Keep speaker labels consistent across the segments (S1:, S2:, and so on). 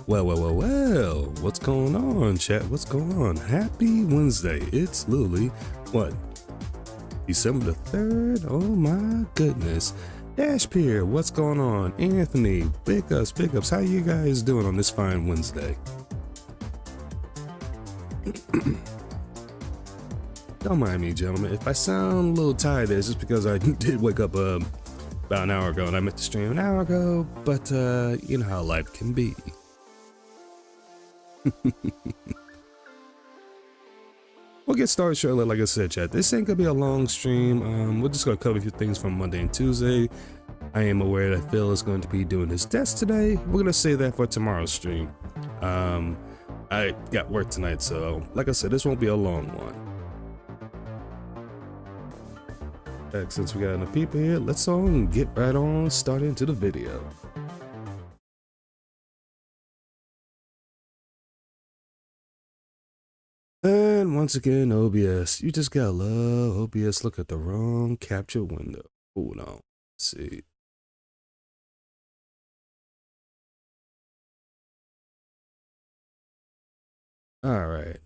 S1: Well, what's going on, chat? What's going on? Happy Wednesday. It's literally, what, December the 3rd? Oh my goodness. Dash Pier, what's going on? Anthony, big ups. How you guys doing on this fine Wednesday? Don't mind me, gentlemen. If I sound a little tired, it's just because I did wake up about an hour ago and I meant to stream an hour ago, but you know how life can be. We'll get started shortly, like I said, chat. This ain't gonna be a long stream. We're just gonna cover a few things from Monday and Tuesday. I am aware that Phil is going to be doing his test today. We're gonna save that for tomorrow's stream. I got work tonight, so like I said, this won't be a long one. Since we got enough people here, let's all get right on started into the video. And once again, OBS. You just gotta love OBS. Look at the wrong capture window. Hold on. Let's see. Alright.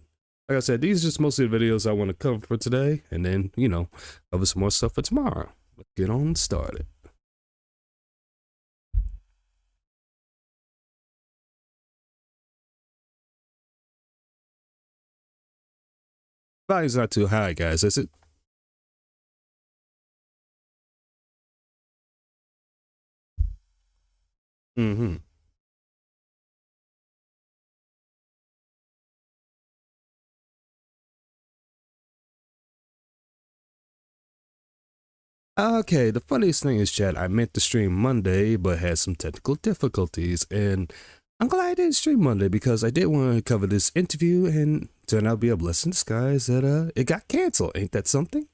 S1: Like I said, these are just mostly the videos I want to cover for today. And then, you know, cover some more stuff for tomorrow. Let's get on started. Volume's not too high, guys, is it? Okay, the funniest thing is, chat, I meant to stream Monday, but had some technical difficulties, and I'm glad I didn't stream Monday because I did want to cover this interview, and turned out to be a blessing in disguise that it got canceled. Ain't that something?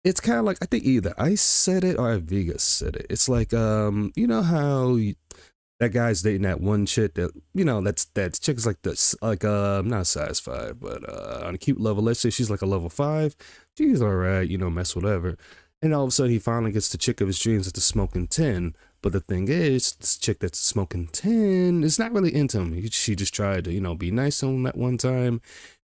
S1: It's kind of like, I think either I said it or Vegas said it. It's like, you know how that guy's dating that one chick that, you know, that chick's like this, like, not size 5, but on a cute level. Let's say she's like a level 5. She's all right, you know, mess whatever. And all of a sudden he finally gets the chick of his dreams at the smoking 10. But the thing is, this chick that's smoking 10 is not really into him. She just tried to, you know, be nice to him that one time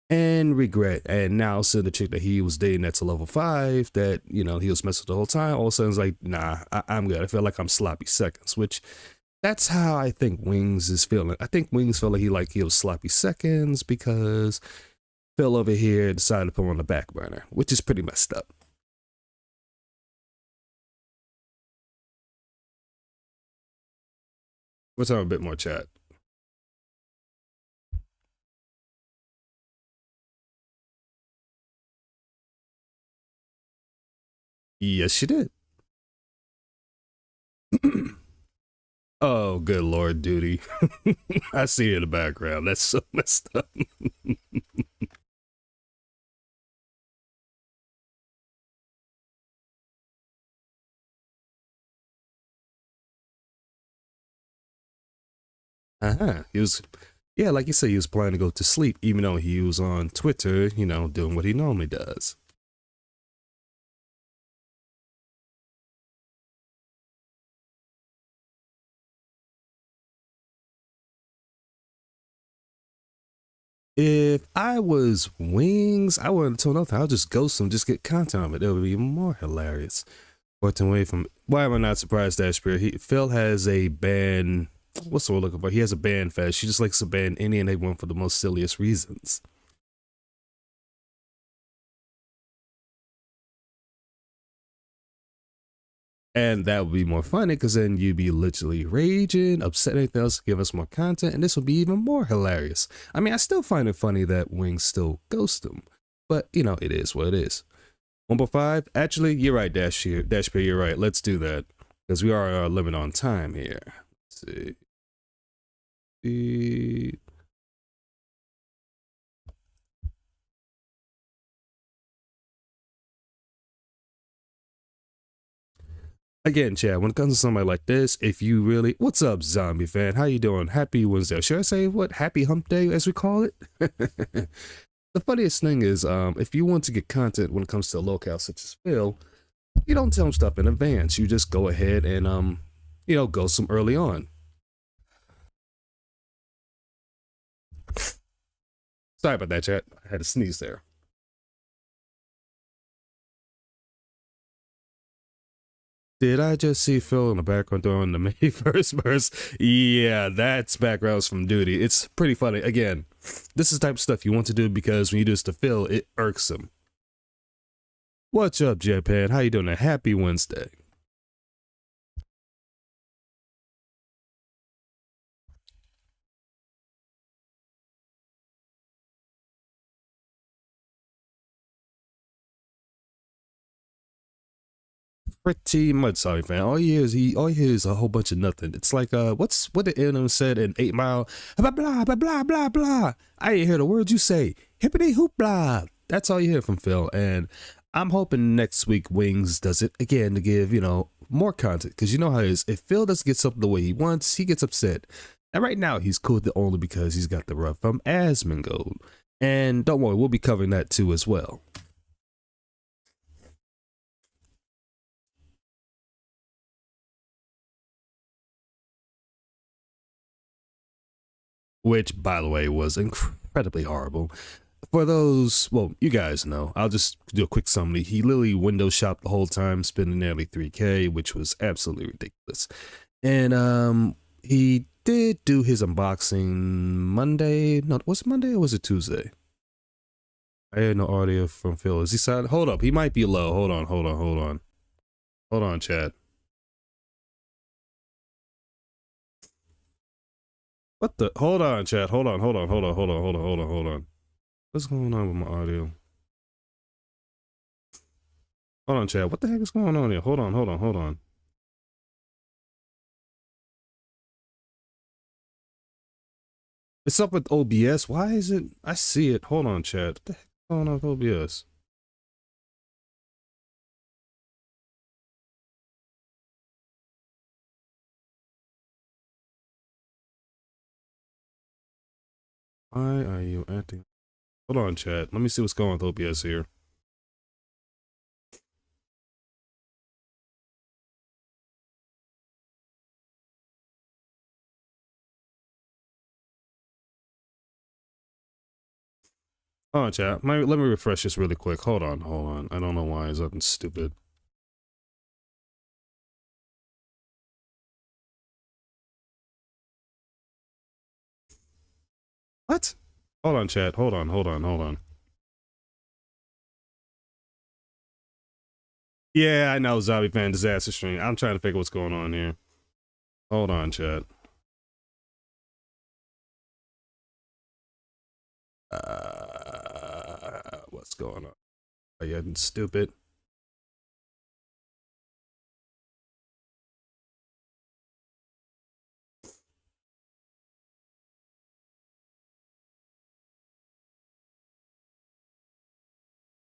S1: and regret. And now, so the chick that he was dating that's a level 5 that, you know, he was messing with the whole time, all of a sudden it's like, nah, I'm good. I feel like I'm sloppy seconds, which that's how I think Wings is feeling. I think Wings felt like he was sloppy seconds because Phil over here decided to put him on the back burner, which is pretty messed up. Let's have a bit more chat. Yes, she did. Oh, good Lord, Duty. I see it in the background. That's so messed up. He was, yeah, like you said, he was planning to go to sleep, even though he was on Twitter, you know, doing what he normally does. If I was Wings, I wouldn't tell nothing. I'll just ghost him, just get content of it. It would be even more hilarious. Working away from, why am I not surprised, Dash Spirit? Phil has a ban, what's the word looking for? He has a ban fest. She just likes to ban any and everyone for the most silliest reasons. And that would be more funny because then you'd be literally raging, upset anything else, give us more content, and this would be even more hilarious. I mean, I still find it funny that Wings still ghost him, but you know, it is what it is. 1.5, actually, you're right, Dash Pier, you're right. Let's do that because we are our limit on time here. Let's see. Again, Chad, when it comes to somebody like this, if you really, what's up, zombie fan? How you doing? Happy Wednesday. Should I say what? Happy hump day, as we call it? The funniest thing is, if you want to get content when it comes to a locale such as Phil, you don't tell him stuff in advance. You just go ahead and go some early on. Sorry about that, chat. I had to sneeze there. Did I just see Phil in the background doing the May 1st verse? Yeah, that's backgrounds from duty. It's pretty funny. Again, this is the type of stuff you want to do because when you do this to Phil, it irks him. What's up, Japan? How you doing? A happy Wednesday. Pretty much, sorry, fan. All you hear is a whole bunch of nothing. It's like what the Eminem said in 8 Mile, blah blah blah blah blah blah. I ain't hear the words you say. Hippity hoop blah. That's all you hear from Phil, and I'm hoping next week Wings does it again to give more content, because you know how it is. If Phil doesn't get something the way he wants, he gets upset. And right now he's cool only because he's got the rub from Asmongold, and don't worry, we'll be covering that too as well. Which, by the way, was incredibly horrible. For those, well, you guys know, I'll just do a quick summary. He literally window shopped the whole time, spending nearly $3K, which was absolutely ridiculous. And he did do his unboxing Monday. No, was it Monday or was it Tuesday? I had no audio from Phil. Is he silent? Hold up, he might be low. Hold on, chat. What the? Hold on, chat. Hold on. What's going on with my audio? Hold on, chat. What the heck is going on here? Hold on. It's up with OBS. Why is it? I see it. Hold on, chat. What the heck is going on with OBS? Why are you acting? Hold on, chat. Let me see what's going on with OBS here. Hold on, chat. Let me refresh this really quick. Hold on. I don't know why it's something stupid. What? Hold on, chat. Hold on. Yeah, I know, Zombie Fan Disaster Stream. I'm trying to figure what's going on here. Hold on, chat. What's going on? Are you stupid?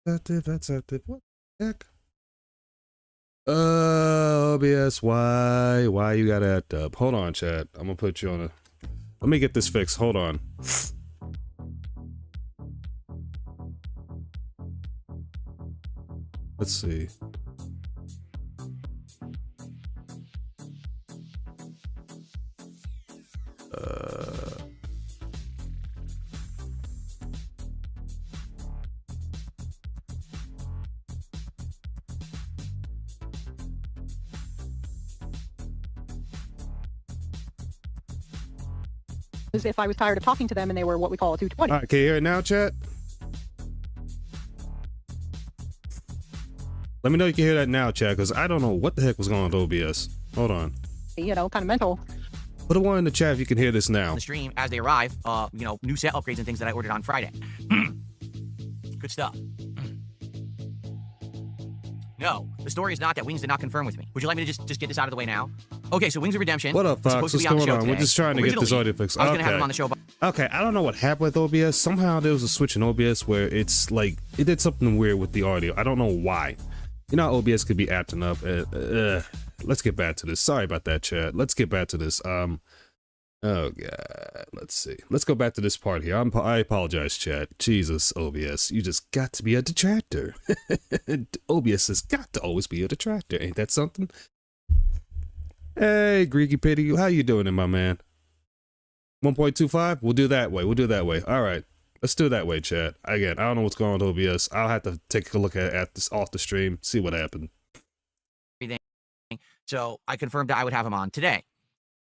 S1: That's active. What the heck? OBS, why you gotta act up? Hold on, chat. I'm gonna put you on a. Let me get this fixed. Hold on. Let's see.
S2: As if I was tired of talking to them and they were what we call a 220.
S1: All right, can you hear it now, chat? Let me know you can hear that now, chat, because I don't know what the heck was going on with OBS. Hold on.
S2: You know, kind of mental.
S1: Put a one in the chat if you can hear this now.
S3: The stream as they arrive, new set upgrades and things that I ordered on Friday. Good stuff. No, the story is not that Wings did not confirm with me. Would you like me to just get this out of the way now? Okay, so Wings of Redemption.
S1: What up, Fox? What's going on? We're just trying to get this audio fixed.
S3: I was gonna have him on the show.
S1: Okay, I don't know what happened with OBS. Somehow there was a switch in OBS where it's like it did something weird with the audio. I don't know why. You know, OBS could be acting up. Let's get back to this. Sorry about that, chat. Let's get back to this. Oh god, let's see. Let's go back to this part here. I apologize, chat. Jesus, OBS, you just got to be a detractor. OBS has got to always be a detractor. Ain't that something? Hey, Greeky Pity, how you doing, my man? 1.25? We'll do that way. We'll do that way. All right, let's do it that way, chat. Again, I don't know what's going on with OBS. I'll have to take a look at this off the stream, see what happened.
S3: So I confirmed that I would have him on today.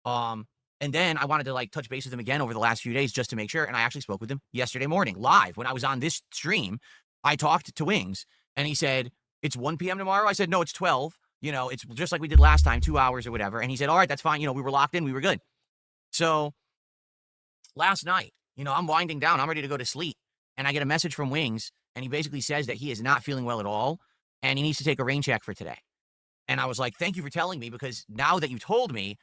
S3: And then I wanted to like touch base with him again over the last few days just to make sure. And I actually spoke with him yesterday morning live when I was on this stream. I talked to Wings and he said, it's 1 p.m. tomorrow. I said, no, it's 12. You know, it's just like we did last time, 2 hours or whatever. And he said, all right, that's fine. You know, we were locked in. We were good. So last night, you know, I'm winding down. I'm ready to go to sleep. And I get a message from Wings and he basically says that he is not feeling well at all. And he needs to take a rain check for today. And I was like, thank you for telling me, because now that you told me.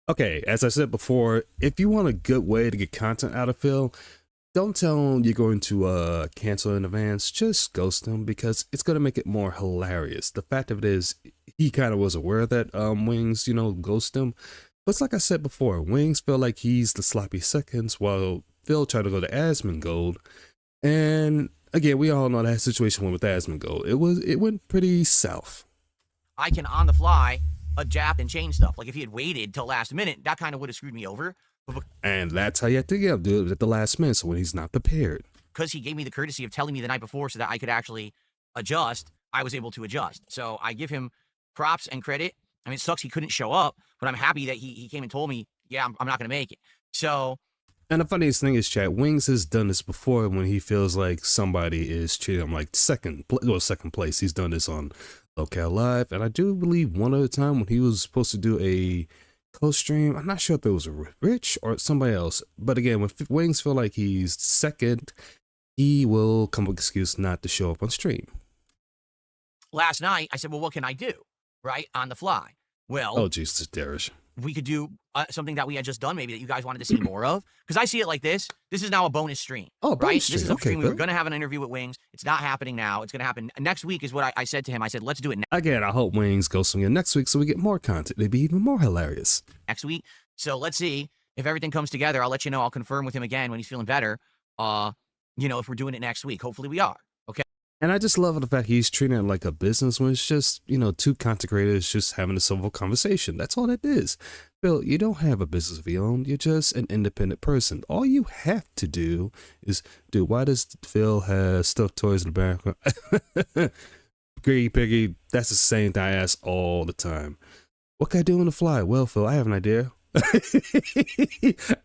S1: Okay, as I said before, if you want a good way to get content out of Phil, don't tell him you're going to cancel in advance. Just ghost him, because it's going to make it more hilarious. The fact of it is, he kind of was aware that Wings, you know, ghost him. But it's like I said before, Wings feel like he's the sloppy seconds while Phil tried to go to Asmongold. And again, we all know that situation went with Asmongold. It went pretty south.
S3: I can on the fly adapt and change stuff. Like if he had waited till last minute, that kind of would have screwed me over.
S1: And that's how you have to do it at the last minute, so when he's not prepared.
S3: Because he gave me the courtesy of telling me the night before so that I could actually adjust, I was able to adjust. So I give him props and credit. I mean, it sucks he couldn't show up, but I'm happy that he came and told me, yeah, I'm not going to make it. So.
S1: And the funniest thing is, chat, Wings has done this before when he feels like somebody is treating him like second place. He's done this on Locale Live, and I do believe one other time when he was supposed to do a co-stream. I'm not sure if it was Rich or somebody else, but again, when Wings feel like he's second, he will come up with an excuse not to show up on stream.
S3: Last night, I said, well, what can I do? Right? On the fly. Well,
S1: oh, Jesus, Darish.
S3: We could do something that we had just done, maybe that you guys wanted to see more of. Because I see it like this. This is now a bonus stream.
S1: Oh, bonus stream.
S3: This is a stream. We were going to have an interview with Wings. It's not happening now. It's going to happen next week is what I said to him. I said, let's do it
S1: again, I hope Wings goes somewhere next week so we get more content. It'd be even more hilarious.
S3: Next week. So let's see if everything comes together. I'll let you know. I'll confirm with him again when he's feeling better. You know, if we're doing it next week. Hopefully we are. Okay.
S1: And I just love the fact he's treating it like a business when it's just, you know, two content creators just having a civil conversation. That's all that is. Phil, you don't have a business of your own. You're just an independent person. All you have to do is, dude, why does Phil have stuffed toys in the background? Greedy Piggy, that's the same thing I ask all the time. What can I do on the fly? Well, Phil, I have an idea.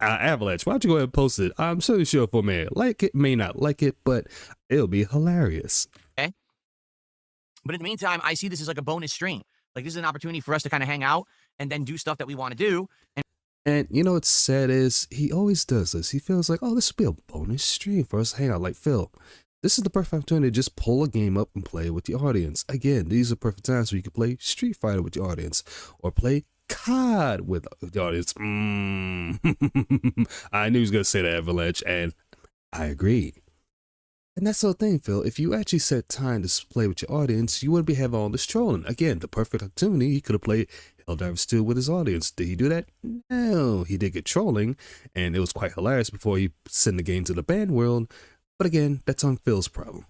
S1: Avalanche, why don't you go ahead and post it? I'm so sure for me. Like it, may not like it, but it'll be hilarious.
S3: Okay. But in the meantime, I see this as like a bonus stream. Like this is an opportunity for us to kind of hang out and then do stuff that we want to do.
S1: And you know what's sad is he always does this. He feels like, oh, this will be a bonus stream for us to hang out. Like, Phil, this is the perfect opportunity to just pull a game up and play with the audience. Again, these are perfect times where you can play Street Fighter with the audience or play COD with the audience. I knew he was going to say that, Avalanche, and I agree. And that's the thing, Phil. If you actually set time to play with your audience, you wouldn't be having all this trolling. Again, the perfect opportunity. He could have played Helldivers 2 with his audience. Did he do that? No. He did get trolling, and it was quite hilarious before he sent the game to the banned world. But again, that's on Phil's problem.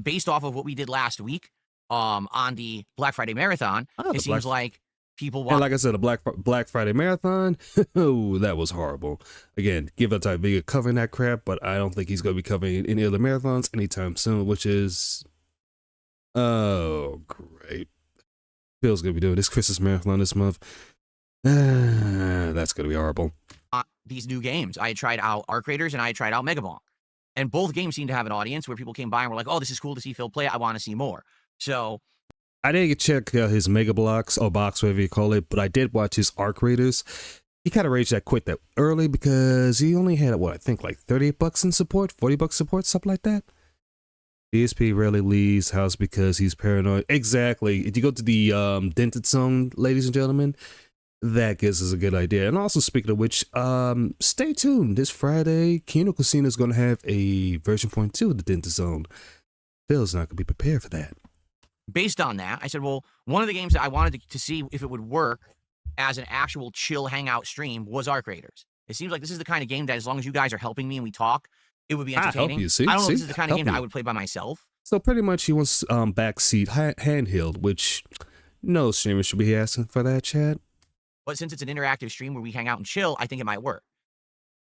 S3: Based off of what we did last week on the Black Friday Marathon, it seems like people want.
S1: And like I said, a Black Friday Marathon, oh, that was horrible. Again, give up to Vega covering that crap, but I don't think he's going to be covering any other marathons anytime soon, which is, oh, great. Phil's going to be doing this Christmas marathon this month. That's going to be horrible.
S3: These new games. I had tried out Arc Raiders and I had tried out Megabonk. And both games seem to have an audience where people came by and were like, oh, this is cool to see Phil play. I want to see more. So
S1: I didn't check his Mega Blocks or box, whatever you call it, but I did watch his Arc Raiders. He kind of raged that quit that early because he only had, what, I think like $38 in support, $40 support, something like that. DSP rarely leaves house because he's paranoid. Exactly. If you go to the dented zone, ladies and gentlemen, that gives us a good idea. And also, speaking of which, stay tuned. This Friday, Kino Casino is going to have a version 0.2 of the dented zone. Phil's not going to be prepared for that.
S3: Based on that, I said, well, one of the games that I wanted to see if it would work as an actual chill hangout stream was Arc Raiders. It seems like this is the kind of game that as long as you guys are helping me and we talk, it would be
S1: I help
S3: entertaining.
S1: you, see?
S3: I don't know if
S1: See?
S3: this is the kind of
S1: Help
S3: game that
S1: you.
S3: I would play by myself.
S1: So pretty much he wants backseat handheld, which no streamer should be asking for that, Chad.
S3: But since it's an interactive stream where we hang out and chill, I think it might work.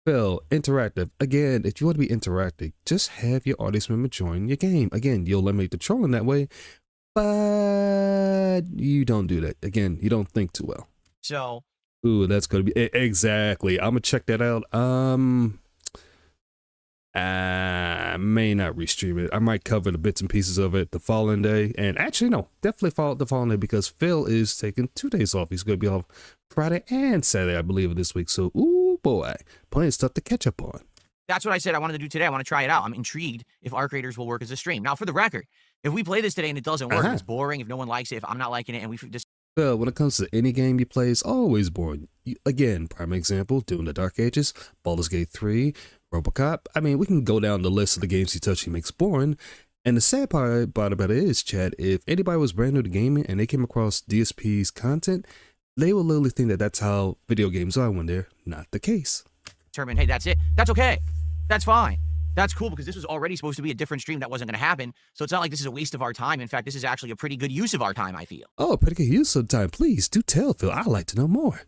S1: Phil, interactive. Again, if you want to be interactive, just have your audience member join your game. Again, you'll eliminate the trolling that way, but you don't do that. Again, you don't think too well.
S3: So,
S1: Ooh, that's gonna be exactly. I'm gonna check that out. I may not restream it. I might cover the bits and pieces of it the following day. And actually, no, definitely follow the following day because Phil is taking 2 days off. He's gonna be off Friday and Saturday, I believe, this week. So, ooh boy, plenty of stuff to catch up on.
S3: that's what I said I wanted to do today. I want to try it out. I'm intrigued if Arc Raiders will work as a stream. Now, for the record, if we play this today and it doesn't work, if it's boring, if no one likes it, if I'm not liking it, and we just
S1: Phil, when it comes to any game you play, it's always boring. Again, prime example, doing the Dark Ages, Baldur's Gate 3, Robocop. I mean, we can go down the list of the games he touched he makes boring. And the sad part about it is, Chad, if anybody was brand new to gaming and they came across DSP's content, they will literally think that that's how video games are when they're not the case.
S3: determine, hey, that's it. That's okay. That's fine. That's cool because this was already supposed to be a different stream that wasn't going to happen. So it's not like this is a waste of our time. In fact, this is actually a pretty good use of our time, I feel.
S1: Oh, pretty good use of time. Please do tell, Phil. I'd like to know more.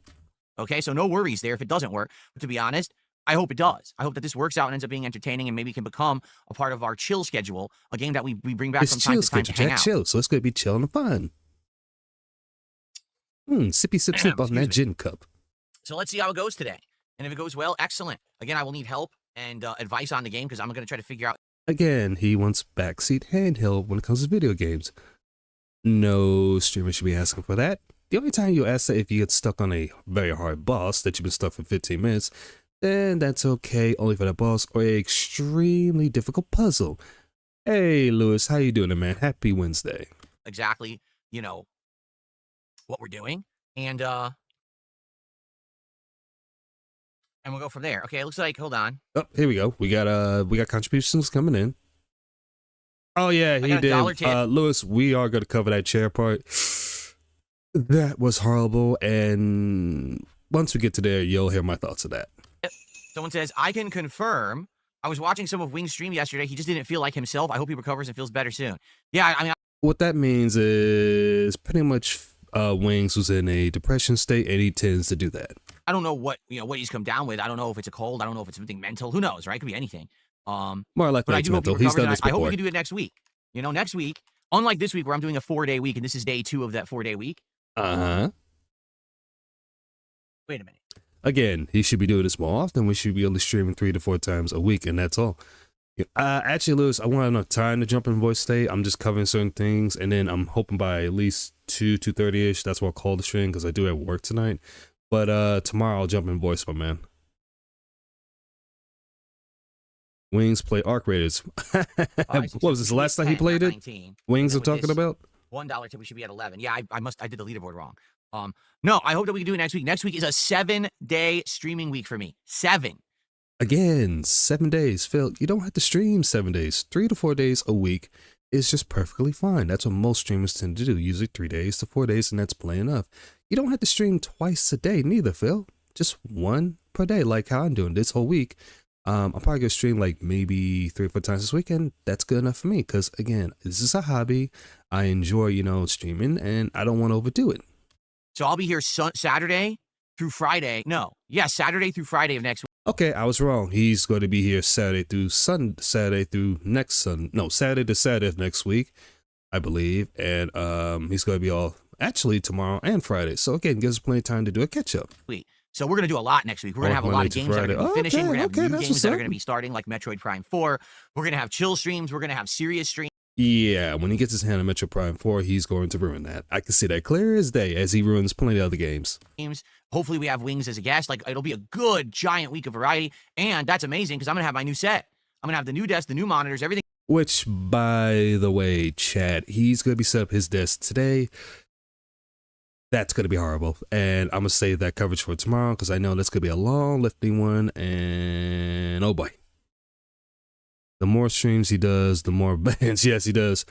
S3: Okay, so no worries there if it doesn't work. But to be honest, I hope it does. I hope that this works out and ends up being entertaining and maybe can become a part of our chill schedule, a game that we bring back
S1: It's
S3: from time
S1: chill
S3: to time
S1: schedule,
S3: to hang
S1: Chad.
S3: out.
S1: Chill. So it's going to be chill and fun. Sippy sip sip off that gin cup.
S3: So let's see how it goes today. And if it goes well, excellent. Again, I will need help and advice on the game because I'm going to try to figure out.
S1: Again, he wants backseat handheld when it comes to video games. No streamer should be asking for that. The only time you ask that if you get stuck on a very hard boss that you've been stuck for 15 minutes, then that's okay, only for that boss or a extremely difficult puzzle. Hey, Lewis, how you doing, man? Happy Wednesday.
S3: Exactly, you know, what we're doing. And we'll go from there. Okay, it looks like, hold on.
S1: Oh, here we go. We got contributions coming in. Oh yeah, he
S3: got a dollar
S1: did.
S3: tip.
S1: Lewis, we are going to cover that chair part. That was horrible, and once we get to there, you'll hear my thoughts of that.
S3: Someone says, I can confirm. I was watching some of Wing's stream yesterday. He just didn't feel like himself. I hope he recovers and feels better soon. Yeah, I mean,
S1: What that means is pretty much Wings was in a depression state, and he tends to do that.
S3: I don't know what he's come down with. I don't know if it's a cold. I don't know if it's something mental. Who knows, right? It could be anything.
S1: More likely,
S3: But I
S1: it's
S3: do hope he
S1: mental. He's
S3: recovers.
S1: done
S3: And
S1: this
S3: I hope we
S1: before.
S3: can do it next week. You know, next week, unlike this week where I'm doing a 4-day week, and this is day 2 of that 4-day week. Wait a minute.
S1: Again, he should be doing this more often. We should be only streaming 3 to 4 times a week, and that's all. Actually, Lewis, I want enough time to jump in voice state. I'm just covering certain things, and then I'm hoping by at least 2:30ish. That's what I'll call the stream because I do have work tonight. But tomorrow I'll jump in voice, my man. Wings play Arc Raiders. What was this? The last time he played it?
S3: 19.
S1: Wings
S3: And
S1: are
S3: then with
S1: talking
S3: this
S1: about?
S3: $1 tip, we should be at 11. Yeah, I did the leaderboard wrong. No, I hope that we can do it next week. Next week is a 7-day streaming week for me. 7.
S1: Again, 7 days. Phil, you don't have to stream 7 days. 3 to 4 days a week is just perfectly fine. That's what most streamers tend to do. Usually 3 days to 4 days, and that's plenty enough. You don't have to stream twice a day neither, Phil. Just 1 per day, like how I'm doing this whole week. I'm probably going to stream like maybe 3 or 4 times this weekend. That's good enough for me because, again, this is a hobby. I enjoy, streaming, and I don't want to overdo it.
S3: So I'll be here Saturday through Friday. No. Yeah, Saturday through Friday of next week.
S1: Okay, I was wrong. He's going to be here Saturday to Saturday to Saturday of next week, I believe. And he's going to be all actually tomorrow and Friday. So again, gives us plenty of time to do a catch up.
S3: So we're going to do a lot next week. We're going to have a lot of games that are going to be finishing. We're going to have new games that are going to be starting, like Metroid Prime 4. We're going to have chill streams. We're going to have serious streams.
S1: Yeah, when he gets his hand on Metro Prime 4, he's going to ruin that. I can see that clear as day as he ruins plenty of other games.
S3: Hopefully we have Wings as a guest. Like, it'll be a good, giant week of variety. And that's amazing because I'm going to have my new set. I'm going to have the new desk, the new monitors, everything.
S1: Which, by the way, Chad, he's going to be set up his desk today. That's going to be horrible. And I'm going to save that coverage for tomorrow because I know that's going to be a long, lifting one. And oh boy. The more streams he does, the more bands. Yes, he does.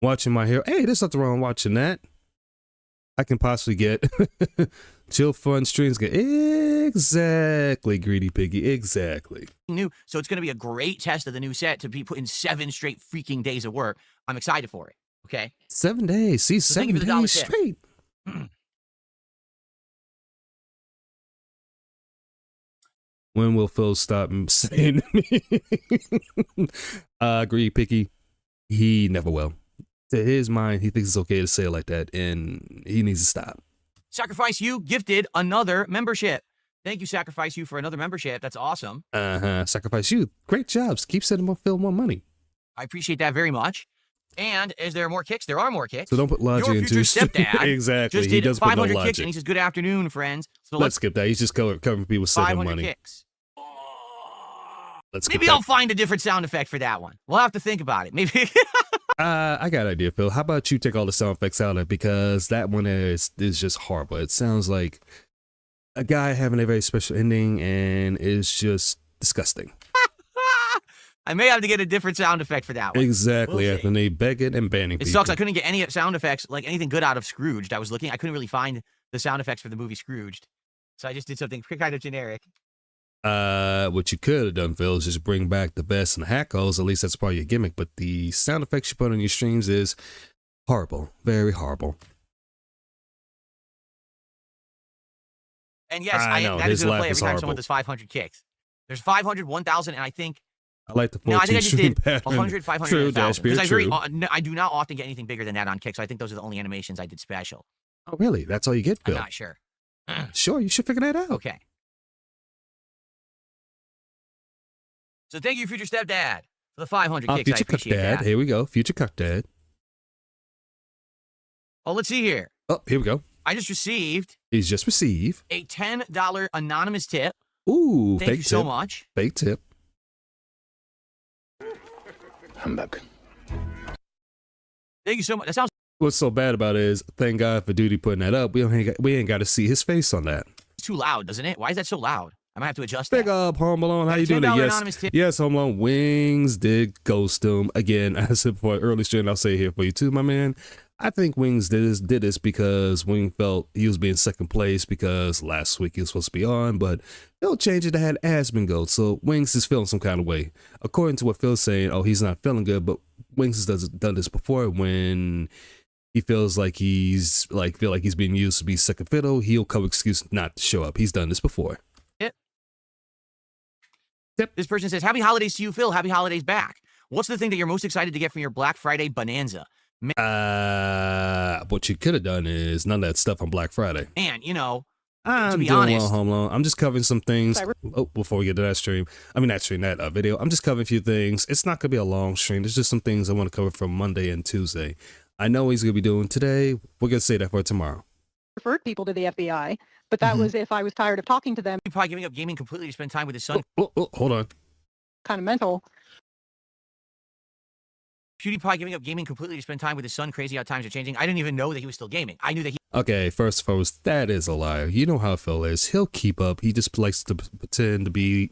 S1: Watching my hair. Hey, there's nothing wrong with watching that. I can possibly get. Chill fun streams get exactly, Greedy Piggy, exactly.
S3: New, so it's going to be a great test of the new set to be put in 7 straight freaking days of work. I'm excited for it. Okay.
S1: 7 days. See,
S3: So thank
S1: 7
S3: you for the dollar
S1: days
S3: tip.
S1: straight. When will Phil stop saying to me? Greedy Piggy, he never will. To his mind, he thinks it's okay to say it like that, and he needs to stop.
S3: Sacrifice You gifted another membership. Thank you, Sacrifice You, for another membership. That's awesome.
S1: Sacrifice You. Great jobs. Keep sending Phil more money.
S3: I appreciate that very much. And is there more kicks? There are more kicks.
S1: So don't put logic
S3: Your
S1: into
S3: future
S1: his
S3: stepdad
S1: exactly.
S3: just
S1: He
S3: did
S1: does put no
S3: 500 kicks,
S1: logic.
S3: and he says, "Good afternoon, friends." So
S1: Let's skip that. He's just covering people sending
S3: 500
S1: money.
S3: kicks.
S1: Let's skip
S3: Maybe
S1: that.
S3: I'll find a different sound effect for that one. We'll have to think about it. Maybe.
S1: I got an idea, Phil. How about you take all the sound effects out of it, because that one is just horrible. It sounds like a guy having a very special ending, and is just disgusting.
S3: I may have to get a different sound effect for that one.
S1: Exactly,
S3: We'll see.
S1: Anthony. Begging and banning
S3: It
S1: people.
S3: sucks. I couldn't get any sound effects, like anything good out of Scrooged. I was looking. I couldn't really find the sound effects for the movie Scrooged. So I just did something kind of generic.
S1: What you could have done, Phil, is just bring back the best and hackles. At least that's part of your gimmick. But the sound effects you put on your streams is horrible. Very horrible.
S3: And yes,
S1: I know,
S3: that is
S1: his
S3: going to
S1: laugh
S3: play
S1: is
S3: every time
S1: horrible.
S3: someone does 500 kicks. There's 500, 1,000, and I think
S1: I like the 14
S3: no, I think I just
S1: stream
S3: did
S1: pattern.
S3: 100, 500,
S1: True,
S3: and 1,000.
S1: Dashbeard,
S3: Because
S1: true.
S3: I do not often get anything bigger than that on kick, so I think those are the only animations I did special.
S1: Oh, really? That's all you get,
S3: I'm
S1: Phil?
S3: not sure.
S1: Sure, you should figure that out.
S3: Okay. So thank you, future stepdad, for the 500 kicks. I
S1: Future Cuck
S3: appreciate
S1: Dad.
S3: that.
S1: Here we go. Future Cuck Dad.
S3: Oh, let's see here.
S1: Oh, here we go.
S3: I just received
S1: He's just received.
S3: a $10 anonymous tip.
S1: Ooh,
S3: Thank
S1: fake
S3: you
S1: tip.
S3: so much.
S1: Fake tip.
S4: Humbug.
S3: Thank you so much. That sounds
S1: What's so bad about it is, thank God for Duty putting that up. We ain't got to see his face on that.
S3: too loud, doesn't it? Why is that so loud? I might have to adjust
S1: Big
S3: that.
S1: up, Home Alone. How
S3: Got a
S1: you doing?
S3: $10
S1: Yes,
S3: anonymous tip.
S1: yes, Home Alone. Wings did ghost him again. As I said before, early stream, I'll say it here for you too, my man. I think Wings did this because Wing felt he was being second place because last week he was supposed to be on, but they'll change it to had Aspen go. So Wings is feeling some kind of way. According to what Phil's saying, oh, he's not feeling good, but Wings has done this before when he feels like he's being used to be second fiddle. He'll cover excuse not to show up. He's done this before.
S3: This person says, happy holidays to you, Phil. Happy holidays back. What's the thing that you're most excited to get from your Black Friday bonanza?
S1: What you could have done is none of that stuff on Black Friday.
S3: And, you know,
S1: I'm
S3: be
S1: doing
S3: honest-
S1: well, Home Alone. I'm just covering some things.
S2: Cyber-
S1: Oh, before we get to that stream, that video. I'm just covering a few things. It's not gonna be a long stream. There's just some things I want to cover from Monday and Tuesday. I know what he's gonna be doing today. We're gonna say that for tomorrow.
S2: referred people to the FBI, but that
S1: Mhm.
S2: was if I was tired of talking to them,
S3: PewDiePie giving up gaming completely to spend time with his son.
S1: Hold on.
S2: kind of mental.
S3: PewDiePie giving up gaming completely to spend time with his son. Crazy how times are changing. I didn't even know that he was still gaming. I knew that he
S1: Okay, first and foremost, that is a liar. You know how Phil is. He'll keep up. He just likes to but he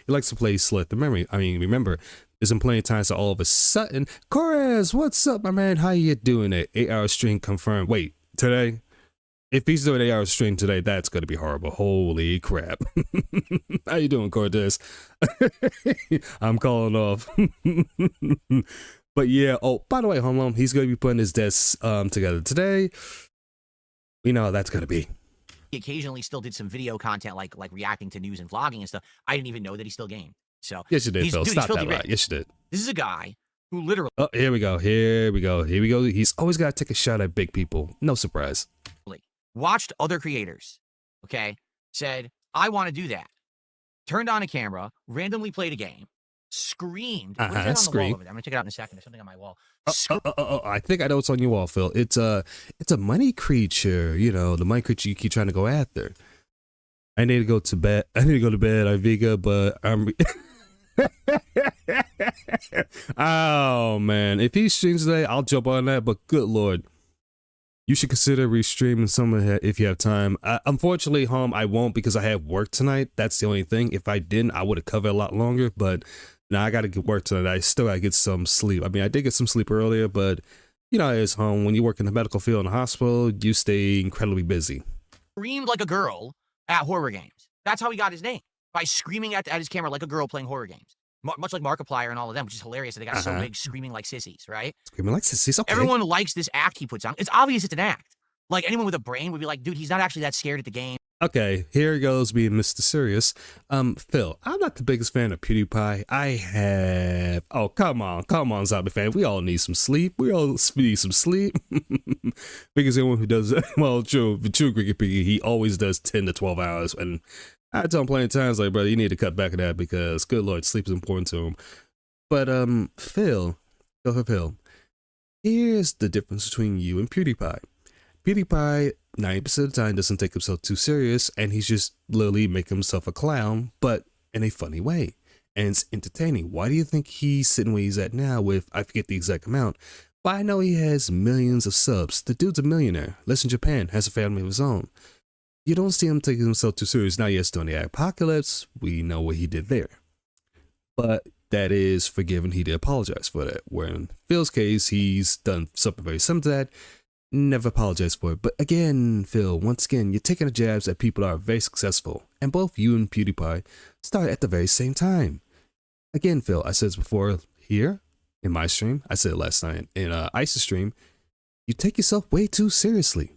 S1: likes to play select the memory. Remember, there's been plenty of times that all of a sudden, Corez, what's up, my man? How you doing? It 8-hour stream confirmed. Wait, today? If he's doing 8-hour stream today, that's gonna be horrible. Holy crap. How you doing, Cortez? I'm calling off. But yeah, oh, by the way, Home Alone, he's gonna be putting his desk together today. We know how that's gonna be.
S3: occasionally still did some video content like reacting to news and vlogging and stuff. I didn't even know that he still gamed. So
S1: Yes, you did,
S3: He's-
S1: Phil.
S3: dude, he's
S1: Stop
S3: filthy
S1: that lie.
S3: rich.
S1: Yes, you did.
S3: this is a guy who literally
S1: Oh, here we go. Here we go. Here we go. He's always got to take a shot at big people. No surprise.
S3: watched other creators, okay, said, I want to do that. Turned on a camera, randomly played a game, screamed. What is that on the wall
S1: scream.
S3: over there? I'm going to check it out in a second. There's something on my wall.
S1: I think I know what's on your wall, Phil. It's a money creature. You know, the money creature you keep trying to go after. I need to go to bed. Iviga, but I'm. Oh man, if he streams today, I'll jump on that. But good lord, you should consider restreaming some of it if you have time. Unfortunately, I won't because I have work tonight. That's the only thing. If I didn't, I would have covered a lot longer. But now I got to get work tonight. I still got to get some sleep. I mean, I did get some sleep earlier, but You know, it's home when you work in the medical field in the hospital, you stay incredibly busy.
S3: Screamed like a girl at horror games. That's how he got his name, by screaming at his camera like a girl playing horror games. Much like Markiplier and all of them, which is hilarious that they got so big screaming like sissies, right?
S1: Screaming like sissies, okay.
S3: Everyone likes this act he puts on. It's obvious it's an act. Like, anyone with a brain would be like, dude, he's not actually that scared at the game.
S1: Okay, here he goes being Mr. Serious. Phil, I'm not the biggest fan of PewDiePie. Oh, come on, zombie fan. We all need some sleep. We all need some sleep. Because anyone who does, well, true Cricket Piggy, he always does 10 to 12 hours. And I tell him plenty of times, like, brother, you need to cut back on that because, good Lord, sleep is important to him. But, Phil, here's the difference between you and PewDiePie. PewDiePie, 90% of the time, doesn't take himself too serious, and he's just literally making himself a clown, but in a funny way. And it's entertaining. Why do you think he's sitting where he's at now with, I forget the exact amount, but I know he has millions of subs. The dude's a millionaire, lives in Japan, has a family of his own. You don't see him taking himself too serious. Now, yes, during the apocalypse, we know what he did there. But that is forgiven. He did apologize for that. Where in Phil's case, he's done something very similar to that. Never apologize for it. But again, Phil, once again, you're taking the jabs at people that are very successful. And both you and PewDiePie start at the very same time. Again, Phil, I said this before here in my stream. I said it last night in Ice's stream. You take yourself way too seriously.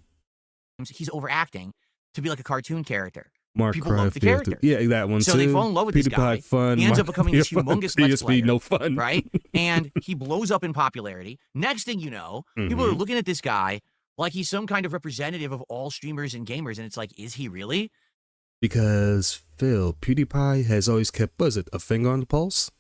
S3: He's overacting to be like a cartoon character.
S1: Mark
S3: People love the character.
S1: Yeah, that one
S3: so
S1: too.
S3: So they fall in love with this guy.
S1: Fun.
S3: He ends up becoming this humongous Let's Player,
S1: no fun.
S3: right? And he blows up in popularity. Next thing you know, people are looking at this guy like he's some kind of representative of all streamers and gamers. And it's like, is he really?
S1: Because, Phil, PewDiePie has always kept, a finger on the pulse?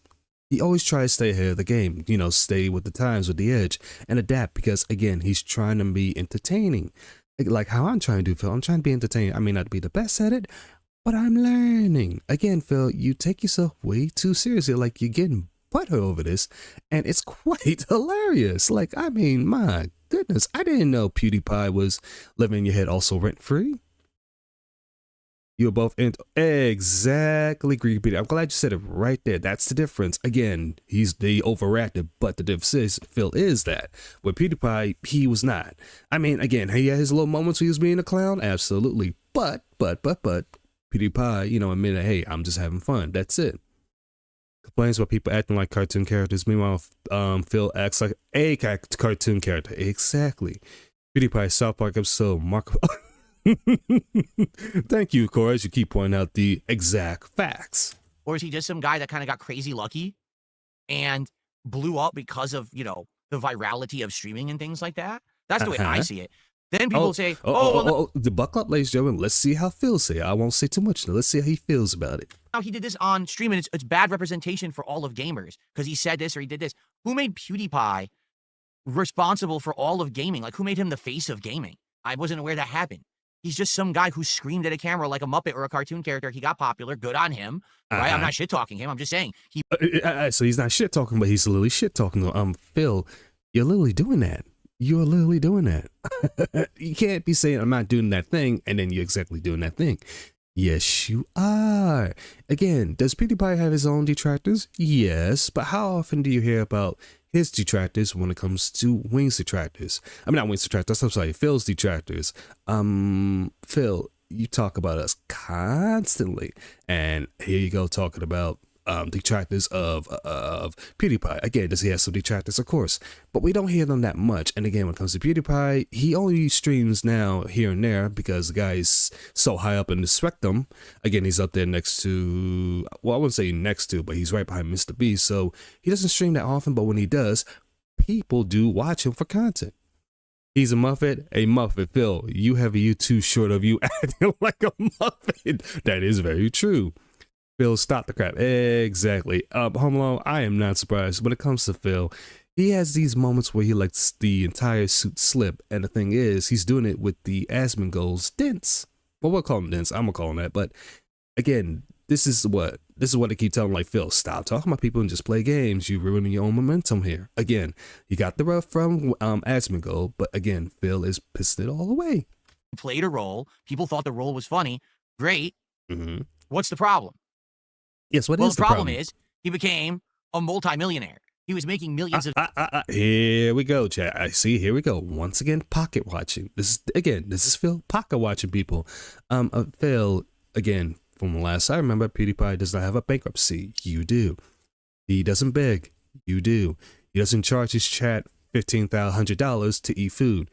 S1: He always tries to stay ahead of the game, you know, stay with the times, with the edge, and adapt because, again, he's trying to be entertaining. Like how I'm trying to do, Phil. I'm trying to be entertaining. I may not be the best at it, but I'm learning. Again, Phil, you take yourself way too seriously. Like you're getting butthurt over this, and it's quite hilarious. Like, I mean, my goodness, I didn't know PewDiePie was living in your head also rent-free. You were both in exactly Greedy. I'm glad you said it right there. That's the difference. Again, they overacted, but the difference is Phil is that. With PewDiePie, he was not. I mean, again, he had his little moments where he was being a clown, absolutely. But PewDiePie, you know, admitted, hey, I'm just having fun. That's it. Complains about people acting like cartoon characters. Meanwhile, Phil acts like a cartoon character. Exactly. PewDiePie South Park episode Mark. Thank you, Corey, as you keep pointing out the exact facts.
S3: Or is he just some guy that kind of got crazy lucky and blew up because of, you know, the virality of streaming and things like that? That's the way I see it. Then people say,
S1: the buckle up, ladies and gentlemen. Let's see how Phil say. I won't say too much. Let's see how he feels about it.
S3: Now, he did this on stream, and it's bad representation for all of gamers because he said this or he did this. Who made PewDiePie responsible for all of gaming? Like, who made him the face of gaming? I wasn't aware that happened. He's just some guy who screamed at a camera like a Muppet or a cartoon character. He got popular. Good on him. Right? I'm not shit-talking him. I'm just saying.
S1: So he's not shit-talking, but he's literally shit-talking. Phil, you're literally doing that. You're literally doing that. You can't be saying, I'm not doing that thing, and then you're exactly doing that thing. Yes, you are. Again, does PewDiePie have his own detractors? Yes, but how often do you hear about his detractors when it comes to Wings detractors? I mean, not Wings detractors, I'm sorry, Phil's detractors. Phil, you talk about us constantly, and here you go talking about detractors of PewDiePie. Again, does he have some detractors? Of course, but we don't hear them that much. And again, when it comes to PewDiePie, he only streams now here and there because the guy is so high up in the spectrum. Again, he's up there next to, well, I wouldn't say next to, but he's right behind Mr. Beast. So he doesn't stream that often, but when he does, people do watch him for content. He's a Muppet. A Muppet. Phil, you have a YouTube short of you acting like a Muppet. That is very true. Phil, stop the crap. Exactly. Home Alone, I am not surprised. When it comes to Phil, he has these moments where he lets the entire suit slip. And the thing is, he's doing it with the Asmongold's dents. Well, we'll call them dents. I'm going to call them that. But again, this is what they keep telling, like, Phil, stop talking about people and just play games. You're ruining your own momentum here. Again, you got the rough from Asmongold. But again, Phil is pissing it all away.
S3: Played a role. People thought the role was funny. Great. What's the problem?
S1: Yes,
S3: Well, the problem is he became a multimillionaire. He was making millions of
S1: Here we go, chat. I see. Here we go. Once again, pocket watching. This is Phil pocket watching people. Phil, again, from the last I remember, PewDiePie does not have a bankruptcy. You do. He doesn't beg. You do. He doesn't charge his chat $15,100 to eat food.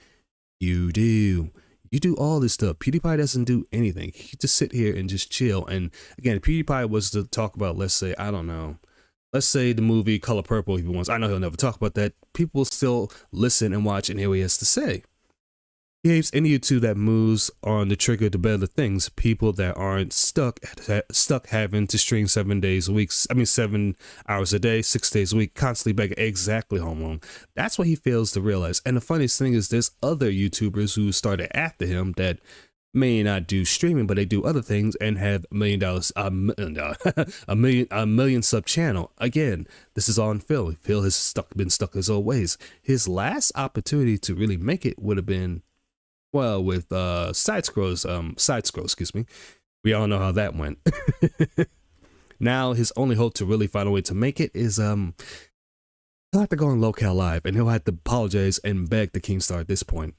S1: You do. You do all this stuff. PewDiePie doesn't do anything. He just sit here and just chill. And again, PewDiePie was to talk about, let's say, I don't know, let's say the movie Color Purple if he wants. I know he'll never talk about that. People still listen and watch and hear what he has to say. He hates any YouTube that moves on the trigger to better things. People that aren't stuck having to stream 7 days a week. 7 hours a day, 6 days a week, constantly begging. Exactly, Home Alone. That's what he fails to realize. And the funniest thing is there's other YouTubers who started after him that may not do streaming, but they do other things and have $1 million, a million sub channel. Again, this is on Phil. Phil has been stuck his old ways. His last opportunity to really make it would have been, well, with side scrolls, excuse me. We all know how that went. Now his only hope to really find a way to make it is he'll have to go on Local Live and he'll have to apologize and beg the Keemstar at this point.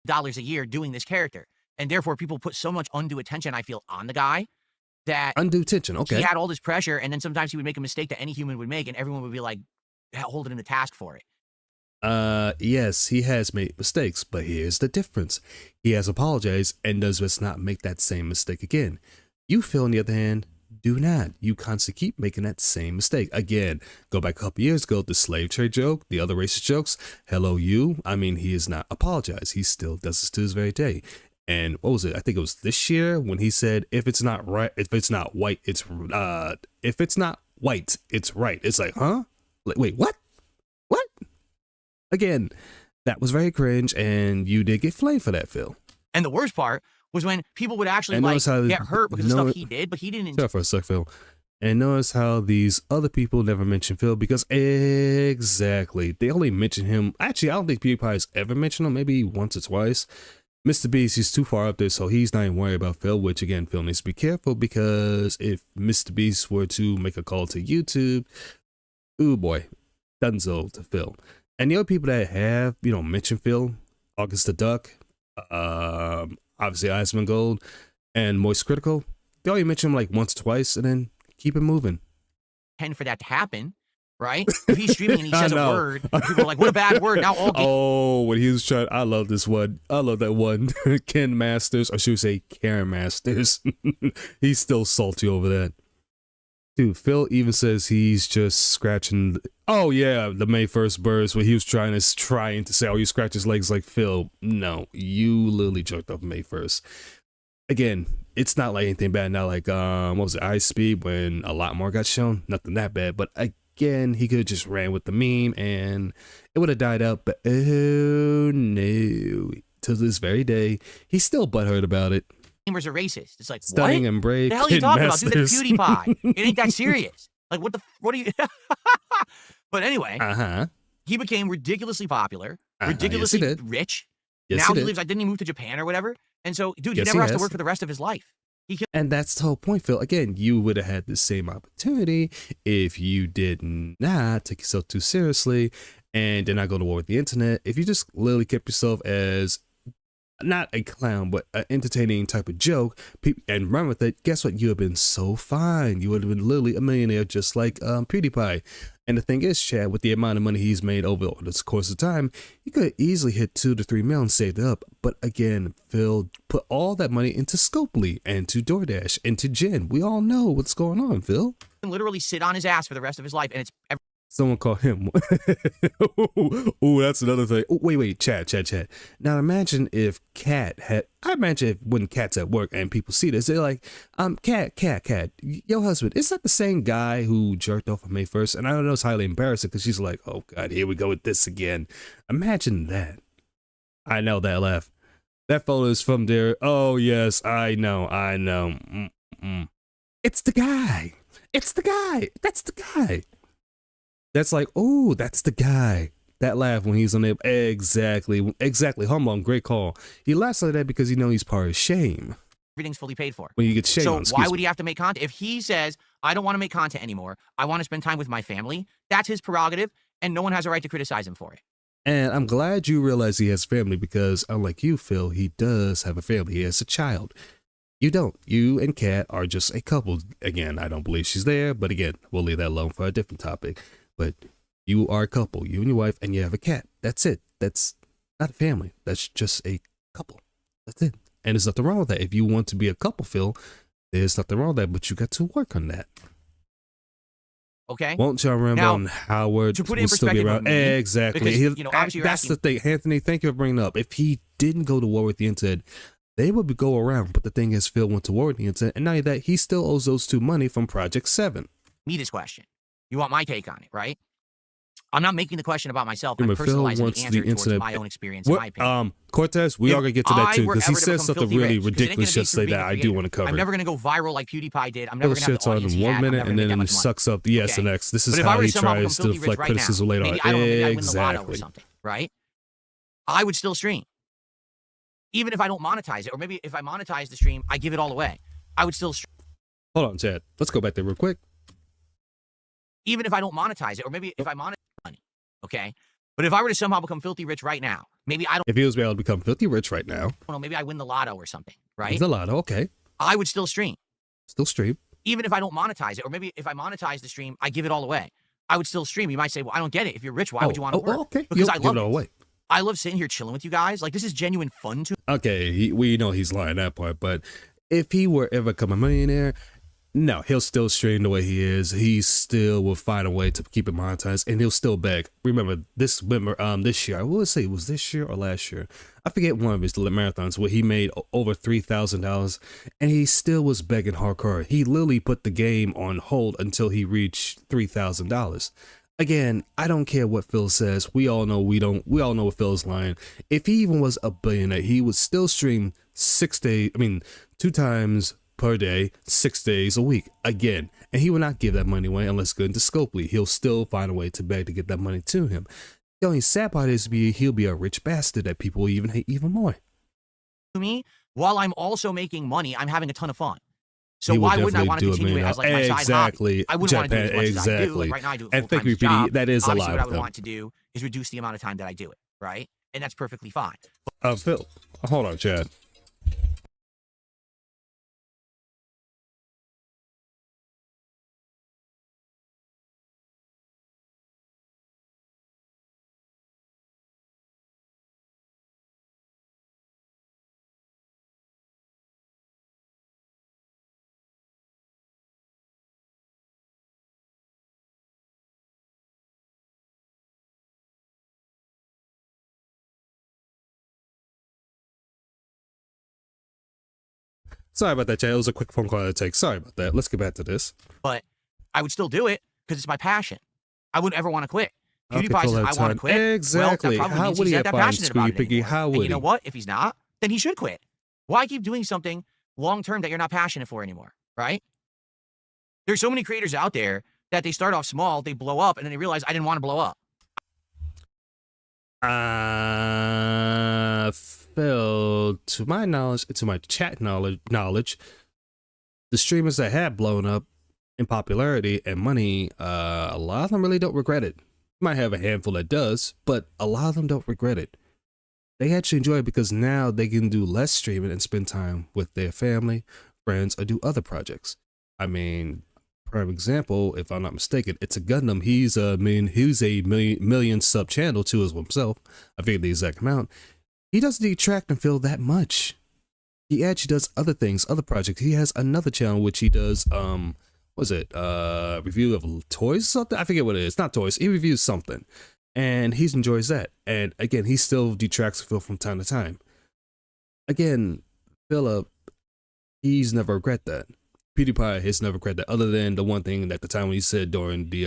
S3: dollars a year doing this character. And therefore people put so much undue attention, I feel, on the guy that
S1: Undue tension, okay.
S3: he had all this pressure, and then sometimes he would make a mistake that any human would make, and everyone would be like holding him to task for it.
S1: Yes, he has made mistakes, but here's the difference. He has apologized and does just not make that same mistake again. You, Phil, on the other hand, do not. You constantly keep making that same mistake. Again, go back a couple years ago, the slave trade joke, the other racist jokes. Hello, you. I mean, he has not apologized. He still does this to this very day. And what was it? I think it was this year when he said, if it's not right, if it's not white, it's if it's not white, it's right. It's like, huh? Like, wait, what? What? Again, that was very cringe, and you did get flamed for that, Phil.
S3: And the worst part was when people would actually
S1: And
S3: like
S1: notice how-
S3: get hurt because of
S1: no-
S3: stuff he did, but he didn't.
S1: Shut up for a sec, Phil. And notice how these other people never mention Phil because exactly, they only mention him. Actually, I don't think PewDiePie has ever mentioned him, maybe once or twice. Mr. Beast, he's too far up there, so he's not even worried about Phil, which again, Phil needs to be careful because if Mr. Beast were to make a call to YouTube, ooh boy, dunzo to Phil. And the other people that have, mentioned Phil, August the Duck, obviously Iceman Gold, and Moist Critical, they only mention him like once or twice and then keep it moving.
S3: Intend for that to happen, right? If he's streaming and he
S1: I
S3: says a
S1: know.
S3: word, people are like, what a bad word. Now all
S1: Oh, when he was trying, I love this one. I love that one. Ken Masters, or should we say Karen Masters. He's still salty over that. Dude, Phil even says he's just scratching. Oh yeah, the May 1st burst where he was trying to say, oh, you scratch his legs like Phil. No, you literally jerked off May 1st. Again, it's not like anything bad. Not like what was it, Ice Speed when a lot more got shown. Nothing that bad, but again, he could have just ran with the meme and it would have died out. But oh no, to this very day, he's still butthurt about it.
S3: gamers are racist. It's like,
S1: Stunning
S3: what?
S1: and brave.
S3: The hell are you
S1: Kid
S3: talking about? Dude, that's
S1: Masters.
S3: PewDiePie. It ain't that serious. Like, what are you? But anyway,
S1: Uh-huh.
S3: he became ridiculously popular,
S1: Yes, he
S3: ridiculously
S1: did.
S3: rich.
S1: Yes,
S3: Now
S1: he
S3: he
S1: did.
S3: lives, didn't he move to Japan or whatever? And so, dude, he
S1: Yes,
S3: never
S1: he
S3: has to
S1: has.
S3: work for the rest of his life.
S1: And that's the whole point, Phil. Again, you would have had the same opportunity if you did not take yourself too seriously and did not go to war with the internet. If you just literally kept yourself as not a clown, but an entertaining type of joke and run with it, guess what? You would have been so fine. You would have been literally a millionaire just like PewDiePie. And the thing is, Chad, with the amount of money he's made over the course of time, he could easily hit 2 to 3 million saved up. But again, Phil put all that money into Scopely and to DoorDash and to Jen. We all know what's going on, Phil.
S3: can literally sit on his ass for the rest of his life, and it's
S1: Someone called him. Oh, that's another thing. Oh, wait, Chad. Now imagine if when Cat's at work and people see this, they're like, Cat, your husband, is that the same guy who jerked off on May 1st? And I don't know, it's highly embarrassing because she's like, oh God, here we go with this again. Imagine that. I know that laugh. That photo is from there. Oh yes, I know. It's the guy. That's the guy. That's like, oh, that's the guy. That laugh when he's on there. Exactly. Home Alone, great call. He laughs like that because he's part of shame.
S3: everything's fully paid for.
S1: When you get shame
S3: So
S1: on,
S3: why would he have to make content? If he says, I don't want to make content anymore, I want to spend time with my family, that's his prerogative. and no one has a right to criticize him for it.
S1: And I'm glad you realize he has family because, unlike you, Phil, he does have a family. He has a child. You don't. You and Kat are just a couple. Again, I don't believe she's there, but again, we'll leave that alone for a different topic. But you are a couple, you and your wife, and you have a cat. That's it. That's not a family. That's just a couple. That's it. And there's nothing wrong with that. If you want to be a couple, Phil, there's nothing wrong with that, but you got to work on that.
S3: Okay.
S1: Won't y'all remember
S3: Now,
S1: on Howard
S3: to put it in
S1: will still be
S3: perspective
S1: around?
S3: of me,
S1: Exactly.
S3: because, obviously you're
S1: That's
S3: asking-
S1: the thing, Anthony. Thank you for bringing it up. If he didn't go to war with the internet, they would go around. But the thing is, Phil went to war with the internet, and not only that, he still owes those two money from Project 7.
S3: Me this question. You want my take on it, right? I'm not making the question about myself. I'm
S1: Remember, Phil
S3: personalizing
S1: wants
S3: the answer
S1: the
S3: towards
S1: internet-
S3: my own experience, in my opinion.
S1: Cortez, we
S3: If
S1: are gonna get to that
S3: I
S1: too
S3: were
S1: because he
S3: ever to
S1: said
S3: become
S1: something
S3: filthy
S1: really
S3: rich, 'cause it ain't gonna
S1: ridiculous
S3: be
S1: yesterday
S3: through
S1: that I
S3: being
S1: do
S3: a
S1: want to cover.
S3: I'm never going to go viral like PewDiePie did. I'm
S1: Phil
S3: never going to have
S1: shits
S3: the
S1: on
S3: audience
S1: in
S3: he
S1: 1
S3: had. I'm
S1: minute
S3: never
S1: and
S3: gonna
S1: then
S3: make that
S1: he
S3: much money.
S1: sucks up the yes
S3: Okay.
S1: and X. This
S3: But
S1: is
S3: if I
S1: how
S3: were
S1: he
S3: to somehow become
S1: tries to
S3: filthy rich
S1: deflect
S3: right now,
S1: criticism later on.
S3: maybe I don't know, maybe I win the lotto or
S1: Exactly.
S3: something, right? I would still stream. Even if I don't monetize it, or maybe if I monetize the stream, I give it all away. I would still stream.
S1: Hold on, Chad. Let's go back there real quick.
S3: Even if I don't monetize it, or maybe if I monetize money, okay? But if I were to somehow become filthy rich right now, maybe I don't
S1: If he was able to become filthy rich right now,
S3: know, maybe I win the lotto or something, right?
S1: the lotto, okay,
S3: I would still stream.
S1: still stream.
S3: Even if I don't monetize it, or maybe if I monetize the stream, I give it all away. I would still stream. You might say, well, I don't get it. If you're rich, why would you want to work?
S1: Okay,
S3: Because I
S1: give
S3: love
S1: it all
S3: this.
S1: away.
S3: I love sitting here chilling with you guys. Like, this is genuine fun to
S1: Okay, we know he's lying that part, but if he were ever become a millionaire, no, he'll still stream the way he is. He still will find a way to keep it monetized, and he'll still beg. Remember this year, I will say it was this year or last year. I forget one of his marathons where he made over $3,000, and he still was begging hardcore. He literally put the game on hold until he reached $3,000. Again, I don't care what Phil says. We all know we all know what Phil's lying. If he even was a billionaire, he would still stream 2 times per day, 6 days a week. Again, and he will not give that money away unless going to Scopely. He'll still find a way to beg to get that money to him. The only sad part is he'll be a rich bastard that people will even hate even more.
S3: me. While I'm also making money, I'm having a ton of fun. So
S1: He will
S3: why wouldn't I
S1: definitely
S3: want to
S1: do it,
S3: continue it
S1: man.
S3: as like my side hobby?
S1: Exactly.
S3: I wouldn't want to do it as much as I do.
S1: Exactly.
S3: Like right now, I do it
S1: And
S3: full
S1: thank you,
S3: time.
S1: PD. That is a
S3: Obviously,
S1: lie
S3: what I
S1: with
S3: would
S1: him.
S3: want to do is reduce the amount of time that I do it, right? And that's perfectly fine.
S1: Phil, hold on, Chad. Sorry about that, Chad. It was a quick phone call to take. Sorry about that. Let's get back to this.
S3: But I would still do it because it's my passion. I wouldn't ever want to quit.
S1: Okay,
S3: PewDiePie
S1: Phil
S3: says,
S1: had
S3: I want
S1: time.
S3: to quit.
S1: Exactly.
S3: Well, that probably
S1: How
S3: means
S1: would
S3: he's
S1: he
S3: not
S1: have
S3: that
S1: fun,
S3: passionate about it
S1: Squeaky Piggy?
S3: anymore.
S1: How
S3: And
S1: would
S3: you know
S1: he?
S3: what? If he's not, then he should quit. Why keep doing something long-term that you're not passionate for anymore, right? There's so many creators out there that they start off small, they blow up, and then they realize I didn't want to blow up.
S1: Phil, to my knowledge, to my chat knowledge, the streamers that have blown up in popularity and money, a lot of them really don't regret it. You might have a handful that does, but a lot of them don't regret it. They actually enjoy it because now they can do less streaming and spend time with their family, friends, or do other projects. I mean, prime example, if I'm not mistaken, it's a Gundam. He's a million sub channel to himself. I forget the exact amount. He doesn't detract and feel that much. He actually does other things, other projects. He has another channel which he does review of toys or something? I forget what it is. Not toys. He reviews something. And he enjoys that. And again, he still detracts Phil from time to time. Again, Philip, he's never regret that. PewDiePie has never regret that, other than the one thing at the time when he said during the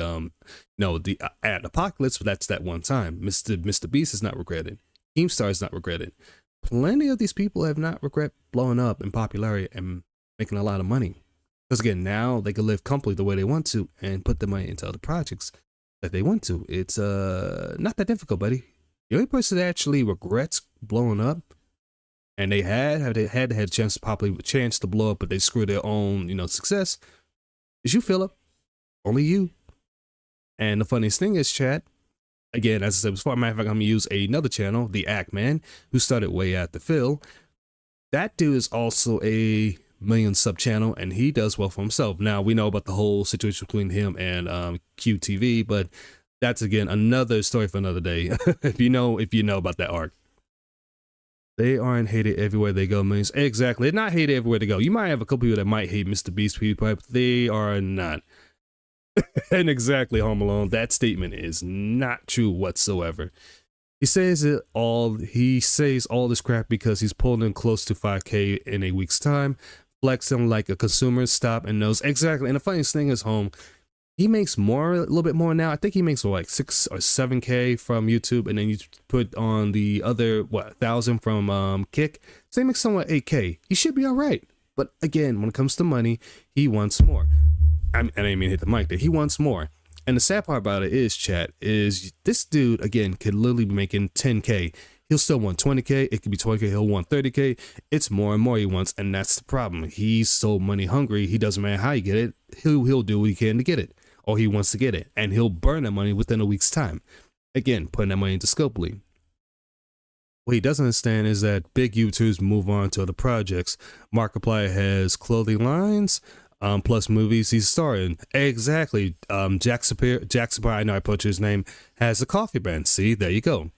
S1: ad apocalypse, but that's that one time. Mr. Beast is not regretted. Keemstar is not regretted. Plenty of these people have not regret blowing up in popularity and making a lot of money. Because again, now they can live comfortably the way they want to and put the money into other projects that they want to. It's not that difficult, buddy. The only person that actually regrets blowing up, and they had a chance to blow up, but they screwed their own success, is you, Philip. Only you. And the funniest thing is, Chad, Again, as I said before, matter of fact, I'm gonna use another channel, the Act Man, who started way after Phil. That dude is also a million sub channel, and he does well for himself. Now we know about the whole situation between him and QTV, but that's again another story for another day. if you know about that arc. They aren't hated everywhere they go, millions. Exactly. They're not hated everywhere they go. You might have a couple people that might hate Mr. Beast, PewDiePie, but they are not. And exactly, Home Alone, that statement is not true whatsoever. He says all this crap because he's pulling in close to 5K in a week's time, flexing like a consumer stop and knows exactly. And the funniest thing is, Home, he makes more, a little bit more now. I think he makes like 6 or 7K from YouTube, and then you put on the other 1,000 from Kick. So he makes somewhat 8K. He should be all right. But again, when it comes to money, he wants more. I didn't mean to hit the mic there. He wants more. And the sad part about it is, chat, is this dude, again, could literally be making 10K. He'll still want 20K. It could be 20K. He'll want 30K. It's more and more he wants, and that's the problem. He's so money hungry. He doesn't matter how you get it. He'll do what he can to get it, or he wants to get it, and he'll burn that money within a week's time. Again, putting that money into Scopely. What he doesn't understand is that big YouTubers move on to other projects. Markiplier has clothing lines. Plus movies he's starring. Exactly. Jack Sapir, I know I butchered his name, has a coffee brand. See, there you go.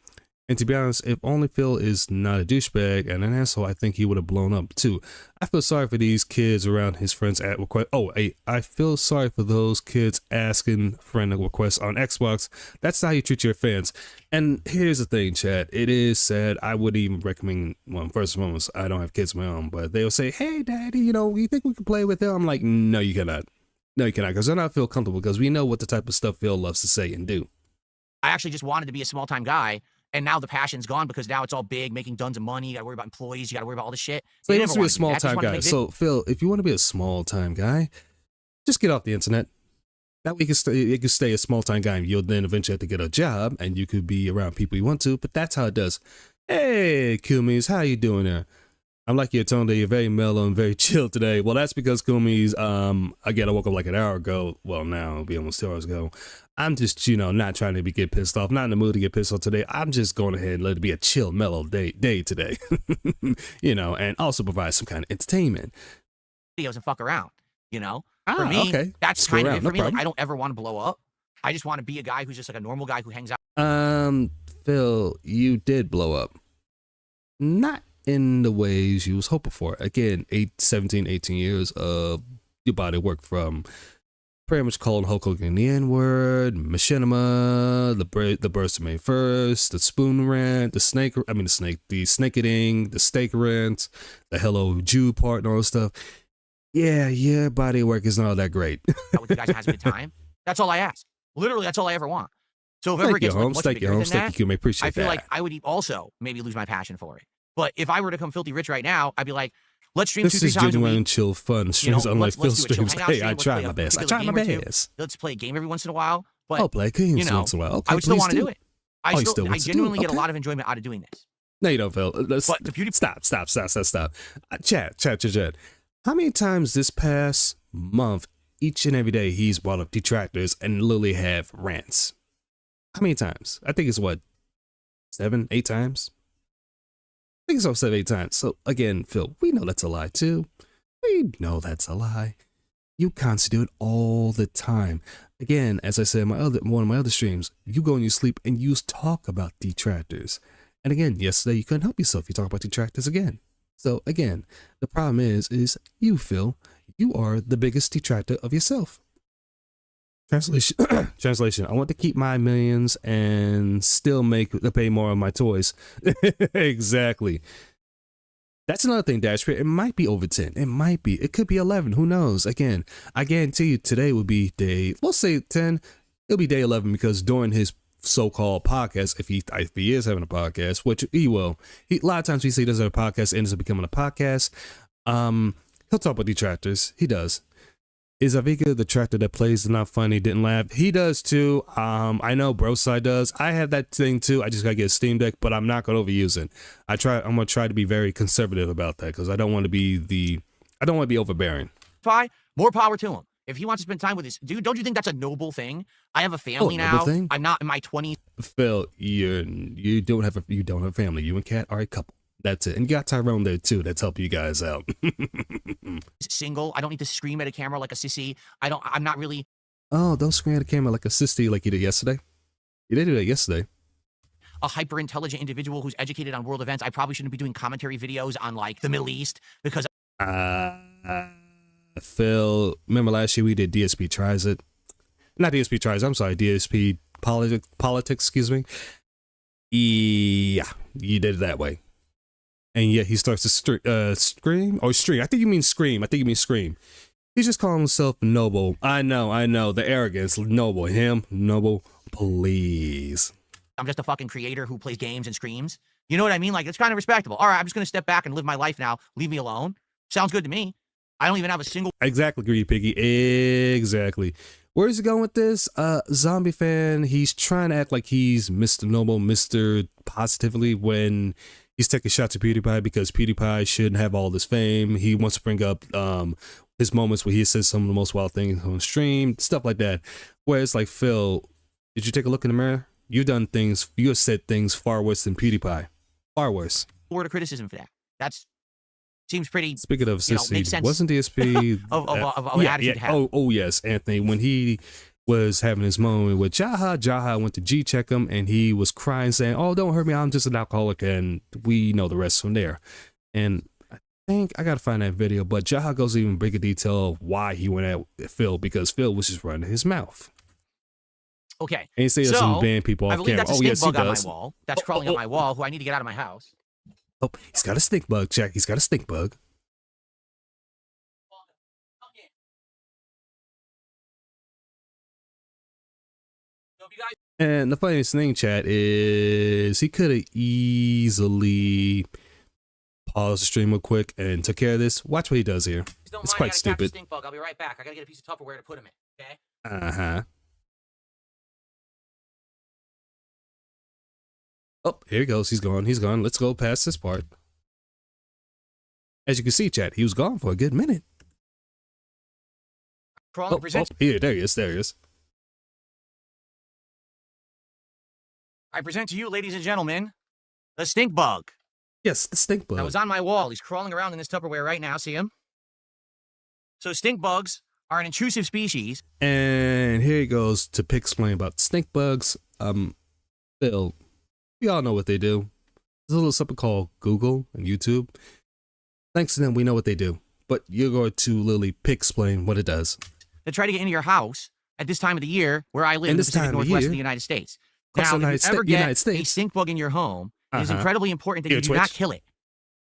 S1: And to be honest, if only Phil is not a douchebag and an asshole, I think he would have blown up too. I feel sorry for these kids around his friends at request. Oh, hey, I feel sorry for those kids asking friend requests on Xbox. That's how you treat your fans. And here's the thing, chat. It is sad. I would even recommend, well, first and foremost, I don't have kids of my own, but they'll say, hey, daddy, you think we can play with them? I'm like, no, you cannot. No, you cannot, because they're not feel comfortable, because we know what the type of stuff Phil loves to say and do.
S3: I actually just wanted to be a small-time guy. And now the passion's gone because now it's all big, making tons of money. You got to worry about employees. You got to worry about all this shit.
S1: So he wants to be a small-time guy. So, Phil, if you want to be a small-time guy, just get off the internet. That way you can stay a small-time guy. You'll then eventually have to get a job, and you could be around people you want to, but that's how it does. Hey, Kumis, how you doing there? I'm like your tone that you're very mellow and very chill today. Well, that's because Kumis, again, I woke up like an hour ago. Well, now it'll be almost 2 hours ago. I'm just, not trying to get pissed off. Not in the mood to get pissed off today. I'm just going ahead and let it be a chill, mellow day today. And also provide some kind of entertainment.
S3: Videos and fuck around, For me,
S1: okay.
S3: That's
S1: Screw
S3: kind of
S1: around,
S3: it for
S1: no
S3: me. Like,
S1: problem.
S3: I don't ever want to blow up. I just want to be a guy who's just like a normal guy who hangs out.
S1: Phil, you did blow up. Not in the ways you was hoping for. Again, 17, 18 years of your body work from pretty much calling Hulk Hogan the N-word, machinima, the burst of May 1st, the spoon rant, the snake eating, the steak rant, the hello Jew part and all this stuff. Yeah, your body work is not all that great.
S3: With you guys and has a good time. That's all I ask. Literally, that's all I ever want. So if ever it gets much bigger than that, I feel like I would also maybe lose my passion for it. But if I were to come filthy rich right now, I'd be like, let's stream 2-3 times a week.
S1: This is genuine chill fun. Streams unlike Phil streams. Hey, I tried my best.
S3: Let's play a game every once in a while. But
S1: I'll play games once in a while. Okay,
S3: I would still want to do it. I genuinely get a
S1: Okay.
S3: lot of enjoyment out of doing this.
S1: No, you don't, Phil.
S3: But the beauty.
S1: Stop. Chat. How many times this past month, each and every day, he's brought up detractors and literally have rants? How many times? I think it's 7, 8 times? I think it's 7, 8 times. So again, Phil, we know that's a lie too. We know that's a lie. You constantly do it all the time. Again, as I said in one of my other streams, you go and you sleep and you talk about detractors. And again, yesterday you couldn't help yourself. You talk about detractors again. So again, the problem is you, Phil, you are the biggest detractor of yourself. Translation. I want to keep my millions and still pay more on my toys. Exactly. That's another thing, Dash. It might be over 10. It might be. It could be 11. Who knows? Again, I guarantee you today would be we'll say 10. It'll be day 11 because during his so-called podcast, if he is having a podcast, which he will, a lot of times he doesn't have a podcast, ends up becoming a podcast. He'll talk about detractors. He does. Is Aviga the tractor that plays the not funny, didn't laugh? He does too. I know Broside does. I have that thing too. I just gotta get a Steam Deck, but I'm not gonna overuse it. I'm gonna try to be very conservative about that because I don't want to be overbearing.
S3: More power to him. If he wants to spend time with his dude, don't you think that's a noble thing? I have a family now.
S1: Thing?
S3: I'm not in my 20s.
S1: Phil, you don't have a family. You and Kat are a couple. That's it. And you got Tyrone there too. That's helping you guys out.
S3: Single. I don't need to scream at a camera like a sissy. I'm not really
S1: Oh, don't scream at the camera like a sissy like you did yesterday. You did do that yesterday.
S3: a hyper intelligent individual who's educated on world events. I probably shouldn't be doing commentary videos on like the Middle East because
S1: Phil, remember last year we did DSP Tries It? Not DSP Tries, I'm sorry, DSP Politics, excuse me. Yeah, you did it that way. And yet he starts to scream or stream. I think you mean scream. He's just calling himself noble. I know. The arrogance. Noble. Him. Noble. Please.
S3: I'm just a fucking creator who plays games and screams. You know what I mean? Like, it's kind of respectable. All right, I'm just going to step back and live my life now. Leave me alone. Sounds good to me. I don't even have a single...
S1: Exactly, Greedy Piggy. Exactly. Where's he going with this? Zombie fan, he's trying to act like he's Mr. Noble, Mr. Positively when he's taking shots at PewDiePie because PewDiePie shouldn't have all this fame. He wants to bring up his moments where he says some of the most wild things on stream, stuff like that. Whereas, like, Phil, did you take a look in the mirror? You have said things far worse than PewDiePie. Far worse.
S3: word of criticism for that. That's seems pretty...
S1: Speaking of
S3: makes
S1: sissy,
S3: sense
S1: wasn't DSP...
S3: of attitude to have.
S1: Oh, yes, Anthony. When he was having his moment with Jaha went to G-check him, and he was crying, saying, oh, don't hurt me, I'm just an alcoholic, and we know the rest from there. And I think I gotta find that video, but Jaha goes even bigger detail of why he went at Phil, because Phil was just running his mouth.
S3: Okay.
S1: And he says some ban people off
S3: I believe
S1: camera.
S3: that's a
S1: Oh, yes, he
S3: stink bug on
S1: does.
S3: my wall. That's crawling on my wall, who I need to get out of my house.
S1: Oh, he's got a stink bug, Jack. He's got a stink bug. And the funniest thing, chat, is he could have easily paused the stream real quick and took care of this. Watch what he does here. It's quite stupid.
S3: Stink bug. I'll be right back. I gotta get a piece of Tupperware to put him in. Okay.
S1: Uh-huh. Oh, here he goes. He's gone. He's gone. Let's go past this part. As you can see, chat, he was gone for a good minute.
S3: Crawling presents.
S1: Here, there he is. There he is.
S3: I present to you, ladies and gentlemen, the stink bug.
S1: Yes, the stink bug.
S3: That was on my wall. He's crawling around in this Tupperware right now. See him? So stink bugs are an intrusive species.
S1: And here he goes to explain about stink bugs. Phil, we all know what they do. There's a little something called Google and YouTube. Thanks to them, we know what they do. But you're going to literally explain what it does.
S3: That try to get into your house at this time of the year where I live in the Pacific Northwest of the United States. Now, if you ever get a stink bug in your home, it is incredibly important that you do not kill it.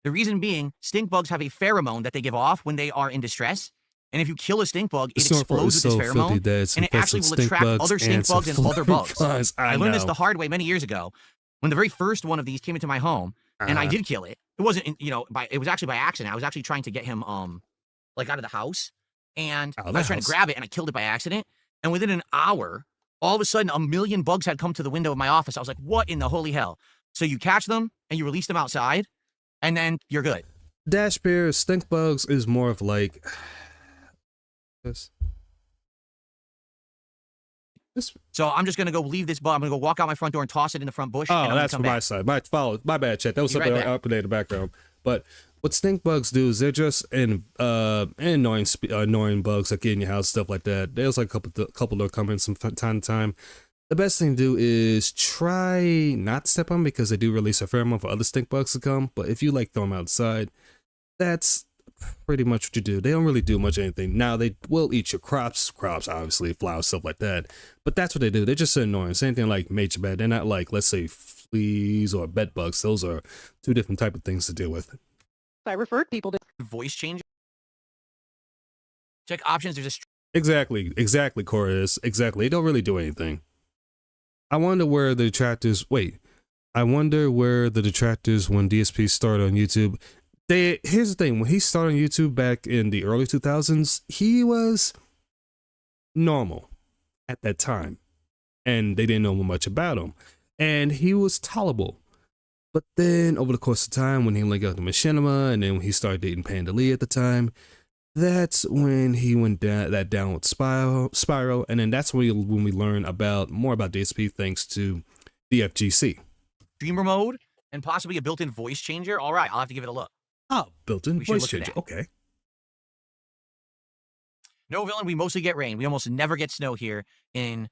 S3: The reason being, stink bugs have a pheromone that they give off when they are in distress. And if you kill a stink bug, it explodes with this pheromone, and it actually will attract other stink bugs and other bugs. I learned this the hard way many years ago when the very first one of these came into my home, and I did kill it. It wasn't, it was actually by accident. I was actually trying to get him, like out of the house, and I was trying to grab it, and I killed it by accident. And within an hour, all of a sudden, 1 million bugs had come to the window of my office. I was like, what in the holy hell? So you catch them, and you release them outside, and then you're good.
S1: Dash Bear, stink bugs is more of like... this.
S3: So I'm just going to go leave this bug. I'm going to go walk out my front door and toss it in the front bush.
S1: Oh, that's from my side. My bad, chat. That was something up in the background. But what stink bugs do is they're just annoying bugs that get in your house, stuff like that. There's like a couple that come in from time to time. The best thing to do is try not to step on them because they do release a pheromone for other stink bugs to come. But if you like throw them outside, that's pretty much what you do. They don't really do much anything. Now they will eat your crops obviously, flowers, stuff like that. But that's what they do. They're just annoying. Same thing like major bad. They're not like, let's say, fleas or bed bugs. Those are two different type of things to deal with.
S2: I referred people to
S3: Voice change. Check options. There's a
S1: exactly, Chorus. Exactly. They don't really do anything. I wonder where the detractors when DSP started on YouTube. Here's the thing, when he started on YouTube back in the early 2000s, he was normal at that time. And they didn't know much about him. And he was tolerable. But then over the course of time, when he linked up to Machinima, and then when he started dating Panda Lee at the time, that's when he went down that downward spiral. And then that's when we learn more about DSP thanks to the FGC.
S3: Streamer mode and possibly a built-in voice changer. All right, I'll have to give it a look.
S1: Oh, built-in
S3: We should
S1: voice
S3: look at
S1: changer.
S3: that.
S1: Okay.
S3: No, Villain, we mostly get rain. We almost never get snow here in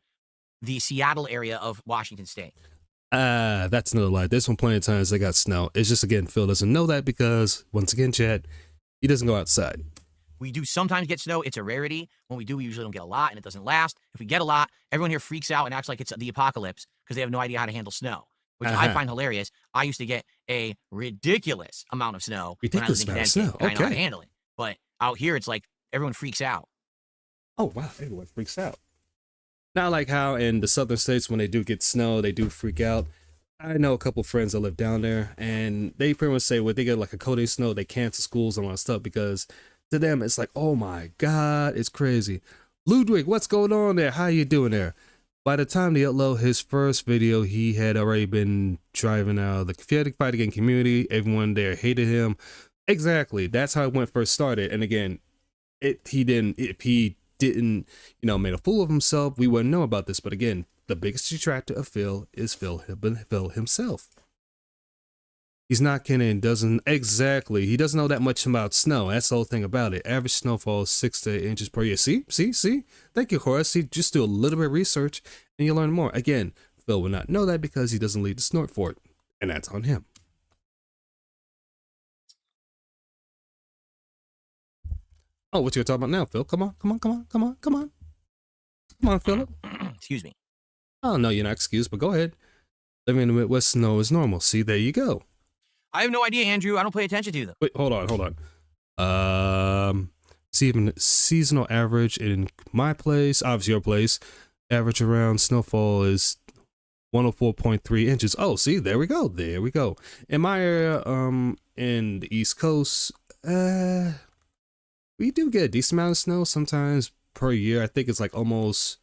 S3: the Seattle area of Washington State.
S1: That's another lie. There's been plenty of times they got snow. It's just, again, Phil doesn't know that because, once again, Chad, he doesn't go outside.
S3: We do sometimes get snow. It's a rarity. When we do, we usually don't get a lot, and it doesn't last. If we get a lot, everyone here freaks out and acts like it's the apocalypse because they have no idea how to handle snow, which I find hilarious. I used to get a ridiculous amount of snow when I was in Connecticut, and I know how to handle it. But out here, it's like everyone freaks out.
S1: Oh, wow. Everyone freaks out. Not like how in the southern states, when they do get snow, they do freak out. I know a couple friends that live down there, and they pretty much say when they get like a coating of snow, they cancel schools and all that stuff because to them, it's like, oh my God, it's crazy. Ludwig, what's going on there? How you doing there? By the time they upload his first video, he had already been driving out the fight again community. Everyone there hated him. Exactly. That's how it went first started. And again, if he didn't, you know, made a fool of himself, we wouldn't know about this. But again, the biggest detractor of Phil is Phil himself. He's not kidding. He doesn't know that much about snow. That's the whole thing about it. Average snowfall is 6 to 8 inches per year. See? Thank you, Horace. See, just do a little bit of research and you'll learn more. Again, Phil will not know that because he doesn't lead the snort fort, and that's on him. Oh, what you talking about now, Phil? Come on, Philip.
S3: Excuse me.
S1: Oh, no, you're not excused, but go ahead. Living in the Midwest, snow is normal. See, there you go.
S3: I have no idea, Andrew. I don't pay attention to them.
S1: Wait, hold on. Seasonal average in my place, obviously your place, average around snowfall is 104.3 inches. Oh, see, there we go. In my area, in the East Coast, we do get a decent amount of snow sometimes per year. I think it's like almost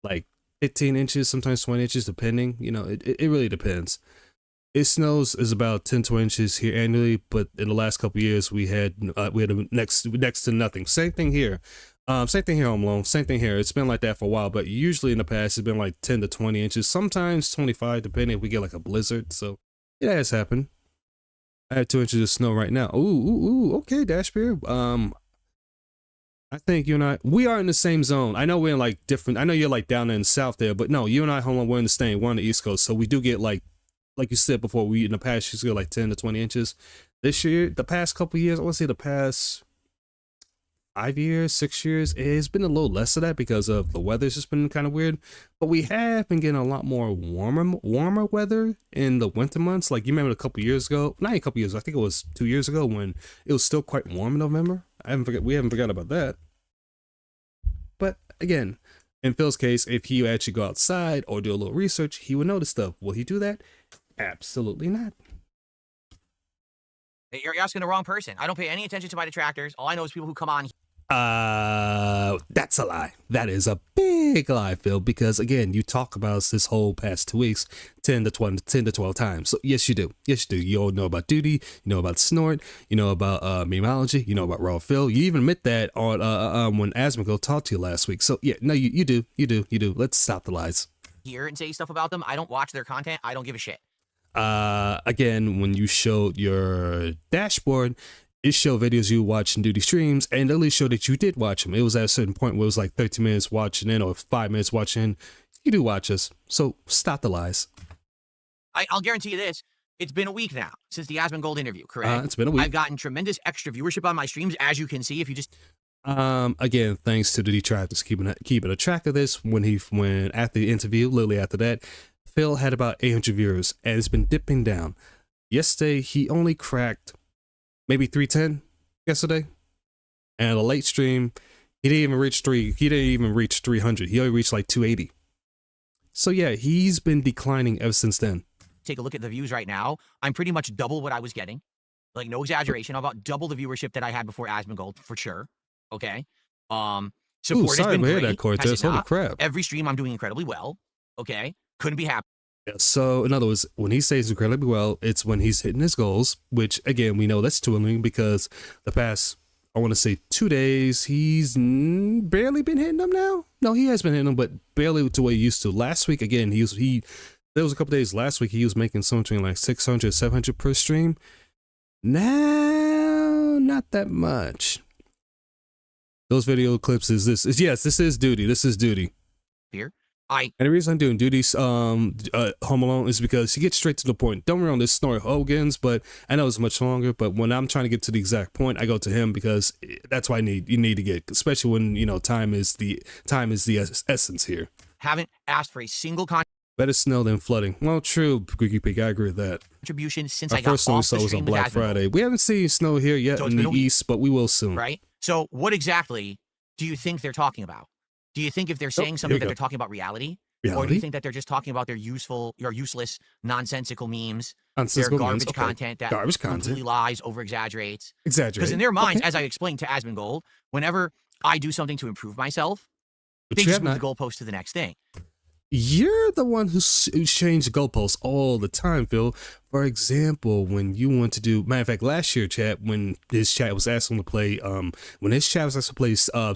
S1: like 15 inches, sometimes 20 inches, depending. You know, it really depends. It snows is about 10 to 20 inches here annually, but in the last couple of years we had next to nothing. Same thing here. Same thing here, Home Alone. Same thing here. It's been like that for a while, but usually in the past it's been like 10 to 20 inches, sometimes 25, depending if we get like a blizzard. So it has happened. I have 2 inches of snow right now. Ooh, okay, Dashbeer. I think you and I, we are in the same zone. I know we're in like different, I know you're like down in the south there, but no, you and I, Home Alone, we're in the same, we're on the East Coast. So we do get like you said before, we in the past used to get like 10 to 20 inches. This year, the past couple of years, I want to say the past 5 years, 6 years, it's been a little less of that because of the weather's just been kind of weird. But we have been getting a lot more warmer weather in the winter months. Like you remember a couple years ago, not a couple years, I think it was 2 years ago when it was still quite warm in November. We haven't forgot about that. But again, in Phil's case, if he would actually go outside or do a little research, he would notice stuff. Will he do that? Absolutely not.
S3: You're asking the wrong person. I don't pay any attention to my detractors. All I know is people who come on.
S1: That's a lie. That is a big lie, Phil, because again, you talk about us this whole past 2 weeks 10 to 12 times. So yes, you do. You all know about Duty, you know about Snort, you know about Memeology, you know about Raw Phil. You even admit that on when Asmongold talked to you last week. So yeah, no, you do. Let's stop the lies.
S3: Here and say stuff about them. I don't watch their content. I don't give a shit.
S1: Again, when you showed your dashboard, it showed videos you watched in Duty streams, and at least showed that you did watch them. It was at a certain point where it was like 13 minutes watching in or 5 minutes watching in. You do watch us, so stop the lies.
S3: I'll guarantee you this. It's been a week now since the Asmongold interview, correct?
S1: It's been a week.
S3: I've gotten tremendous extra viewership on my streams, as you can see if you just...
S1: Again, thanks to the detractors keeping a track of this. When after the interview, literally after that, Phil had about 800 viewers, and it's been dipping down. Yesterday, he only cracked maybe 310 yesterday, and a late stream, he didn't even reach 300. He only reached like 280. So yeah, he's been declining ever since then.
S3: Take a look at the views right now. I'm pretty much double what I was getting. Like, no exaggeration. I'm about double the viewership that I had before Asmongold, for sure. Okay. Support has been great.
S1: That, Cortez. Holy crap.
S3: Every stream I'm doing incredibly well. Okay. Couldn't be happy.
S1: Yeah, so in other words, when he says incredibly well, it's when he's hitting his goals, which again, we know that's dwindling because the past, I want to say 2 days, he's barely been hitting them now. No, he has been hitting them, but barely to what he used to. Last week, again, he there was a couple days last week he was making something between like 600, 700 per stream. Now, not that much. Those video clips yes, this is duty. This is duty.
S3: Here,
S1: And the reason I'm doing Duty's Home Alone is because you get straight to the point. Don't worry on this Snorri Hogan's, but I know it's much longer. But when I'm trying to get to the exact point, I go to him because that's why you need to get, especially when time is the essence here.
S3: haven't asked for a single
S1: Better snow than flooding. Well, true, Greeky Pig. I agree with that.
S3: contribution since
S1: Our
S3: I got
S1: first snow we
S3: off
S1: saw
S3: the
S1: was
S3: stream
S1: on
S3: with
S1: Black
S3: Asmongold,
S1: Friday. We haven't seen snow here yet
S3: So it's
S1: in the
S3: been a week.
S1: east, but we will soon.
S3: right? So what exactly do you think they're talking about? Do you think if they're saying
S1: here
S3: something
S1: we
S3: that
S1: go.
S3: they're talking about reality? Or do
S1: Reality?
S3: you think that they're just talking about their useless, nonsensical memes, their
S1: Nonsensical
S3: garbage
S1: memes, okay.
S3: content that
S1: Garbage
S3: completely
S1: content.
S3: lies, over exaggerates?
S1: Exaggerate.
S3: Because in their minds,
S1: Okay.
S3: as I explained to Asmongold, whenever I do something to improve myself,
S1: But
S3: they
S1: you
S3: just
S1: have
S3: move
S1: not.
S3: the goalpost to the next thing.
S1: You're the one who's changed the goalposts all the time, Phil. For example, when you want to do, matter of fact, last year, chat, when his chat was asking to play,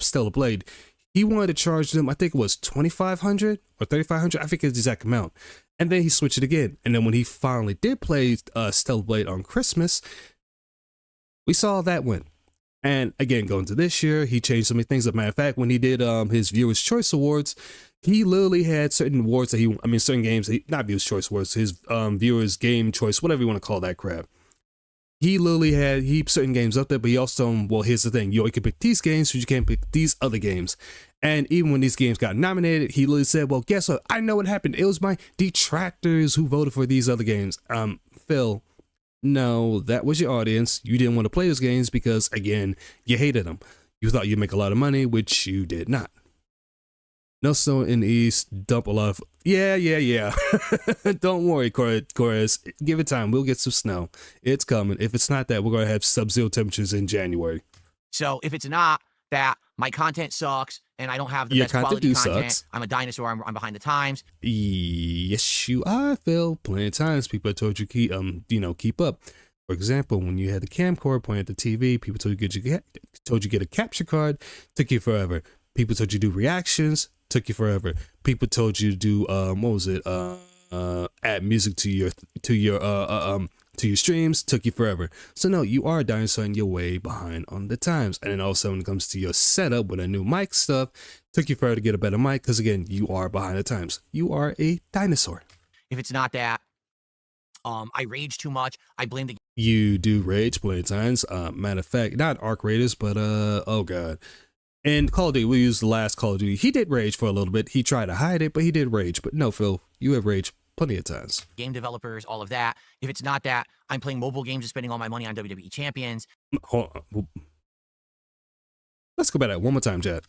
S1: Stellar Blade, he wanted to charge them, I think it was 2,500 or 3,500. I forget the exact amount. And then he switched it again. And then when he finally did play Stellar Blade on Christmas, we saw that win. And again, going to this year, he changed so many things. As a matter of fact, when he did his Viewers' Choice Awards, he literally had certain awards that certain games, not Viewers' Choice Awards, his Viewers' Game Choice, whatever you want to call that crap. He literally had certain games up there, but he also, well, here's the thing. You can pick these games, but you can't pick these other games. And even when these games got nominated, he literally said, well, guess what? I know what happened. It was my detractors who voted for these other games. Phil, no, that was your audience. You didn't want to play those games because, again, you hated them. You thought you'd make a lot of money, which you did not. No snow in the east, dump a lot of... Yeah. Don't worry, Chorus. Give it time. We'll get some snow. It's coming. If it's not that, we're going to have sub-zero temperatures in January.
S3: So if it's not that my content sucks and I don't have the
S1: Your
S3: best
S1: content
S3: quality
S1: do
S3: content,
S1: sucks.
S3: I'm a dinosaur, I'm behind the times.
S1: Yes, you are, Phil. Plenty of times people told you keep up. For example, when you had the camcorder pointing at the TV, people told you get a capture card, took you forever. People told you do reactions, took you forever. People told you to do add music to your streams, took you forever. So no, you are a dinosaur and you're way behind on the times. And then also when it comes to your setup with a new mic stuff, took you forever to get a better mic because again, you are behind the times. You are a dinosaur.
S3: If it's not that, I rage too much. I blame the
S1: You do rage plenty of times. Matter of fact, not Arc Raiders, but oh god. And Call of Duty, we used the last Call of Duty. He did rage for a little bit. He tried to hide it, but he did rage. But no, Phil, you have raged plenty of times.
S3: game developers, all of that. If it's not that, I'm playing mobile games and spending all my money on WWE Champions.
S1: Hold on. Let's go back to that one more time, Chad.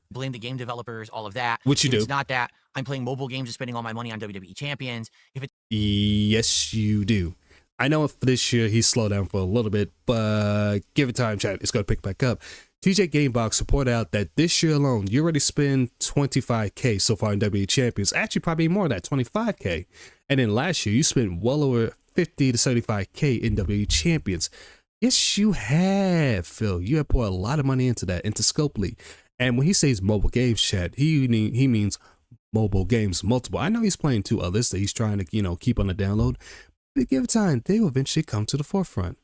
S3: Blame the game developers, all of that.
S1: What you
S3: If
S1: do?
S3: it's not that, I'm playing mobile games and spending all my money on WWE Champions. If it's
S1: Yes, you do. I know for this year he slowed down for a little bit, but give it time, Chad. It's going to pick back up. TJ Gamebox reported out that this year alone, you already spent $25K so far in WWE Champions. Actually, probably more than that, $25K. And then last year, you spent well over $50 to $75K in WWE Champions. Yes, you have, Phil. You have poured a lot of money into that, into Scopely. And when he says mobile games, Chad, he means mobile games, multiple. I know he's playing two others that he's trying to, keep on the download. But give it time, they will eventually come to the forefront.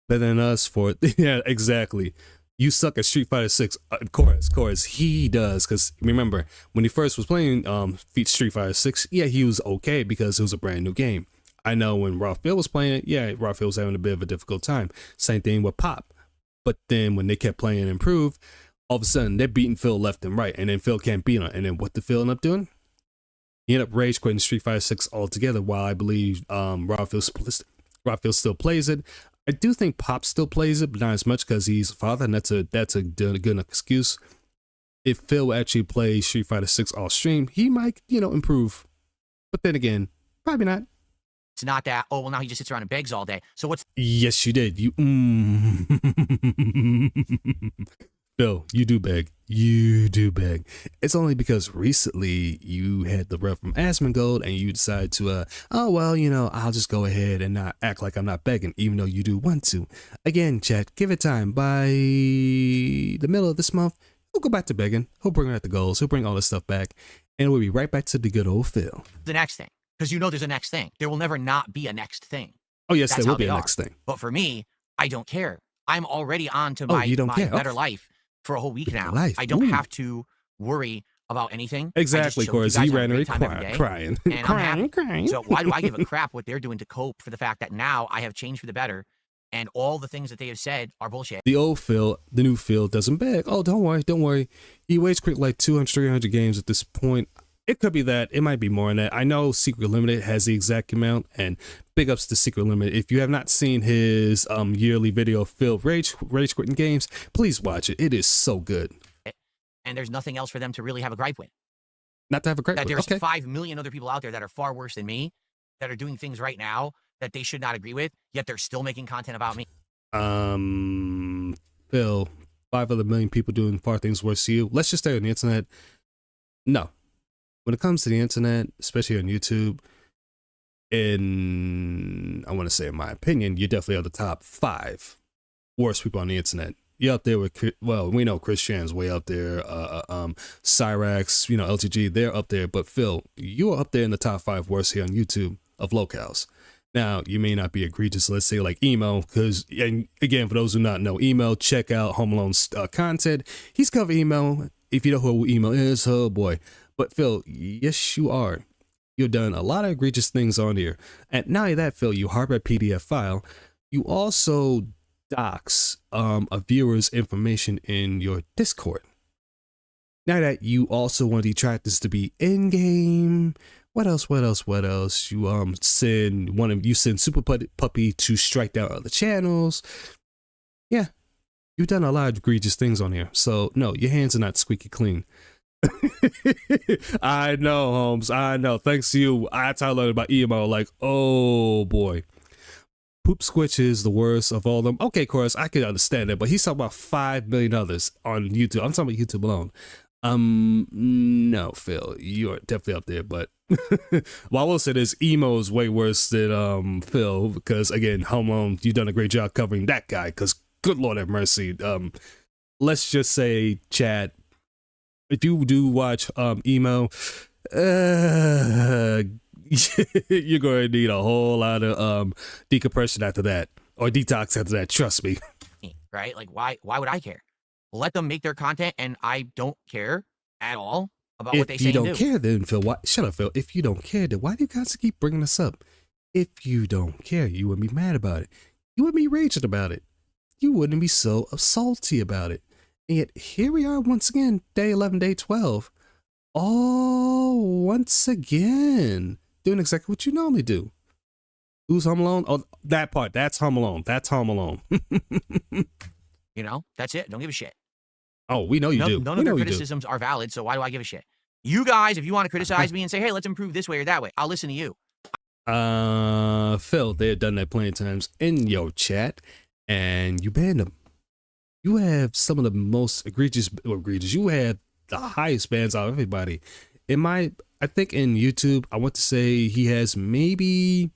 S1: Better than us for it. Yeah, exactly. You suck at Street Fighter 6. Chorus, he does. Because remember, when he first was playing Street Fighter 6, yeah, he was okay because it was a brand new game. I know when Raphael was playing it, yeah, Raphael was having a bit of a difficult time. Same thing with Pop. But then when they kept playing and improved, all of a sudden they're beating Phil left and right. And then Phil can't beat him. And then what did Phil end up doing? He ended up rage quitting Street Fighter 6 altogether, while I believe Raphael still plays it. I do think Pop still plays it, but not as much because he's a father, and that's a good enough excuse. If Phil actually plays Street Fighter 6 off stream, he might, improve. But then again, probably not.
S3: It's not that, oh, well, now he just sits around and begs all day. So what's
S1: Yes, you did. Phil, you do beg. You do beg. It's only because recently you had the rep from Asmongold and you decided to, I'll just go ahead and not act like I'm not begging, even though you do want to. Again, chat, give it time. By the middle of this month, he'll go back to begging. He'll bring out the goals. He'll bring all this stuff back. And we'll be right back to the good old Phil.
S3: the next thing, because you know there's a next thing. There will never not be a next thing.
S1: Oh, yes,
S3: That's
S1: there will
S3: how
S1: be
S3: they
S1: a
S3: are.
S1: next thing.
S3: But for me, I don't care. I'm already on to
S1: Oh,
S3: my,
S1: you don't
S3: my
S1: care.
S3: better
S1: Okay.
S3: life for a whole week now.
S1: Life.
S3: I don't
S1: Ooh.
S3: have to worry about anything. I just
S1: Exactly,
S3: chill with
S1: Chorus.
S3: you guys,
S1: He
S3: have a
S1: ran
S3: great
S1: away
S3: time every day,
S1: crying.
S3: and I'm happy.
S1: Crying.
S3: So why do I give a crap what they're doing to cope for the fact that now I have changed for the better, and all the things that they have said are bullshit?
S1: The old Phil, the new Phil doesn't beg. Oh, don't worry. He rage quit like 200, 300 games at this point. It could be that. It might be more than that. I know Secret Limited has the exact amount, and big ups to Secret Limited. If you have not seen his yearly video of Phil rage quitting games, please watch it. It is so good.
S3: And there's nothing else for them to really have a gripe with.
S1: Not to have a great
S3: That
S1: one.
S3: there's
S1: Okay.
S3: 5 million other people out there that are far worse than me, that are doing things right now that they should not agree with, yet they're still making content about me.
S1: Phil, 5 other million people doing far things worse to you. Let's just stay on the internet. No. When it comes to the internet, especially on YouTube, I want to say, in my opinion, you're definitely on the top 5 worst people on the internet. You're up there with, well, we know Chris Chan's way up there. Cyrax, LTG, they're up there. But Phil, you are up there in the top 5 worst here on YouTube of locales. Now, you may not be egregious, let's say like Emo, because, and again, for those who not know Emo, check out Home Alone's content. He's covered Emo. If you know who Emo is, oh boy. But Phil, yes, you are. You've done a lot of egregious things on here. And not only that, Phil, you harbor a PDF file. You also dox a viewer's information in your Discord. Now that you also want the detractors to be in game. What else? You send Super Puppy to strike down other channels. Yeah, you've done a lot of egregious things on here. So no, your hands are not squeaky clean. I know, Holmes. I know. Thanks to you, that's how I learned about Emo. Like, oh boy. Poop Squitch is the worst of all of them. Okay, of course, I can understand it, but he's talking about 5 million others on YouTube. I'm talking about YouTube alone. No, Phil, you're definitely up there, but what I will say is Emo is way worse than Phil, because again, Home Alone, you've done a great job covering that guy, because good Lord have mercy. Let's just say, Chad, if you do watch Emo, you're going to need a whole lot of decompression after that, or detox after that, trust me.
S3: Right? Like, why would I care? Let them make their content, and I don't care at all about what they say
S1: If you
S3: and
S1: don't
S3: do.
S1: care, then Phil, shut up, Phil. If you don't care, then why do you guys keep bringing this up? If you don't care, you wouldn't be mad about it. You wouldn't be raging about it. You wouldn't be so salty about it. And yet, here we are once again, day 11, day 12. Oh, once again, doing exactly what you normally do. Who's Home Alone? Oh, that part. That's Home Alone. That's Home Alone.
S3: You know, that's it. Don't give a shit.
S1: Oh, we know you do.
S3: None
S1: We
S3: of their
S1: know you do.
S3: criticisms are valid, so why do I give a shit? You guys, if you want to criticize me and say, hey, let's improve this way or that way, I'll listen to you.
S1: Phil, they have done that plenty of times in your chat, and you banned them. You have some of the most egregious. You have the highest bans out of everybody. I think in YouTube, I want to say he has maybe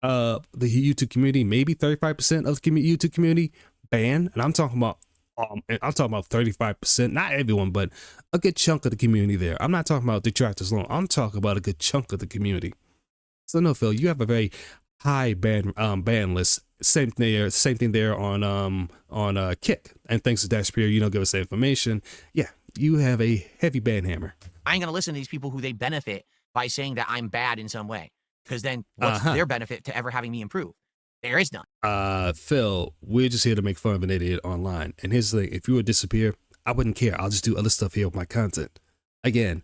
S1: the YouTube community, maybe 35% of the YouTube community banned, and I'm talking about 35%, not everyone, but a good chunk of the community there. I'm not talking about detractors alone. I'm talking about a good chunk of the community. So no, Phil, you have a very high ban list. Same thing there on Kick. And thanks to Dash Spear, give us that information. Yeah, you have a heavy ban hammer.
S3: I ain't going to listen to these people who they benefit by saying that I'm bad in some way. Because then what's their benefit to ever having me improve? There is none.
S1: Phil, we're just here to make fun of an idiot online. And here's the thing, if you would disappear, I wouldn't care. I'll just do other stuff here with my content. Again,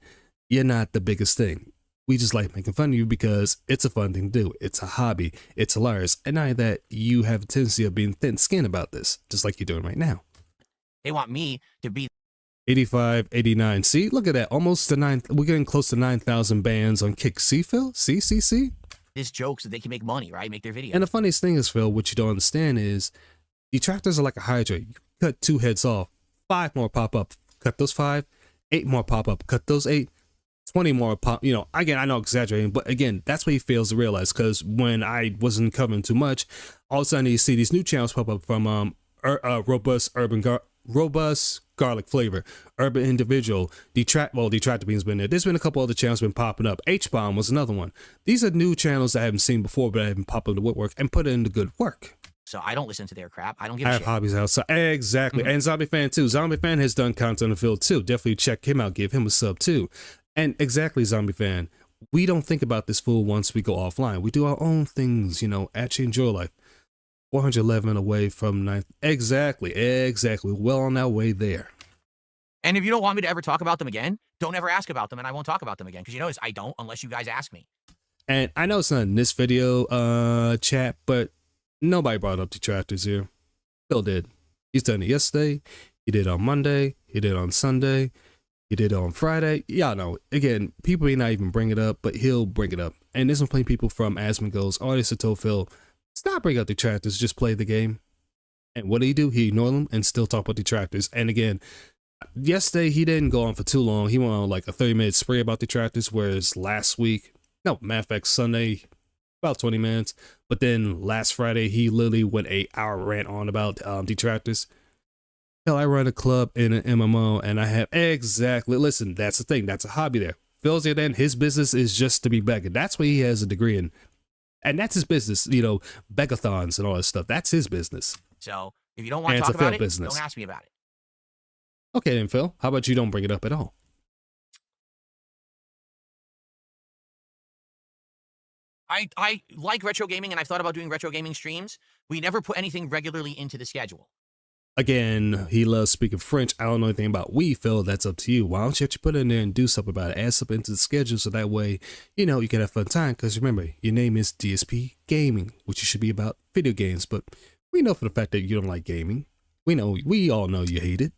S1: you're not the biggest thing. We just like making fun of you because it's a fun thing to do. It's a hobby. It's hilarious. And now that you have a tendency of being thin-skinned about this, just like you're doing right now.
S3: They want me to be
S1: 85, 89. See, look at that. Almost to 9. We're getting close to 9,000 bans on Kick. See, Phil? See?
S3: this joke so they can make money, right? Make their videos.
S1: And the funniest thing is, Phil, what you don't understand is detractors are like a Hydra. You cut 2 heads off, 5 more pop up. Cut those 5, 8 more pop up. Cut those 8, 20 more pop. Again, I know I'm exaggerating, but again, that's what he fails to realize. Because when I wasn't covering too much, all of a sudden you see these new channels pop up from Robust garlic flavor. Urban Individual, Detractor Bean's been there. There's been a couple other channels been popping up. H-Bomb was another one. These are new channels I haven't seen before, but I haven't popped up the woodwork and put in the good work.
S3: So I don't listen to their crap. I don't give
S1: I
S3: a
S1: have
S3: shit.
S1: hobbies outside. Exactly. And Zombie Fan too. Zombie Fan has done content on the field too. Definitely check him out. Give him a sub too. And exactly, Zombie Fan. We don't think about this fool once we go offline. We do our own things, actually enjoy life. 411 away from 9th. Exactly. Well on our way there.
S3: And if you don't want me to ever talk about them again, don't ever ask about them and I won't talk about them again. Because you notice I don't unless you guys ask me.
S1: And I know it's not in this video, chat, but nobody brought up detractors here. Phil did. He's done it yesterday. He did it on Monday. He did it on Sunday. He did it on Friday. Y'all know, again, people may not even bring it up, but he'll bring it up. And there's some plenty people from Asmon Goes, artists that told Phil, stop bringing up detractors, just play the game. And what did he do? He ignored them and still talk about detractors. And again, yesterday he didn't go on for too long. He went on like a 30-minute spree about detractors, whereas matter of fact, Sunday, about 20 minutes. But then last Friday, he literally went 8-hour rant on about detractors. Hell, I run a club in an MMO and I have listen, that's the thing. That's a hobby there. Phil's there then, his business is just to be begging. That's what he has a degree in. And that's his business, begathons and all that stuff. That's his business.
S3: So if you don't want to talk about it, don't ask me about it.
S1: Okay then, Phil. How about you don't bring it up at all?
S3: I like retro gaming and I've thought about doing retro gaming streams. We never put anything regularly into the schedule.
S1: Again, he loves speaking French. I don't know anything about Phil. That's up to you. Why don't you have to put it in there and do something about it? Add something into the schedule so that way, you can have fun time. Because remember, your name is DSP Gaming, which should be about video games. But we know for the fact that you don't like gaming. We all know you hate it.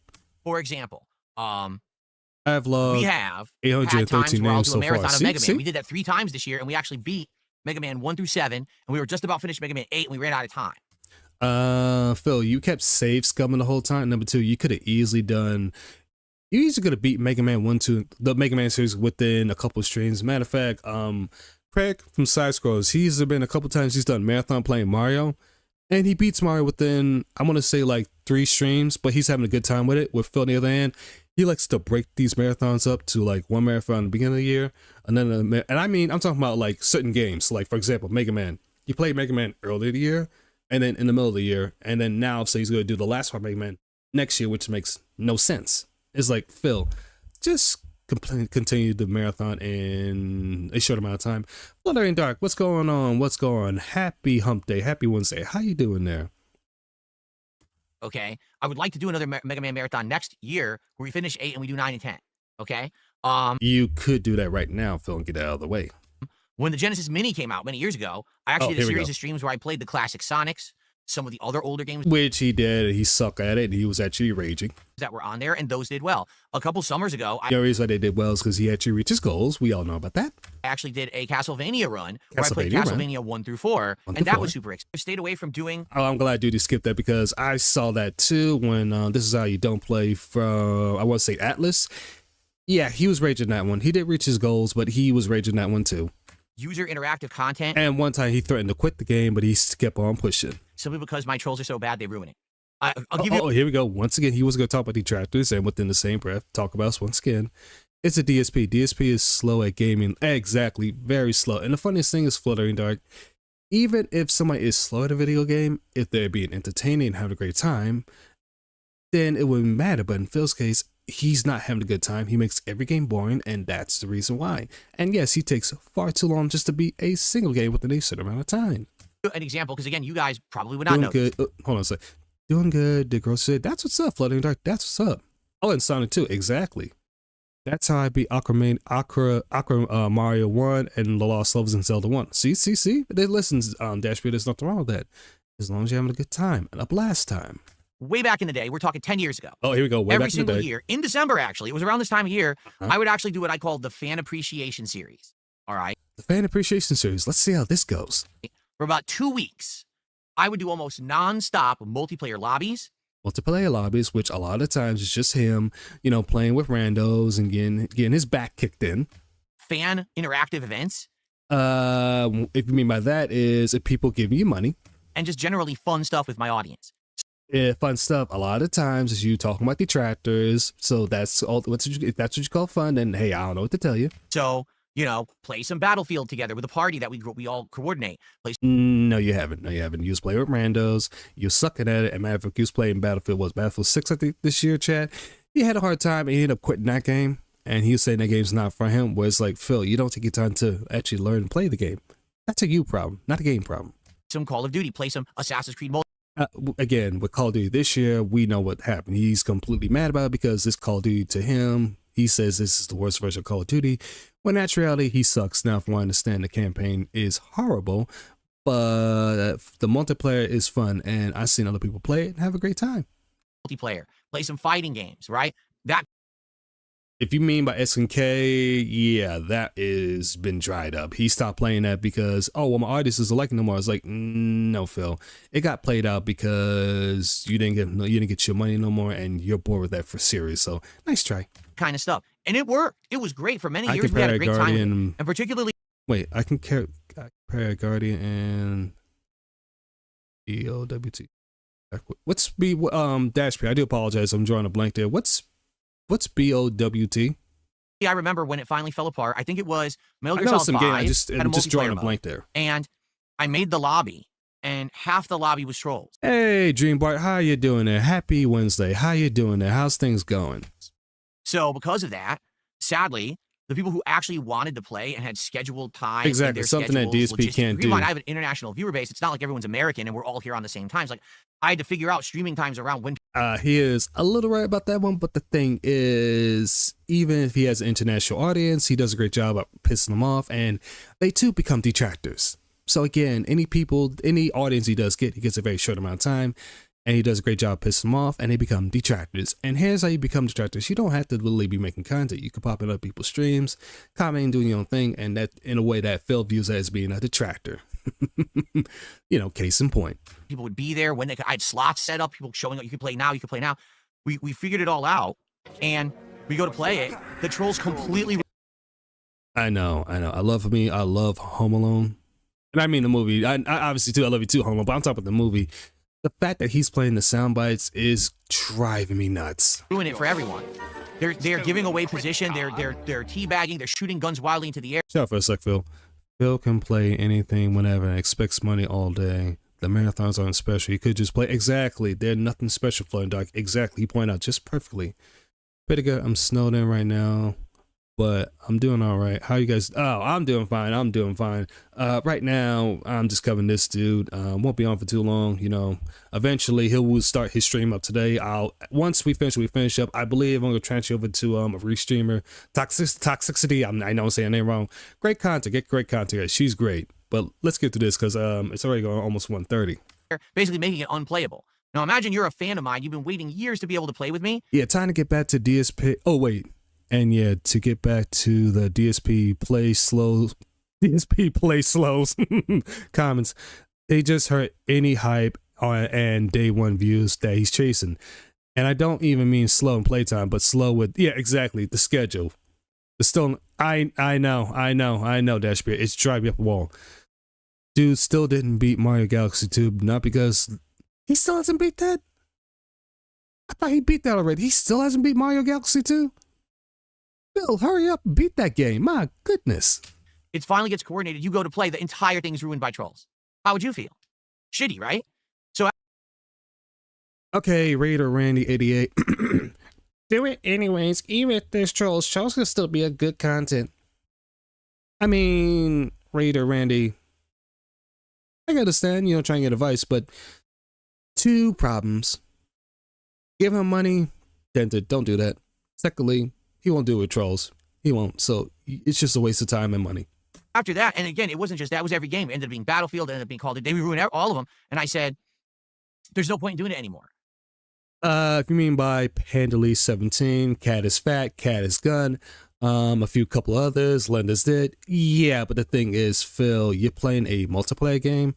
S3: For example,
S1: I've loved
S3: we have
S1: 813 names so
S3: marathon
S1: far.
S3: of Mega Man. We did that 3 times this year, and we actually beat Mega Man 1 through 7, and we were just about finished Mega Man 8, and we ran out of time.
S1: Phil, you kept save scumming the whole time. Number 2, you could have easily done. You easily could have beat Mega Man 1, 2, the Mega Man series within a couple of streams. Matter of fact, Craig from Side Scrolls, he's been a couple times. He's done marathon playing Mario, and he beats Mario within, I want to say like 3 streams. But he's having a good time with it. With Phil, on the other hand, he likes to break these marathons up to like one marathon at the beginning of the year, and then and I mean I'm talking about like certain games, like for example Mega Man. He played Mega Man earlier in the year, and then in the middle of the year, and then now so he's going to do the last one Mega Man next year, which makes no sense. It's like, Phil, just continue the marathon in a short amount of time. Fluttering Dark, what's going on? What's going on? Happy Hump Day, happy Wednesday. How you doing there?
S3: Okay, I would like to do another Mega Man marathon next year where we finish 8 and we do 9 and 10. Okay.
S1: You could do that right now, Phil, and get it out of the way.
S3: When the Genesis Mini came out many years ago, I actually did a series of streams where I played the classic Sonics, some of the other older games,
S1: which he did. He sucked at it, and he was actually raging.
S3: That were on there, and those did well. A couple summers ago,
S1: the reason why they did well is because he actually reached his goals. We all know about that.
S3: I actually did a Castlevania run where I played Castlevania 1 through 4, and that was super exciting. I stayed away from doing.
S1: Oh, I'm glad you skipped that because I saw that too when This Is How You Don't Play from, I want to say Atlas. Yeah, he was raging that one. He did reach his goals, but he was raging that one too.
S3: User interactive content.
S1: And one time he threatened to quit the game, but he kept on pushing.
S3: Simply because my trolls are so bad, they ruin it. I'll give you.
S1: Oh, here we go. Once again, he was going to talk about detractors, and within the same breath, talk about us once again. It's a DSP. DSP is slow at gaming. Exactly. Very slow. And the funniest thing is Fluttering Dark. Even if somebody is slow at a video game, if they're being entertaining and having a great time, then it wouldn't matter. But in Phil's case, he's not having a good time. He makes every game boring, and that's the reason why. And yes, he takes far too long just to beat a single game within a certain amount of time.
S3: An example, because again, you guys probably would not know.
S1: Good. Hold on a sec. Doing good. Dick Rose said, that's what's up, Fluttering Dark. That's what's up. Oh, and Sonic 2. Exactly. That's how I beat Mario 1 and The Lost Levels in Zelda 1. See? They listen, Dashbeard, there's nothing wrong with that. As long as you're having a good time and a blast time.
S3: Way back in the day, we're talking 10 years ago.
S1: Oh, here we go.
S3: Every single year, in December, actually, it was around this time of year, I would actually do what I called the Fan Appreciation Series. All right?
S1: The Fan Appreciation Series. Let's see how this goes.
S3: For about 2 weeks, I would do almost non-stop multiplayer lobbies.
S1: Multiplayer lobbies, which a lot of times is just him, playing with randos and getting his back kicked in.
S3: Fan interactive events.
S1: If you mean by that is if people give you money.
S3: And just generally fun stuff with my audience.
S1: fun stuff. A lot of times is you talking about detractors. So that's all. If that's what you call fun, then hey, I don't know what to tell you.
S3: So, you know, play some Battlefield together with a party that we all coordinate. Play
S1: No, you haven't. No, you haven't. You was playing with randos. You sucking at it. And matter of fact, you was playing Battlefield 6, I think, this year, Chad. He had a hard time and he ended up quitting that game. And he was saying that game's not for him. Where it's like, Phil, you don't take your time to actually learn and play the game. That's a you problem, not a game problem.
S3: some Call of Duty, play some Assassin's Creed multiplayer.
S1: Again, with Call of Duty this year, we know what happened. He's completely mad about it because this Call of Duty to him, he says this is the worst version of Call of Duty. When in actuality, he sucks. Now, from what I understand, the campaign is horrible, but the multiplayer is fun, and I've seen other people play it and have a great time.
S3: Play some fighting games, right? That
S1: If you mean by SNK, yeah, that is been dried up. He stopped playing that because, oh, well, my artist isn't liking no more. I was like, no, Phil. It got played out because you didn't get your money no more, and you're bored with that for series. So nice try.
S3: kind of stuff, and it worked. It was great for many
S1: I
S3: years. We had a
S1: compare
S3: great time, with it.
S1: Guardian.
S3: And particularly
S1: Wait, I can compare Guardian and BOWT. What's Dash P? I do apologize. I'm drawing a blank there. What's BOWT?
S3: I remember when it finally fell apart. I think it was Metal
S1: I
S3: Gear
S1: know
S3: Solid
S1: some
S3: 5
S1: game.
S3: had
S1: I'm just drawing
S3: multiplayer
S1: a
S3: mode.
S1: blank there.
S3: And I made the lobby, and half the lobby was trolls.
S1: Hey, Dreambart, how you doing there? Happy Wednesday. How you doing there? How's things going?
S3: So because of that, sadly, the people who actually wanted to play and had scheduled time,
S1: Exactly, something that DSP can't
S3: Keep in mind,
S1: do.
S3: I have an international viewer base. It's not like everyone's American and we're all here on the same times. Like I had to figure out streaming times around when.
S1: He is a little right about that one, but the thing is, even if he has an international audience, he does a great job of pissing them off, and they too become detractors. So again, any audience he does get, he gets a very short amount of time, and he does a great job of pissing them off, and they become detractors. And here's how you become detractors. You don't have to literally be making content. You can pop in other people's streams, commenting, doing your own thing, and that in a way that Phil views as being a detractor. Case in point.
S3: People would be there when I had slots set up, people showing up, you can play now, you can play now. We figured it all out, and we go to play it. The trolls completely.
S1: I know. I love Home Alone. And I mean the movie. I obviously too, I love you too, Home Alone, but I'm talking about the movie. The fact that he's playing the sound bites is driving me nuts.
S3: Doing it for everyone. They're giving away position, they're teabagging, they're shooting guns wildly into the air.
S1: Shut up for a sec, Phil. Phil can play anything whenever and expects money all day. The marathons aren't special. He could just play. Exactly. They're nothing special, Flow and Doc. Exactly. He pointed out just perfectly. Pretty good. I'm snowed in right now, but I'm doing all right. How you guys? Oh, I'm doing fine. Right now, I'm just covering this dude. Won't be on for too long. Eventually he will start his stream up today. Once we finish up. I believe I'm gonna transfer over to a restreamer. Toxicity. I know I'm saying name wrong. Great content. Get great content. She's great. But let's get to this because it's already going almost 1:30.
S3: Basically making it unplayable. Now imagine you're a fan of mine. You've been waiting years to be able to play with me.
S1: Yeah, time to get back to DSP. Oh wait, and yeah, to get back to the DSP play slows comments. They just hurt any hype and day one views that he's chasing. And I don't even mean slow in playtime, but slow with exactly the schedule. The still I know Dash Beer. It's driving up a wall. Dude still didn't beat Mario Galaxy 2, not because he still hasn't beat that. I thought he beat that already. He still hasn't beat Mario Galaxy 2. Bill, hurry up and beat that game. My goodness.
S3: It finally gets coordinated. You go to play, the entire thing's ruined by trolls. How would you feel? Shitty, right?
S1: Okay, Raider Randy 88. Do it anyways. Even if there's trolls can still be a good content. I mean, Raider Randy, I can understand, trying to get advice, but 2 problems. Give him money, then don't do that. Secondly, he won't do it with trolls. He won't. So it's just a waste of time and money.
S3: After that, and again, it wasn't just that, it was every game. It ended up being Battlefield, it ended up being Call of Duty. They ruined all of them. And I said, there's no point in doing it anymore.
S1: If you mean by Pandalise 17, Cat is Fat, Cat is Gun, a couple others, Lenders did. Yeah, but the thing is, Phil, you're playing a multiplayer game,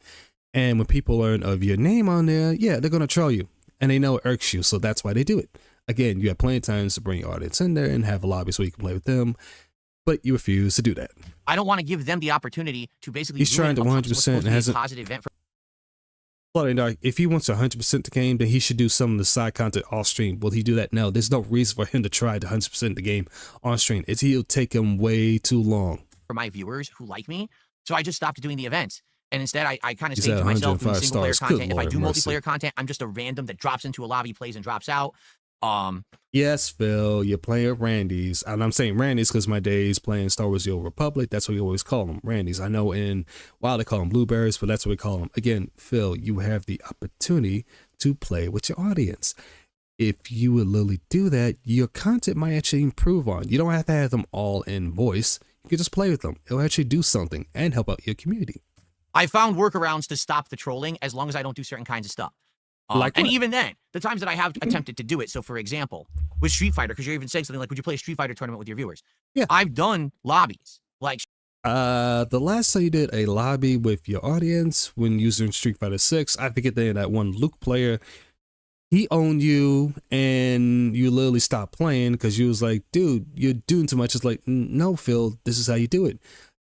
S1: and when people learn of your name on there, yeah, they're gonna troll you, and they know it irks you, so that's why they do it. Again, you have plenty of times to bring your audience in there and have a lobby so you can play with them, but you refuse to do that.
S3: I don't want to give them the opportunity to basically.
S1: He's trying to 100%
S3: and hasn't positive event for.
S1: Flooding Dark, if he wants to 100% the game, then he should do some of the side content off stream. Will he do that? No, there's no reason for him to try to 100% the game on stream. It'll take him way too long.
S3: For my viewers who like me, so I just stopped doing the events. And instead, I kind of
S1: He's
S3: say
S1: at
S3: to myself, doing
S1: 105
S3: single player
S1: stars. Good
S3: content. If I
S1: Lord
S3: do
S1: mercy.
S3: multiplayer content, I'm just a random that drops into a lobby, plays, and drops out.
S1: Yes, Phil, you're playing Randy's. And I'm saying Randy's because my days playing Star Wars The Old Republic. That's what we always call them, Randy's. I know in WoW they call them blueberries, but that's what we call them. Again, Phil, you have the opportunity to play with your audience. If you would literally do that, your content might actually improve on. You don't have to have them all in voice. You can just play with them. It'll actually do something and help out your community.
S3: I found workarounds to stop the trolling as long as I don't do certain kinds of stuff.
S1: Like
S3: and
S1: what?
S3: even then, the times that I have attempted to do it. So, for example, with Street Fighter, because you're even saying something like, would you play a Street Fighter tournament with your viewers?
S1: Yeah.
S3: I've done lobbies. Like,
S1: The last time you did a lobby with your audience when using Street Fighter 6, I forget the name of that one Luke player. He owned you and you literally stopped playing because you was like, dude, you're doing too much. It's like, no, Phil, this is how you do it.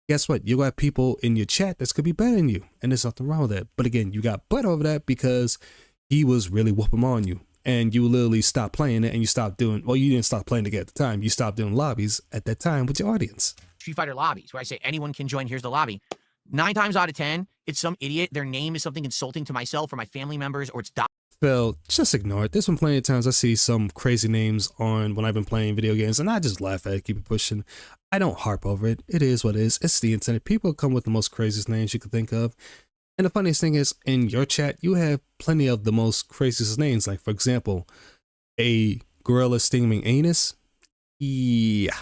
S1: Guess what? You got people in your chat that's could be better than you, and there's nothing wrong with that. But again, you got butt over that because he was really whooping on you, and you literally stopped playing it, and you stopped doing. Well, you didn't stop playing it at the time. You stopped doing lobbies at that time with your audience.
S3: Street Fighter lobbies where I say anyone can join. Here's the lobby. 9 times out of 10, it's some idiot. Their name is something insulting to myself or my family members, or it's
S1: Phil, just ignore it. There's been plenty of times I see some crazy names on when I've been playing video games, and I just laugh at it, keep it pushing. I don't harp over it. It is what it is. It's the internet. People come with the most craziest names you could think of. And the funniest thing is, in your chat, you have plenty of the most craziest names. Like, for example, a gorilla steaming anus. Yeah,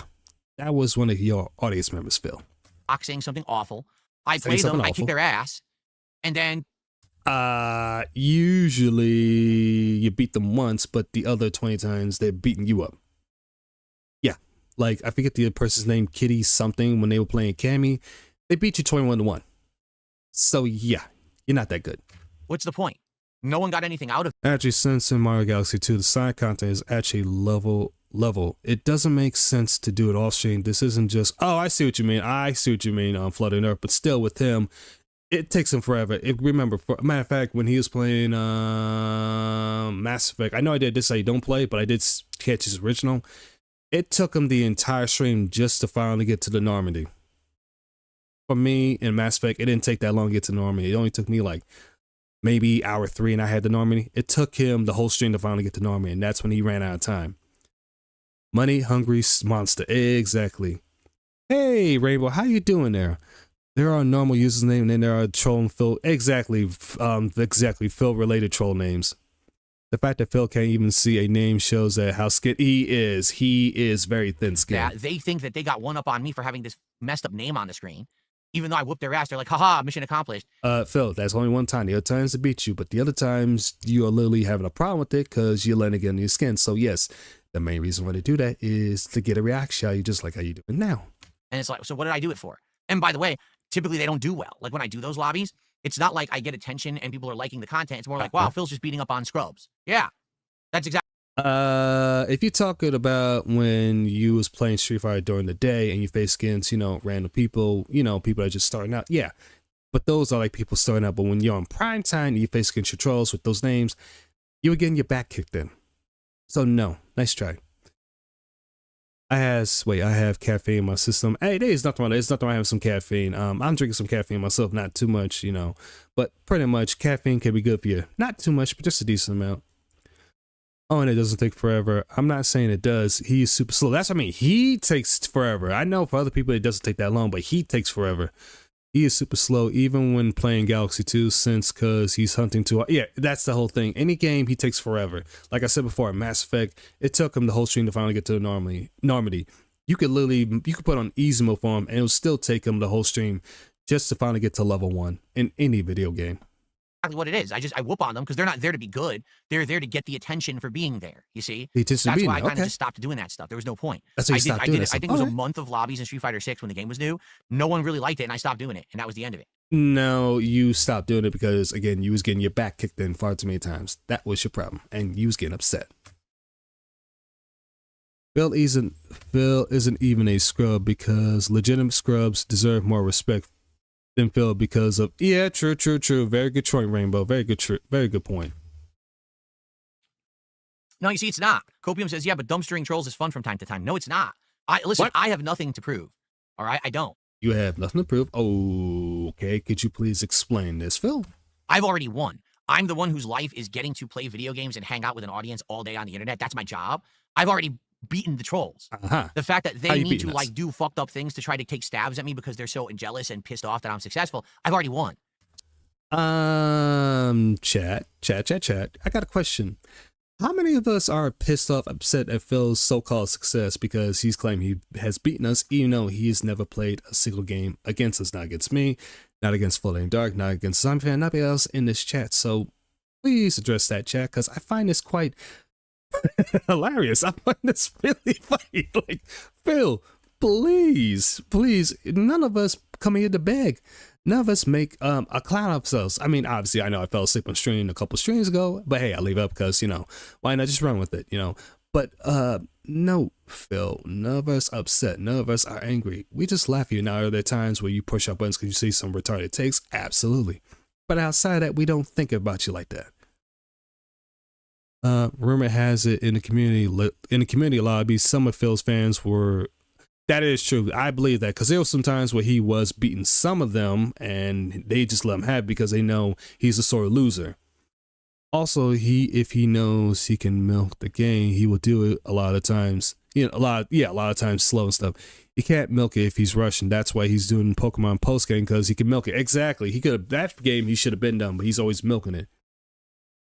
S1: that was one of your audience members, Phil.
S3: saying something awful. I
S1: Saying
S3: play them,
S1: something
S3: I
S1: awful.
S3: kick their ass, and then
S1: Usually you beat them once, but the other 20 times they're beating you up. Yeah, like I forget the person's name, Kitty something, when they were playing Cammy, they beat you 21-1. So yeah, you're not that good.
S3: what's the point? No one got anything out of it.
S1: Actually, since in Mario Galaxy 2, the side content is actually level. It doesn't make sense to do it off stream. This isn't just, oh, I see what you mean. I see what you mean on Flooding Earth, but still with him, it takes him forever. Remember, for matter of fact, when he was playing Mass Effect, I know I did this say don't play, but I did catch his original. It took him the entire stream just to finally get to the Normandy. For me in Mass Effect, it didn't take that long to get to Normandy. It only took me like maybe hour 3 and I had the Normandy. It took him the whole stream to finally get to Normandy, and that's when he ran out of time. Money hungry monster, exactly. Hey Rainbow, how you doing there? There are normal users names, and then there are troll and Phil. Exactly, Phil related troll names. The fact that Phil can't even see a name shows that how skin he is. He is very thin skinned.
S3: Yeah, they think that they got one up on me for having this messed up name on the screen. Even though I whooped their ass, they're like, haha, mission accomplished.
S1: Phil, that's only one time. The other times to beat you, but the other times you are literally having a problem with it because you're letting it get in your skin. So yes, the main reason why they do that is to get a reaction out of you, just like how you doing now.
S3: And it's like, so what did I do it for? And by the way, typically they don't do well. Like when I do those lobbies, it's not like I get attention and people are liking the content. It's more like, wow, Phil's just beating up on scrubs. Yeah, that's exactly.
S1: If you're talking about when you was playing Street Fighter during the day and you face against, random people, people that are just starting out, yeah. But those are like people starting out. But when you're on prime time and you face against your trolls with those names, you were getting your back kicked in. So no, nice try. I have caffeine in my system. Hey, there's nothing wrong. There's nothing wrong with some caffeine. I'm drinking some caffeine myself, not too much, but pretty much caffeine can be good for you. Not too much, but just a decent amount. Oh, and it doesn't take forever. I'm not saying it does. He's super slow. That's what I mean. He takes forever. I know for other people it doesn't take that long, but he takes forever. He is super slow, even when playing Galaxy 2, because he's hunting too. Yeah, that's the whole thing. Any game, he takes forever. Like I said before, Mass Effect, it took him the whole stream to finally get to the Normandy. You could put on easy mode for him, and it'll still take him the whole stream just to finally get to level 1 in any video game.
S3: Exactly what it is. I whoop on them because they're not there to be good. They're there to get the attention for being there. You see, that's why I kind of just stopped doing that stuff. There was no point.
S1: That's why you stopped doing it.
S3: I think it was a month of lobbies in Street Fighter 6 when the game was new. No one really liked it, and I stopped doing it, and that was the end of it.
S1: No, you stopped doing it because again, you was getting your back kicked in far too many times. That was your problem, and you was getting upset. Phil isn't even a scrub because legitimate scrubs deserve more respect. than Phil because of true. Very good point, Rainbow. Very good point.
S3: No, you see, it's not. Copium says, yeah, but dumpstering trolls is fun from time to time. No, it's not. Listen, I have nothing to prove. All right, I don't.
S1: You have nothing to prove. Okay, could you please explain this, Phil?
S3: I've already won. I'm the one whose life is getting to play video games and hang out with an audience all day on the internet. That's my job. I've already beaten the trolls. The fact that they need to like do fucked up things to try to take stabs at me because they're so jealous and pissed off that I'm successful. I've already won.
S1: Chat. I got a question. How many of us are pissed off, upset at Phil's so-called success because he's claimed he has beaten us, even though he's never played a single game against us? Not against me, not against Falling Dark, not against Sunfan, nobody else in this chat. So please address that, chat, because I find this quite hilarious. I find this really funny. Like, Phil, please, none of us come here to beg. None of us make a clown of ourselves. I mean, obviously, I know I fell asleep on stream a couple streams ago, but hey, I leave up because, you know, why not just run with it, you know? But no, Phil, none of us upset. None of us are angry. We just laugh at you. Now, are there times where you push our buttons because you see some retarded takes? Absolutely. But outside of that, we don't think about you like that. Rumor has it in the community lobby, some of Phil's fans were. That is true. I believe that because there were some times where he was beating some of them and they just let him have it because they know he's a sore loser. Also, if he knows he can milk the game, he will do it a lot of times. You know, a lot of times slow and stuff. He can't milk it if he's rushing. That's why he's doing Pokemon post game, because he can milk it. Exactly. He could have that game he should have been done, but he's always milking it.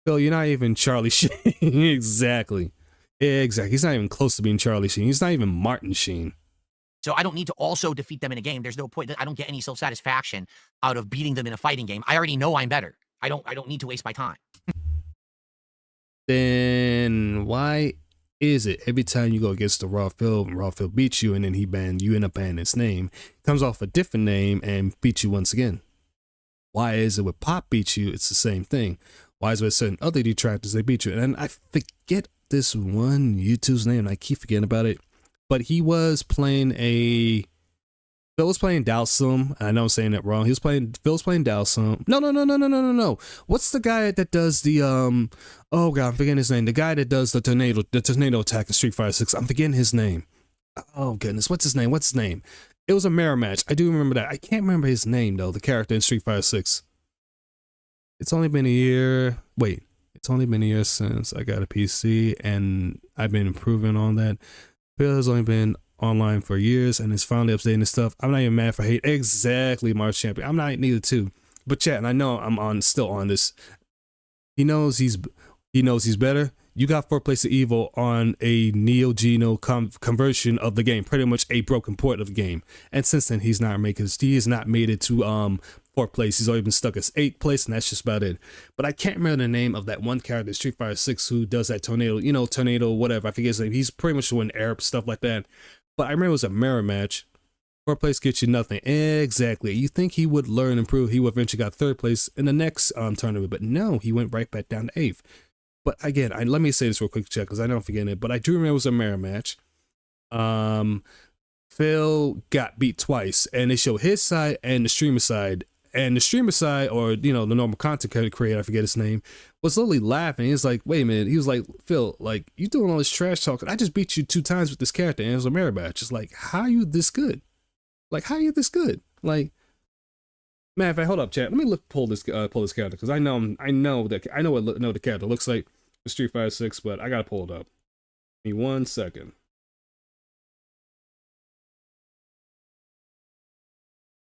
S1: Phil, you're not even Charlie Sheen. Exactly. He's not even close to being Charlie Sheen. He's not even Martin Sheen.
S3: So I don't need to also defeat them in a game. There's no point. I don't get any self-satisfaction out of beating them in a fighting game. I already know I'm better. I don't need to waste my time.
S1: Then why is it every time you go against the Raw Phil and Raw Phil beats you and then you end up banning his name, comes off a different name and beats you once again? Why is it with Pop beats you, it's the same thing? Why is it with certain other detractors they beat you? And I forget this one YouTube's name and I keep forgetting about it. But he was playing Phil was playing Dhalsim. I know I'm saying that wrong. Phil's playing Dhalsim. No. What's the guy that does the oh god, I'm forgetting his name. The guy that does the tornado attack in Street Fighter 6. I'm forgetting his name. Oh goodness, what's his name? It was a mirror match. I do remember that. I can't remember his name though, the character in Street Fighter 6. It's only been a year. Wait, it's only been a year since I got a PC and I've been improving on that. Phil has only been online for years and is finally updating his stuff. I'm not even mad for hate. Exactly, March Champion. I'm not neither too. But chat, and I know I'm still on this. He knows he's better. You got 4th place of Evil on a Neo Geo conversion of the game, pretty much a broken port of the game. And since then, he has not made it to 4th place. He's always been stuck as 8th place, and that's just about it. But I can't remember the name of that one character in Street Fighter 6 who does that tornado, whatever. I forget his name. He's pretty much doing Arab stuff like that. But I remember it was a mirror match. 4th place gets you nothing. Exactly. You think he would learn and improve. He would eventually got 3rd place in the next tournament. But no, he went right back down to 8th. But again, let me say this real quick, check, because I don't forget it. But I do remember it was a mirror match. Phil got beat twice, and they show his side and the streamer side. And the streamer side, or the normal content creator, I forget his name, was literally laughing. He was like, "Wait a minute." He was like, "Phil, like you doing all this trash talking? I just beat you 2 times with this character, and it was a mirror match. Just like, how are you this good? Like, how are you this good? Like." Man, if I hold up, chat, let me pull this character, because I know what the character looks like for Street Fighter 6, but I gotta pull it up. Give me 1 second.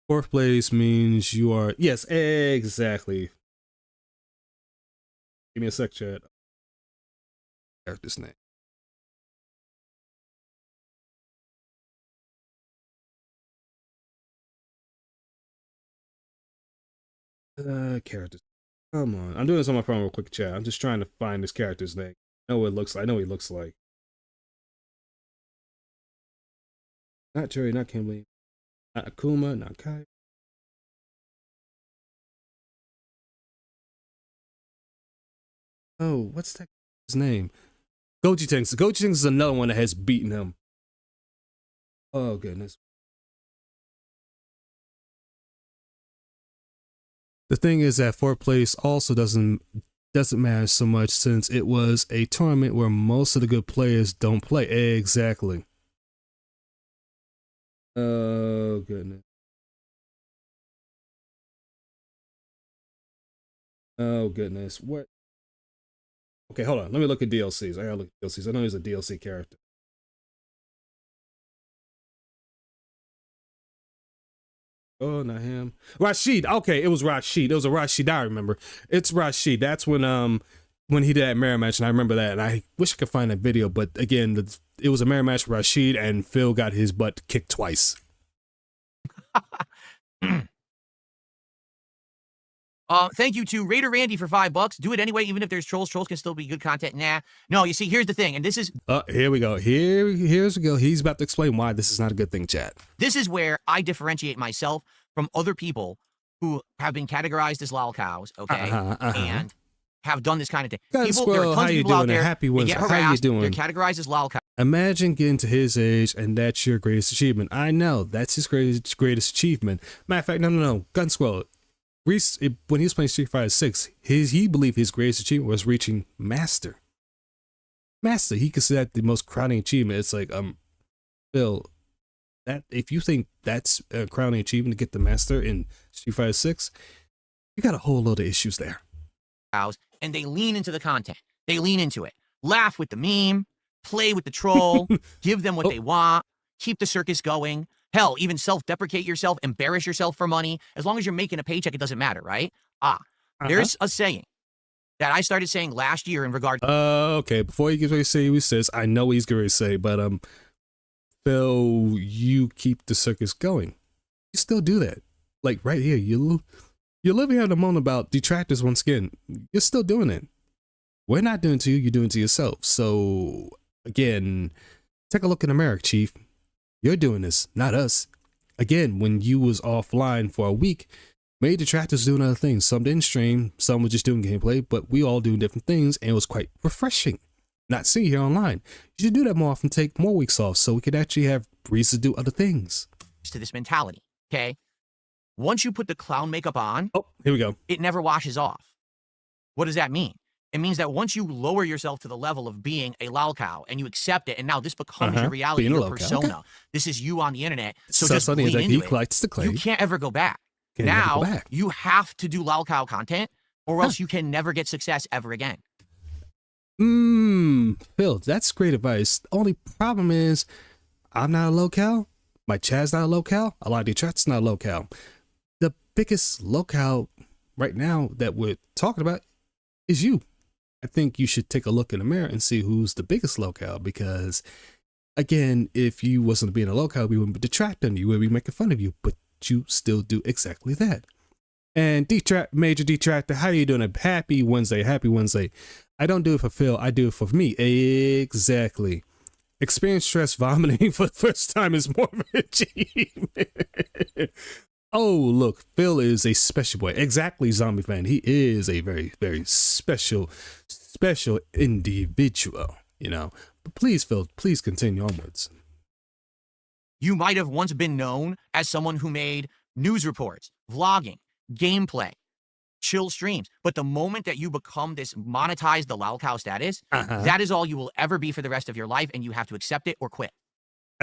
S1: Fourth place means you are, yes, exactly. Give me a sec, chat. Character's name. Characters. Come on. I'm doing this on my phone real quick, chat. I'm just trying to find this character's name. I know what he looks like. Not Jerry, not Kimberly. Not Akuma, not Kai. Oh, what's that guy's name? Goji Tanks. Goji Tanks is another one that has beaten him. Oh, goodness. The thing is that fourth place also doesn't matter so much since it was a tournament where most of the good players don't play. Exactly. Oh goodness. Oh goodness. What? Okay, hold on. Let me look at DLCs. I gotta look at DLCs. I know he's a DLC character. Oh, not him. Rashid. Okay, it was Rashid. It was a Rashid. I remember. It's Rashid. That's when he did that mirror match, and I remember that. And I wish I could find that video, but again, it was a mirror match with Rashid, and Phil got his butt kicked twice.
S3: Thank you to Raider Randy for $5. Do it anyway, even if there's trolls. Trolls can still be good content. Nah. No, you see, here's the thing, and this is...
S1: Here we go. Here's we go. He's about to explain why this is not a good thing, chat.
S3: This is where I differentiate myself from other people who have been categorized as lol cows, okay? And have done this kind of thing.
S1: Gun
S3: People,
S1: Squirrel,
S3: there are tons
S1: how
S3: of
S1: you
S3: people out
S1: doing?
S3: there,
S1: Happy
S3: they
S1: Wednesday.
S3: get
S1: How you
S3: harassed,
S1: doing?
S3: they're categorized as lol cows.
S1: Imagine getting to his age and that's your greatest achievement. I know, that's his greatest achievement. Matter of fact, no. Gun Squirrel. Reese, when he was playing Street Fighter 6, he believed his greatest achievement was reaching Master. Master, he considered that the most crowning achievement. It's like, Phil, that if you think that's a crowning achievement to get the Master in Street Fighter 6, you got a whole load of issues there.
S3: And they lean into the content. They lean into it. Laugh with the meme, play with the troll, give them what they want, keep the circus going. Hell, even self-deprecate yourself, embarrass yourself for money. As long as you're making a paycheck, it doesn't matter, right? There's a saying that I started saying last year in regard to...
S1: Okay, before he gets ready to say what he says, I know what he's going to say, but Phil, you keep the circus going. You still do that. Like right here, you're living out a moment about detractors once again. You're still doing it. We're not doing it to you, you're doing it to yourself. So, again, take a look in the mirror, Chief. You're doing this, not us. Again, when you was offline for a week, many detractors doing other things. Some didn't stream, some were just doing gameplay, but we all doing different things, and it was quite refreshing. Not seeing you here online. You should do that more often, take more weeks off, so we could actually have reason to do other things.
S3: To this mentality, okay? Once you put the clown makeup on,
S1: here we go.
S3: It never washes off. What does that mean? It means that once you lower yourself to the level of being a lol cow and you accept it, and now this becomes your reality, your persona. Okay. This is you on the internet. So just lean into it. You can't ever go back. You have to do lol cow content, or else you can never get success ever again.
S1: Phil, that's great advice. The only problem is I'm not a locale. My chat's not a locale. A lot of the chat's not a locale. The biggest locale right now that we're talking about is you. I think you should take a look in the mirror and see who's the biggest locale, because again, if you wasn't being a locale, we wouldn't be detracting you, we would be making fun of you, but you still do exactly that. And Major Detractor, how are you doing? Happy Wednesday. I don't do it for Phil, I do it for me. Exactly. Experience stress vomiting for the first time is more of an achievement. Oh, look, Phil is a special boy. Exactly, Zombie Fan. He is a very, very special individual, you know. But please, Phil, please continue onwards.
S3: You might have once been known as someone who made news reports, vlogging, gameplay, chill streams. But the moment that you become this monetized the lol cow status, that is all you will ever be for the rest of your life, and you have to accept it or quit.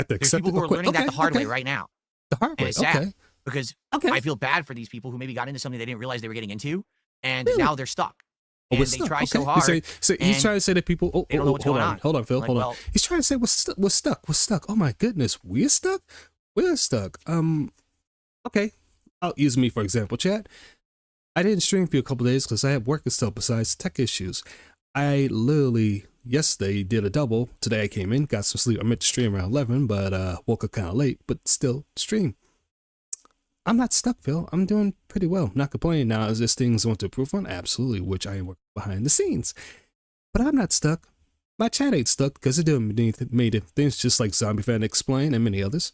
S3: There's people who are learning that the hard way right now.
S1: The hard way,
S3: and it's sad. Because I feel bad for these people who maybe got into something they didn't realize they were getting into, and now they're stuck. And they try so hard.
S1: So he's trying to say that people.
S3: They don't know what's going on.
S1: Hold on, Phil. Hold on. He's trying to say we're stuck. Oh my goodness, we're stuck. Okay. I'll use me for example, chat. I didn't stream for a couple days because I had work and stuff besides tech issues. I literally yesterday did a double. Today I came in, got some sleep. I meant to stream around 11, but woke up kind of late, but still stream. I'm not stuck, Phil. I'm doing pretty well. Not complaining. Now, is this things I want to improve on? Absolutely, which I am working behind the scenes. But I'm not stuck. My chat ain't stuck because they're doing many things just like Zombie Fan explained and many others.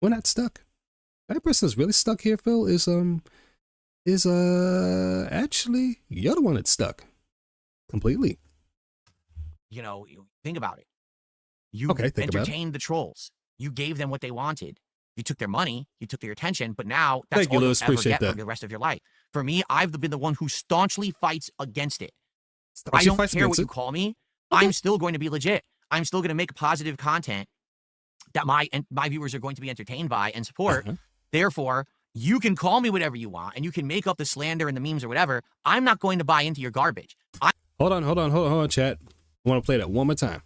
S1: We're not stuck. That person that's really stuck here, Phil, is actually you're the one that's stuck. Completely.
S3: You know, think about it. You
S1: entertained
S3: the trolls. You gave them what they wanted. You took their money, you took their attention, but now that's
S1: Thank you,
S3: all you'll
S1: Lewis.
S3: ever
S1: Appreciate
S3: get
S1: that.
S3: for the rest of your life. For me, I've been the one who staunchly fights against it.
S1: Oh,
S3: I
S1: she
S3: don't
S1: fights
S3: care what
S1: against
S3: you
S1: it.
S3: call me.
S1: Okay.
S3: I'm still going to be legit. I'm still going to make positive content that my viewers are going to be entertained by and support. Therefore, you can call me whatever you want, and you can make up the slander and the memes or whatever. I'm not going to buy into your garbage.
S1: Hold on, chat. I want to play that one more time.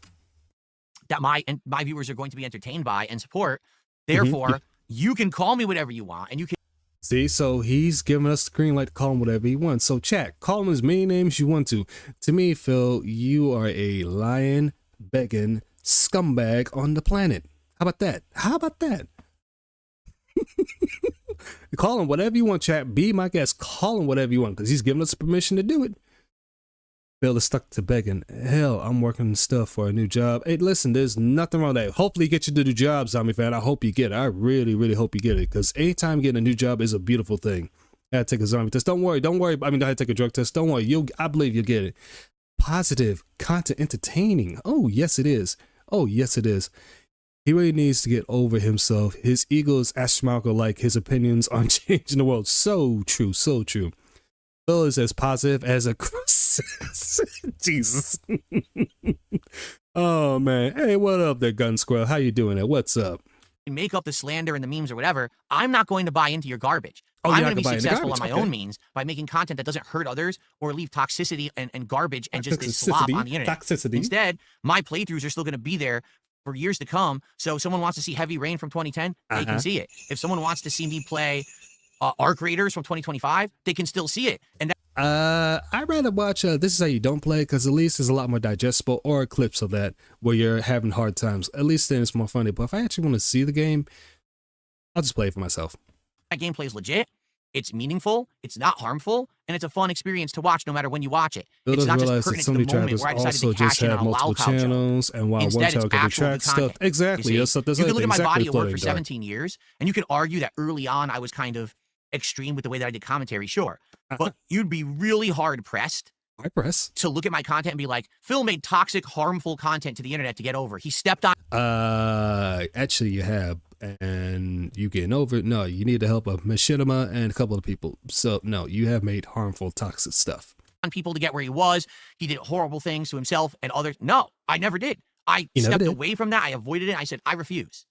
S3: That my viewers are going to be entertained by and support.
S1: Mm-hmm.
S3: Therefore, you can call me whatever you want, and you can.
S1: See, so he's giving us the green light to call him whatever he wants. So chat, call him as many names you want to. To me, Phil, you are a lying, begging scumbag on the planet. How about that? How about that? Call him whatever you want, chat. Be my guest. Call him whatever you want, because he's giving us permission to do it. Phil is stuck to begging. Hell, I'm working stuff for a new job. Hey, listen, there's nothing wrong with that. Hopefully get you to the job, Zombie fan. I hope you get it. I really, really hope you get it, because anytime getting a new job is a beautiful thing. I had to take a zombie test. Don't worry. I mean, I had to take a drug test. Don't worry. I believe you'll get it. Positive content, entertaining. Oh, yes, it is. Oh, yes, it is. He really needs to get over himself. His ego is astronomical, like his opinions on changing the world. So true, so true. Phil is as positive as a cross. Jesus. Oh, man. Hey, what up there, Gun Squirrel? How you doing there? What's up?
S3: Make up the slander and the memes or whatever. I'm not going to buy into your garbage.
S1: Oh,
S3: I'm
S1: you're
S3: going
S1: not
S3: to be
S1: gonna buy into
S3: successful
S1: garbage.
S3: on my
S1: Okay.
S3: own means by making content that doesn't hurt others or leave toxicity and garbage and just this slop on the internet.
S1: Toxicity.
S3: Instead, my playthroughs are still going to be there for years to come. So if someone wants to see Heavy Rain from 2010, they can see it. If someone wants to see me play Arc Raiders from 2025, they can still see it. And
S1: I'd rather watch This Is How You Don't Play, because at least it's a lot more digestible, or clips of that where you're having hard times. At least then it's more funny. But if I actually want to see the game, I'll just play it for myself.
S3: that gameplay is legit. It's meaningful. It's not harmful. And it's a fun experience to watch no matter when you watch it.
S1: Phil
S3: It's
S1: doesn't
S3: not just
S1: realize that
S3: pertinent
S1: so
S3: to
S1: many
S3: the moment
S1: trackers
S3: where I decided
S1: also
S3: to
S1: just
S3: cash in
S1: have
S3: on a
S1: multiple
S3: WoW show.
S1: channels, and while
S3: Instead,
S1: one
S3: it's
S1: channel can do
S3: actual
S1: track stuff.
S3: content.
S1: Exactly.
S3: You
S1: Yes,
S3: see,
S1: that's
S3: you can look at my
S1: exactly
S3: body of work
S1: floating
S3: for
S1: dark.
S3: 17 years, and you could argue that early on I was kind of extreme with the way that I did commentary, sure. But you'd be really hard pressed
S1: I press.
S3: to look at my content and be like, Phil made toxic, harmful content to the internet to get over. He stepped on
S1: Actually, you have, and you getting over it. No, you need the help of Machinima and a couple of people. So no, you have made harmful, toxic stuff.
S3: people to get where he was. He did horrible things to himself and others. No, I never did. I
S1: You never
S3: stepped
S1: did.
S3: away from that. I avoided it. I said, I refuse.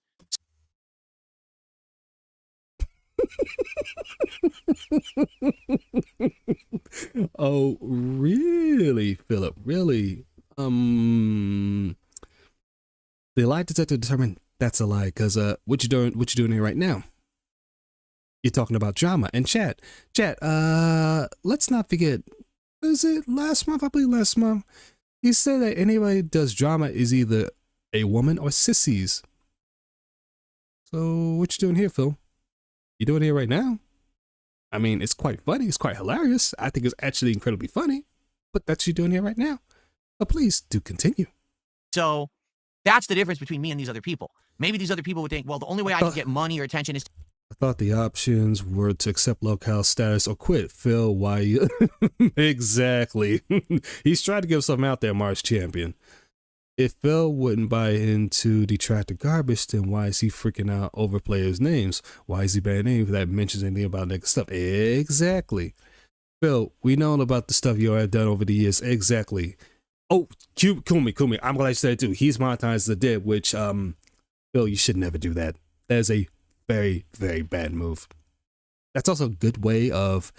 S1: Oh, really, Philip? Really? The lie detector determined that's a lie, because what you doing here right now? You're talking about drama and chat. Let's not forget, was it last month? I believe last month. He said that anybody who does drama is either a woman or sissies. So what you doing here, Phil? You doing here right now? I mean, it's quite funny. It's quite hilarious. I think it's actually incredibly funny. But that's what you're doing here right now. But please do continue.
S3: So that's the difference between me and these other people. Maybe these other people would think, well, the only way I can get money or attention is
S1: I thought the options were to accept locale status or quit. Phil, why you? Exactly. He's trying to give something out there, Mars Champion. If Phil wouldn't buy into detractor garbage, then why is he freaking out over players' names? Why is he banning names that mentions anything about negative stuff? Exactly. Phil, we know about the stuff you have done over the years. Exactly. Oh, Kumi. I'm glad you said it too. He's monetized the dead, which, Phil, you should never do that. That is a very, very bad move. That's also a good way of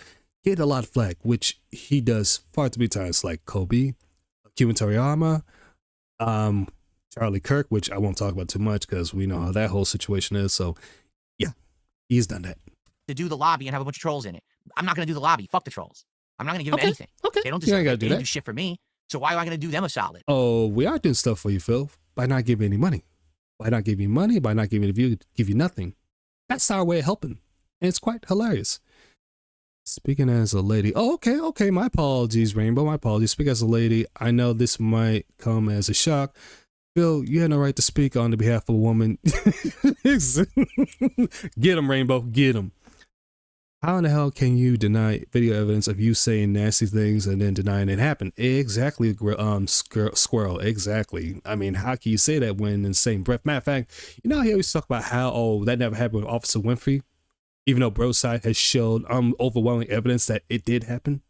S1: getting a lot of flack, which he does far too many times, like Kobe, Akira Toriyama, Charlie Kirk, which I won't talk about too much because we know how that whole situation is. So, yeah, he's done that.
S3: to do the lobby and have a bunch of trolls in it. I'm not going to do the lobby. Fuck the trolls. I'm not going to give them anything.
S1: Okay.
S3: They don't
S1: You
S3: deserve
S1: ain't gotta
S3: it.
S1: do
S3: They
S1: that.
S3: didn't do shit for me. So why am I going to do them a solid?
S1: Oh, we are doing stuff for you, Phil, by not giving any money. By not giving you money, by not giving you the view, give you nothing. That's our way of helping. And it's quite hilarious. Speaking as a lady. Oh, okay. My apologies, Rainbow. My apologies. Speak as a lady. I know this might come as a shock. Phil, you had no right to speak on the behalf of a woman. Get him, Rainbow. Get him. How in the hell can you deny video evidence of you saying nasty things and then denying it happened? Exactly, Squirrel. Exactly. I mean, how can you say that when in the same breath? Matter of fact, you know, he always talk about how, oh, that never happened with Officer Winfrey, even though Bro side has showed overwhelming evidence that it did happen.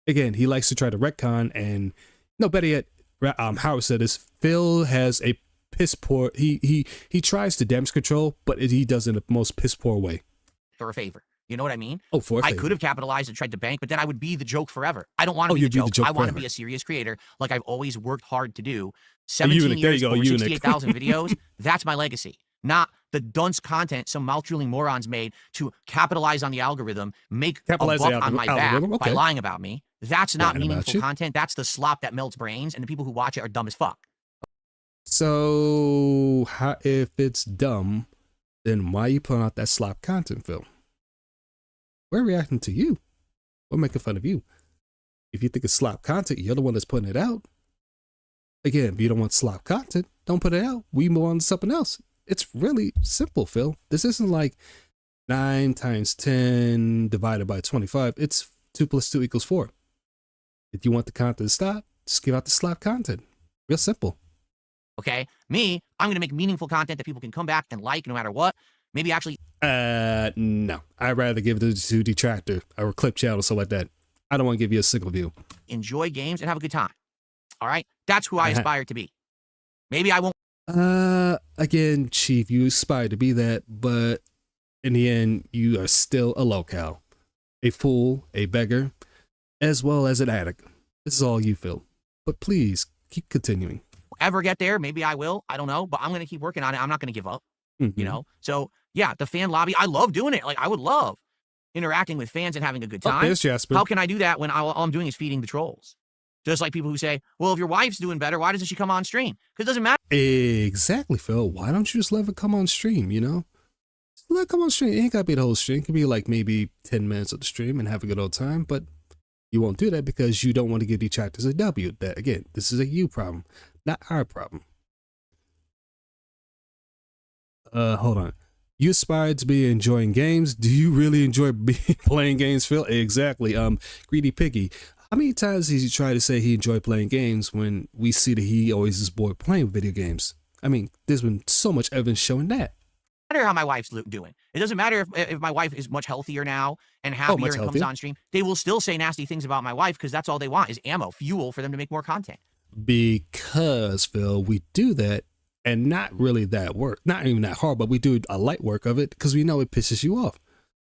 S1: Again, he likes to try to retcon, and no, better yet, Howard said this. Phil has a piss poor. He tries to damage control, but he does it in the most piss poor way.
S3: For a favor. You know what I mean?
S1: Oh, for a
S3: I
S1: favor.
S3: could have capitalized and tried to bank, but then I would be the joke forever. I don't want to be the joke. I want to be a serious creator like I've always worked hard to do. 17 years, over 68,000 videos. That's my legacy. Not the dunce content some mouth-drooling morons made to capitalize on the algorithm, make a buck on my back by lying about me. That's not meaningful content. That's the slop that melts brains, and the people who watch it are dumb as fuck.
S1: So, if it's dumb, then why are you putting out that slop content, Phil? We're reacting to you. We're making fun of you. If you think it's slop content, you're the one that's putting it out. Again, if you don't want slop content, don't put it out. We move on to something else. It's really simple, Phil. This isn't like 9 times 10 divided by 25. It's 2 plus 2 equals 4. If you want the content to stop, just give out the slop content. Real simple.
S3: Okay? Me, I'm going to make meaningful content that people can come back and like no matter what. Maybe actually...
S1: No. I'd rather give it to Detractor or Clip Channel or something like that. I don't want to give you a single view.
S3: Enjoy games and have a good time. All right? That's who I aspire to be. Maybe I won't...
S1: Again, Chief, you aspire to be that, but in the end, you are still a locale. A fool, a beggar, as well as an addict. This is all you feel. But please, keep continuing.
S3: Ever get there? Maybe I will. I don't know. But I'm going to keep working on it. I'm not going to give up. You know? So, yeah, the fan lobby, I love doing it. Like, I would love interacting with fans and having a good time.
S1: There's Jasper.
S3: How can I do that when all I'm doing is feeding the trolls? Just like people who say, well, if your wife's doing better, why doesn't she come on stream? Because it doesn't matter.
S1: Exactly, Phil. Why don't you just let her come on stream, you know? Just let her come on stream. It ain't got to be the whole stream. It could be like maybe 10 minutes of the stream and have a good old time. But you won't do that because you don't want to give detractors a W. That, again, this is a you problem, not our problem. Hold on. You aspire to be enjoying games. Do you really enjoy playing games, Phil? Exactly. Greedy Piggy. How many times has he tried to say he enjoyed playing games when we see that he always is bored playing video games? I mean, there's been so much evidence showing that.
S3: It doesn't matter how my wife's doing. It doesn't matter if my wife is much healthier now and happier and comes on stream. They will still say nasty things about my wife because that's all they want is ammo, fuel for them to make more content.
S1: Because, Phil, we do that and not really that work. Not even that hard, but we do a light work of it because we know it pisses you off.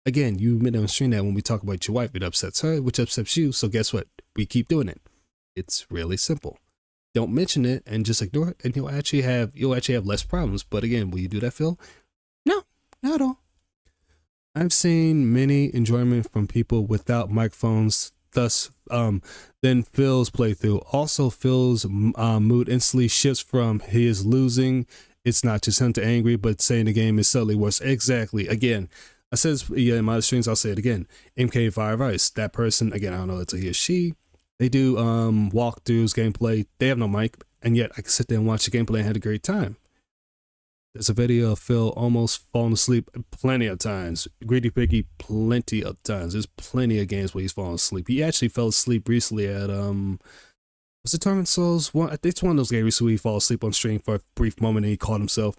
S1: Again, you admit on stream that when we talk about your wife, it upsets her, which upsets you. So guess what? We keep doing it. It's really simple. Don't mention it and just ignore it, and you'll actually have less problems. But again, will you do that, Phil? No, not at all. I've seen many enjoyment from people without microphones. Thus, then Phil's playthrough. Also, Phil's mood instantly shifts from he is losing. It's not just him to angry, but saying the game is subtly worse. Exactly. Again. I said this in my other streams, I'll say it again. MK5 Ice, that person, again, I don't know if it's a he or she. They do walkthroughs, gameplay. They have no mic, and yet I can sit there and watch the gameplay and have a great time. There's a video of Phil almost falling asleep plenty of times. Greedy Piggy, plenty of times. There's plenty of games where he's falling asleep. He actually fell asleep recently at, was it Torment Souls? It's one of those games recently where he falls asleep on stream for a brief moment and he caught himself.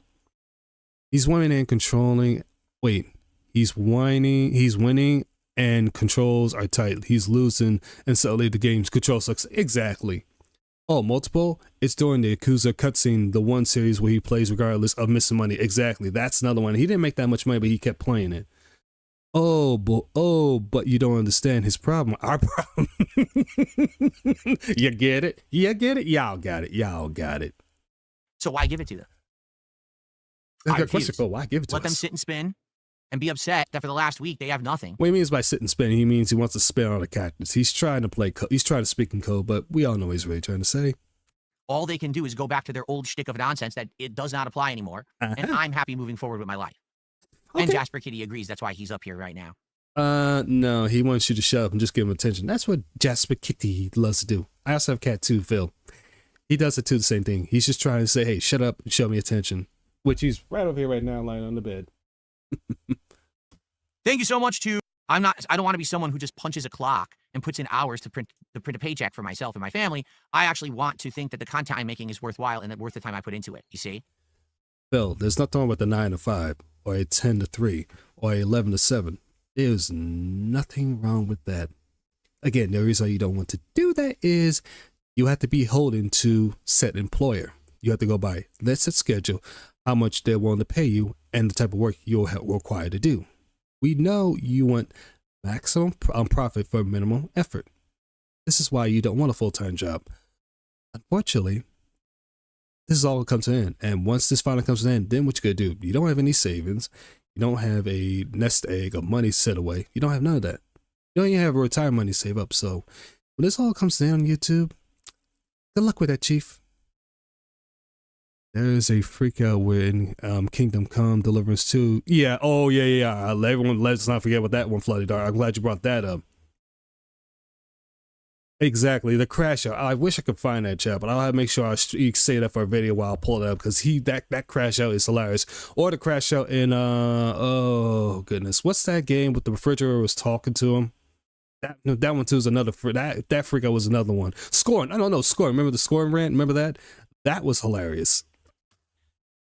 S1: He's winning and controlling. Wait. He's winning, and controls are tight. He's losing, and suddenly the game's control sucks. Exactly. Oh, multiple? It's during the Yakuza cutscene, the one series where he plays regardless of missing money. Exactly. That's another one. He didn't make that much money, but he kept playing it. But you don't understand his problem. Our problem. You get it? You get it? Y'all got it. Y'all got it.
S3: So why give it to them?
S1: That's a good question, Phil. Why give it to us?
S3: Let them sit and spin. And be upset that for the last week they have nothing.
S1: What he means by sit and spin, he means he wants to spin on the cactus. He's trying to play, he's trying to speak in code, but we all know what he's really trying to say.
S3: All they can do is go back to their old shtick of nonsense that it does not apply anymore. And I'm happy moving forward with my life. Okay. And Jasper Kitty agrees. That's why he's up here right now.
S1: No, he wants you to shut up and just give him attention. That's what Jasper Kitty loves to do. I also have cat too, Phil. He does it too, the same thing. He's just trying to say, hey, shut up and show me attention. Which he's right over here right now lying on the bed.
S3: Thank you so much to I don't want to be someone who just punches a clock and puts in hours to print a paycheck for myself and my family. I actually want to think that the content I'm making is worthwhile and that worth the time I put into it. You see?
S1: Phil, there's nothing wrong with a 9 to 5 or a 10 to 3 or a 11 to 7. There's nothing wrong with that. Again, the reason you don't want to do that is you have to be holding to set employer. You have to go by their set schedule, how much they're willing to pay you, and the type of work you're required to do. We know you want maximum profit for minimal effort. This is why you don't want a full-time job. Unfortunately, this is all that comes to an end. And once this finally comes to an end, then what you gotta do? You don't have any savings. You don't have a nest egg of money set away. You don't have none of that. You don't even have a retirement money saved up. So when this all comes down on YouTube, good luck with that, Chief. There is a freak out when Kingdom Come Deliverance 2. Yeah, oh yeah. Everyone, let's not forget about that one, Floody Dark. I'm glad you brought that up. Exactly, the crash out. I wish I could find that chat, but I'll have to make sure I say that for a video while I pull it up, because that crash out is hilarious. Or the crash out in oh goodness, what's that game with the refrigerator was talking to him? That one too is another that freak out was another one. Scoring, I don't know, Scoring. Remember the Scoring rant? Remember that? That was hilarious.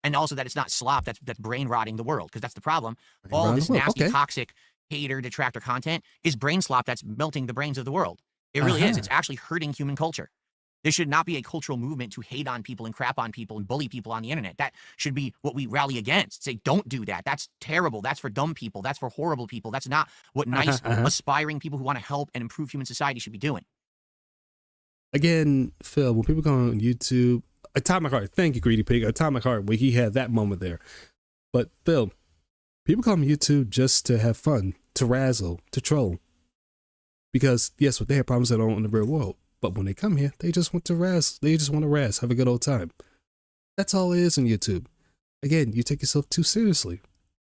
S3: And also that it's not slop that's brain rotting the world, because that's the problem. All this nasty, toxic, hater, detractor content is brain slop that's melting the brains of the world. It really is. It's actually hurting human culture. There should not be a cultural movement to hate on people and crap on people and bully people on the internet. That should be what we rally against. Say, don't do that. That's terrible. That's for dumb people. That's for horrible people. That's not what nice, aspiring people who want to help and improve human society should be doing.
S1: Again, Phil, when people come on YouTube, Atomic Heart, thank you, Greedy Pig. Atomic Heart, where he had that moment there. But Phil, people come on YouTube just to have fun, to razzle, to troll. Because yes, they have problems that aren't in the real world. But when they come here, they just want to razz. They just want to razz, have a good old time. That's all it is on YouTube. Again, you take yourself too seriously.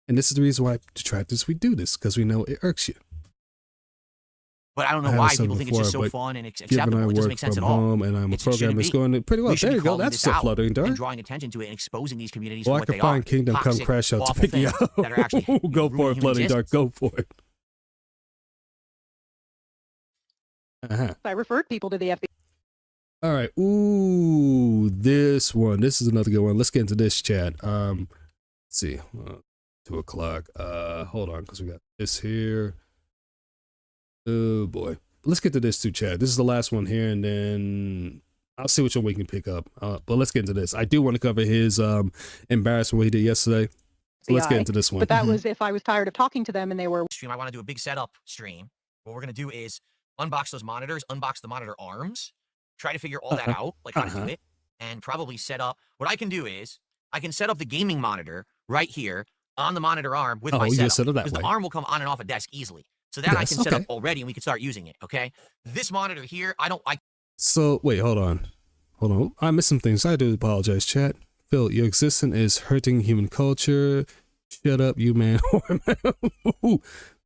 S1: And this is the reason why detractors, we do this, because we know it irks you.
S3: But I don't know why people think it's just so fun and acceptable. It doesn't make sense at all.
S1: And I'm a programmer that's going pretty well. There you go. That's the Fluttering Dark.
S3: And drawing attention to it and exposing these communities
S1: well,
S3: for what they are.
S1: I can find Kingdom Come Crash Out to pick you up.
S3: That are actually
S1: go for it, Fluttering Dark. Go for it.
S2: I referred people to the FBI.
S1: All right. Ooh, this one. This is another good one. Let's get into this, chat. Let's see. 2 o'clock. Hold on, because we got this here. Oh boy. Let's get to this too, chat. This is the last one here, and then I'll see which one we can pick up. But let's get into this. I do want to cover his embarrassment what he did yesterday. So let's get into this one.
S2: But that was if I was tired of talking to them and they were
S3: stream. I want to do a big setup stream. What we're gonna do is unbox those monitors, unbox the monitor arms, try to figure all that out, like how to do it, and probably set up. What I can do is I can set up the gaming monitor right here on the monitor arm with my setup, because the arm will come on and off a desk easily. So that I can set up already, and we can start using it. Okay, this monitor here,
S1: So wait, hold on. I missed some things. I do apologize, chat. Phil, your existence is hurting human culture. Shut up, you man.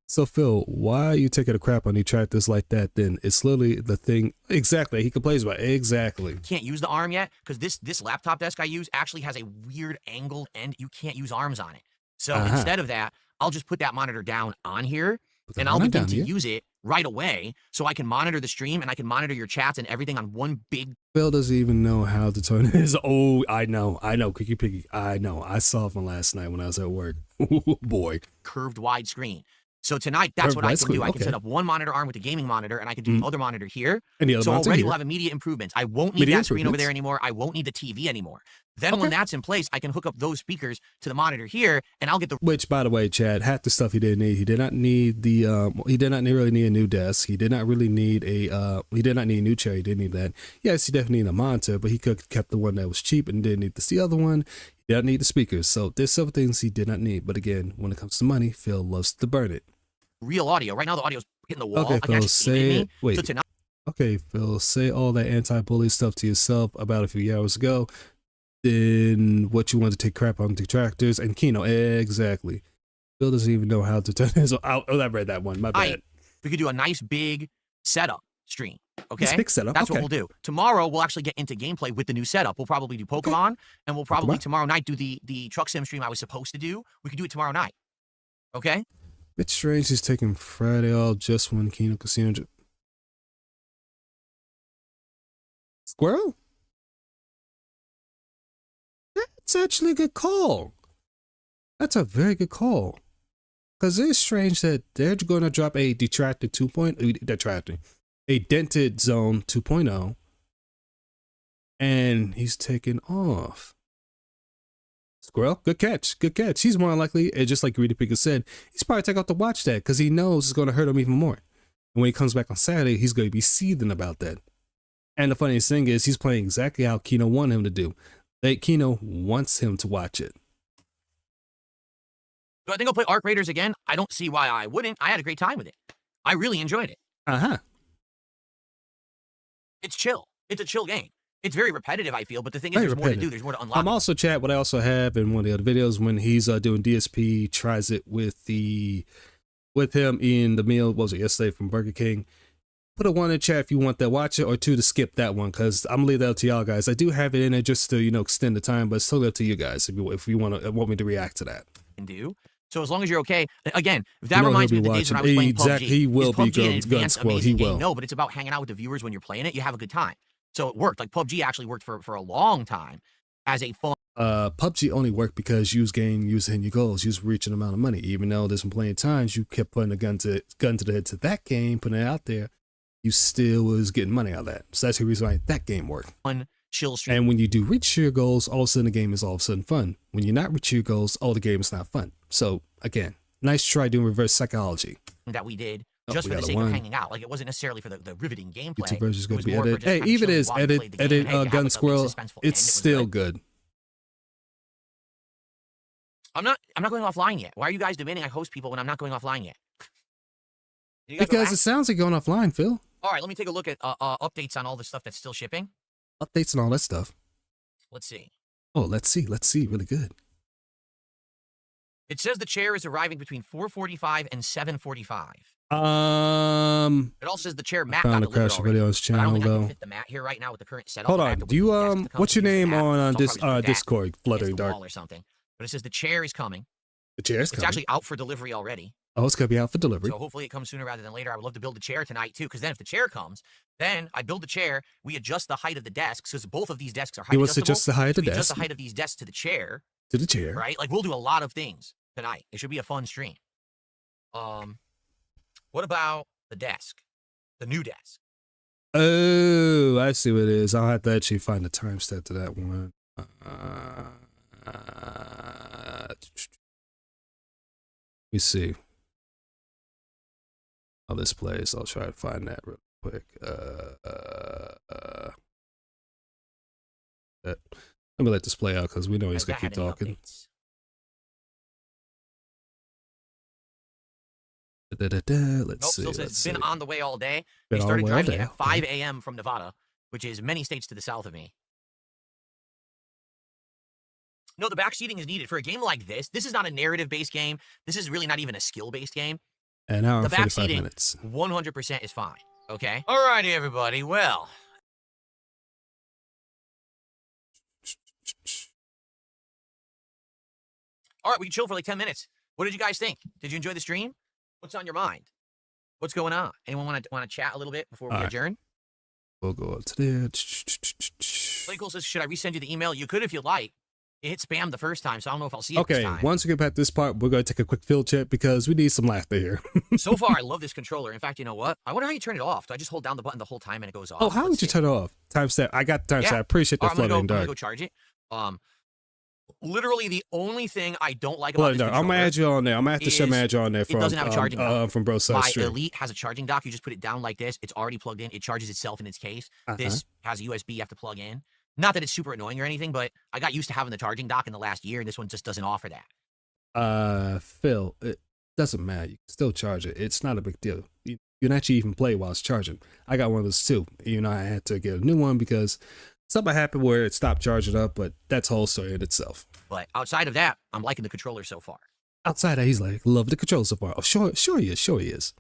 S1: So Phil, why are you taking a crap on detractors like that? Then it's literally the thing exactly he complains about. Exactly.
S3: Can't use the arm yet because this laptop desk I use actually has a weird angled end. You can't use arms on it. So instead of that, I'll just put that monitor down on here, and I'll begin to use it right away, so I can monitor the stream and I can monitor your chats and everything on one big.
S1: Phil doesn't even know how to turn his. Oh, I know, Cookie Piggy. I know. I saw it from last night when I was at work. Oh boy.
S3: Curved wide screen. So tonight, that's what I can do. I can set up one monitor arm with the gaming monitor, and I can do the other monitor here. So already we'll have immediate improvements. I won't need that screen over there anymore. I won't need the TV anymore. Then when that's in place, I can hook up those speakers to the monitor here, and I'll get the.
S1: Which, by the way, Chad, half the stuff he didn't need. He did not need the. He did not really need a new desk. He did not really need a. He did not need a new chair. He didn't need that. Yes, he definitely needed a monitor, but he could have kept the one that was cheap and didn't need the other one. He did not need the speakers. So there's several things he did not need. But again, when it comes to money, Phil loves to burn it.
S3: Real audio. Right now, the audio's hitting the wall.
S1: Okay, Phil, say wait. So tonight, okay, Phil, say all that anti-bully stuff to yourself about a few hours ago. Then what you want to take crap on detractors and Kino. Exactly. Phil doesn't even know how to turn his. Oh, I read that one. My bad.
S3: We could do a nice big setup stream. Okay,
S1: nice big setup.
S3: That's what we'll do. Tomorrow we'll actually get into gameplay with the new setup. We'll probably do Pokemon, and we'll probably tomorrow night do the truck sim stream I was supposed to do. We could do it tomorrow night. Okay.
S1: It's strange he's taking Friday off just when Kino Casino. Squirrel? That's actually a good call. That's a very good call. Because it's strange that they're going to drop a detracted 2.0, a dented zone 2.0, and he's taking off. Squirrel, good catch, good catch. He's more likely, just like Greedy Pika said, he's probably taking off to watch that because he knows it's going to hurt him even more. And when he comes back on Saturday, he's going to be seething about that. And the funniest thing is, he's playing exactly how Kino wanted him to do. Kino wants him to watch it.
S3: Do I think I'll play Arc Raiders again? I don't see why I wouldn't. I had a great time with it. I really enjoyed it. It's chill. It's a chill game. It's very repetitive, I feel, but the thing is, there's more to do. There's more to unlock.
S1: I'm also, chat, what I also have in one of the other videos, when he's doing DSP, tries it with him in the meal, what was it, yesterday from Burger King. Put a 1 in the chat if you want that, watch it, or 2 to skip that one, because I'm gonna leave that up to y'all guys. I do have it in there just to, extend the time, but it's totally up to you guys if you want me to react to that.
S3: Do. So as long as you're okay, again, if that reminds me of the days when I was playing PUBG.
S1: Exactly, he will be Gun Squirrel. He will.
S3: No, but it's about hanging out with the viewers when you're playing it. You have a good time. So it worked. Like PUBG actually worked for a long time as a fun.
S1: PUBG only worked because you was hitting your goals, you was reaching an amount of money. Even though there's some plenty of times you kept putting a gun to the head to that game, putting it out there, you still was getting money out of that. So that's the reason why that game worked.
S3: Fun, chill stream.
S1: And when you do reach your goals, all of a sudden the game is all of a sudden fun. When you're not reaching your goals, the game is not fun. So again, nice try doing reverse psychology.
S3: That we did. Just for the sake of hanging out. Like, it wasn't necessarily for the riveting gameplay.
S1: YouTube version is going to be edited. Hey, even is edit Gun Squirrel, it's still good.
S3: I'm not going offline yet. Why are you guys demanding I host people when I'm not going offline yet?
S1: Because it sounds like going offline, Phil.
S3: All right, let me take a look at updates on all the stuff that's still shipping.
S1: Updates and all that stuff.
S3: Let's see.
S1: Oh, let's see. Really good.
S3: It says the chair is arriving between 4:45 and 7:45. It also says the chair mat got delivered already.
S1: Video on his channel,
S3: I don't think I
S1: though.
S3: can fit the mat here right now with the current setup.
S1: Hold on. Do you what's your name on Discord? Fluttering Dark
S3: or something. But it says the chair is coming.
S1: The chair is coming.
S3: It's actually out for delivery already.
S1: Oh, it's gonna be out for delivery.
S3: So hopefully it comes sooner rather than later. I would love to build a chair tonight too, because then if the chair comes, then I build the chair. We adjust the height of the desks because both of these desks are height adjustable.
S1: Adjust the height of the desk.
S3: Adjust the height of these desks to the chair.
S1: To the chair.
S3: Right? Like, we'll do a lot of things tonight. It should be a fun stream. What about the desk? The new desk.
S1: Oh, I see what it is. I'll have to actually find the timestamp to that one. Let me see how this plays. I'll try to find that real quick. Let me let this play out because we know he's gonna keep talking. Let's see.
S3: Still says it's been on the way all day. We started driving it at 5 a.m. from Nevada, which is many states to the south of me. No, the back seating is needed for a game like this. This is not a narrative-based game. This is really not even a skill-based game.
S1: An hour and 45
S3: seating,
S1: minutes.
S3: 100% is fine. Okay. All righty, everybody. Well. All right, we can chill for like 10 minutes. What did you guys think? Did you enjoy the stream? What's on your mind? What's going on? Anyone want to chat a little bit before we adjourn?
S1: We'll go up to there.
S3: Playcool says, should I resend you the email? You could if you like. It hit spam the first time, so I don't know if I'll see it this time.
S1: Okay, once we get past this part, we're going to take a quick field check because we need some laughter here.
S3: So far, I love this controller. In fact, you know what? I wonder how you turn it off. Do I just hold down the button the whole time and it goes off?
S1: Oh, how would you turn it off? Timestamp. I got the timestamp. I appreciate that.
S3: I'm gonna go charge it. Literally the only thing I don't like about this controller,
S1: I'm gonna add you on there. I'm gonna have to show add you on there from
S3: it doesn't have a charging dock.
S1: From Bro
S3: My Elite has a charging dock. You just put it down like this. It's already plugged in. It charges itself in its case. This has a USB you have to plug in. Not that it's super annoying or anything, but I got used to having the charging dock in the last year, and this one just doesn't offer that.
S1: Phil, it doesn't matter. You can still charge it. It's not a big deal. You can actually even play while it's charging. I got one of those too. You know, I had to get a new one because something happened where it stopped charging up, but that's a whole story in itself.
S3: But outside of that, I'm liking the controller so far.
S1: Outside of that, he's like, love the controller so far. Oh, sure he is.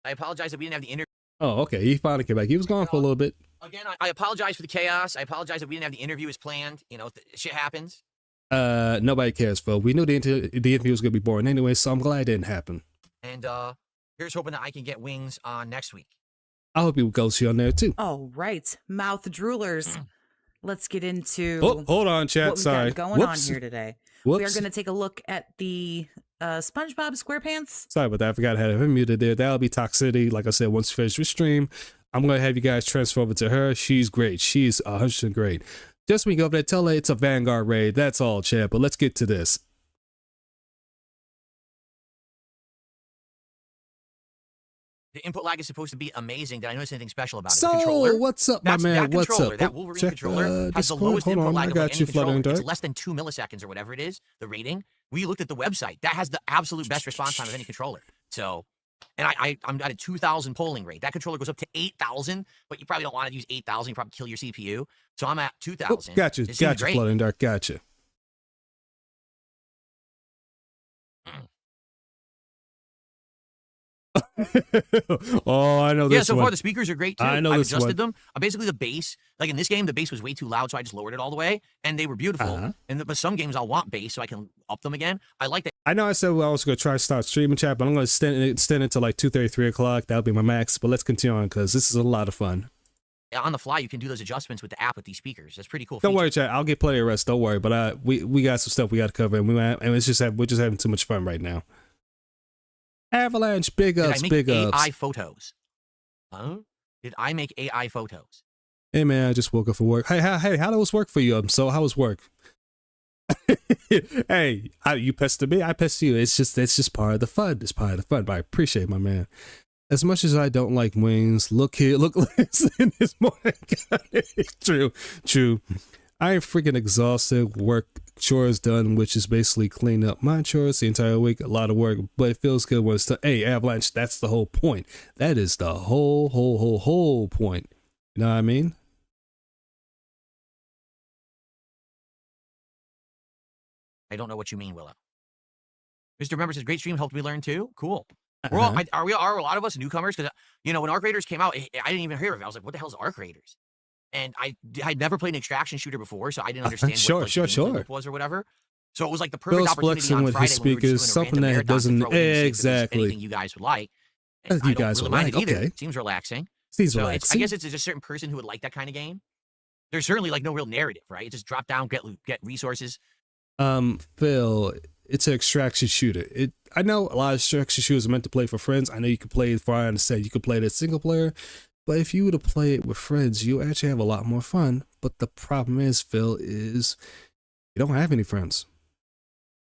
S3: I apologize that we didn't have the interview.
S1: Oh, okay. He finally came back. He was gone for a little bit.
S3: Again, I apologize for the chaos. I apologize that we didn't have the interview as planned. You know, shit happens.
S1: Nobody cares, Phil. We knew the interview was gonna be boring anyway, so I'm glad it didn't happen.
S3: And here's hoping that I can get Wings on next week.
S1: I hope you go see on there too.
S4: Oh, right. Mouth droolers. Let's get into
S1: Oh, hold on, chat.
S4: what we've
S1: Sorry.
S4: got going
S1: Whoops.
S4: on here today.
S1: Whoops.
S4: We are going to take a look at the SpongeBob SquarePants.
S1: Sorry about that. I forgot I had him muted there. That'll be Toxicity. Like I said, once we finish the stream, I'm going to have you guys transfer over to her. She's great. She's 100% great. Just when you go over there, tell her it's a Vanguard raid. That's all, chat. But let's get to this.
S3: The input lag is supposed to be amazing. Did I notice anything special about it?
S1: So,
S3: The controller,
S1: what's up, my
S3: that's,
S1: man?
S3: that
S1: What's
S3: controller,
S1: up?
S3: That
S1: Oh,
S3: Wolverine
S1: check,
S3: controller has the
S1: Discord.
S3: lowest
S1: Hold
S3: input
S1: on,
S3: lag
S1: I
S3: of
S1: got
S3: any
S1: you,
S3: controller.
S1: Fluttering
S3: It's
S1: Dark.
S3: less than 2 milliseconds or whatever it is, the rating. We looked at the website. That has the absolute best response time of any controller. So, and I'm at a 2,000 polling rate. That controller goes up to 8,000, but you probably don't want to use 8,000. You probably kill your CPU. So I'm at 2,000.
S1: Oh, got you,
S3: It seems great.
S1: Fluttering Dark. Got you. Oh, I know this
S3: Yeah, so
S1: one.
S3: far the speakers are great too.
S1: I know
S3: I've
S1: this
S3: adjusted
S1: one.
S3: them. Basically, the bass, like in this game, the bass was way too loud, so I just lowered it all the way, and they were beautiful. But some games I'll want bass, so I can up them again. I like that.
S1: I know I said I was going to try to start streaming, chat, but I'm going to extend it to like 2:30, 3 o'clock. That'll be my max. But let's continue on because this is a lot of fun.
S3: On the fly, you can do those adjustments with the app with these speakers. That's pretty cool.
S1: Don't
S3: feature.
S1: worry, chat. I'll get plenty of rest. Don't worry. But we got some stuff we got to cover, and we're just having too much fun right now. Avalanche, big ups,
S3: Did I make
S1: big ups.
S3: AI photos? Huh? Did I make AI photos?
S1: Hey man, I just woke up for work. Hey, how does work for you? So how was work? Hey, you pester me, I pester you. It's just part of the fun. It's part of the fun. But I appreciate my man. As much as I don't like Wings, look here, look listen this morning. True. I am freaking exhausted. Work chores done, which is basically clean up my chores the entire week. A lot of work, but it feels good when it's done. Hey, Avalanche, that's the whole point. That is the whole point. You know what I mean?
S3: I don't know what you mean, Willow. Mr. Remember says, great stream, helped me learn too. Cool. We're all, are a lot of us newcomers? Because, you know, when Arc Raiders came out, I didn't even hear of it. I was like, what the hell is Arc Raiders? And I'd never played an extraction shooter before, so I didn't understand what the loop was or whatever. So it was like the perfect opportunity on
S1: with
S3: Friday
S1: his
S3: when we were just
S1: speakers,
S3: doing a
S1: something
S3: random
S1: that
S3: marathon to
S1: doesn't
S3: throw it in and see if there was
S1: exactly
S3: anything you guys would like. And
S1: you
S3: I
S1: guys
S3: don't
S1: would
S3: really mind
S1: like.
S3: it either.
S1: Okay,
S3: Seems relaxing.
S1: seems
S3: So
S1: relaxing.
S3: I guess it's just a certain person who would like that kind of game. There's certainly like no real narrative, right? Just drop down, get resources.
S1: Phil, it's an extraction shooter. I know a lot of extraction shooters are meant to play for friends. I know you can play it for, I understand you can play it as single player, but if you were to play it with friends, you actually have a lot more fun. But the problem is, Phil, is you don't have any friends.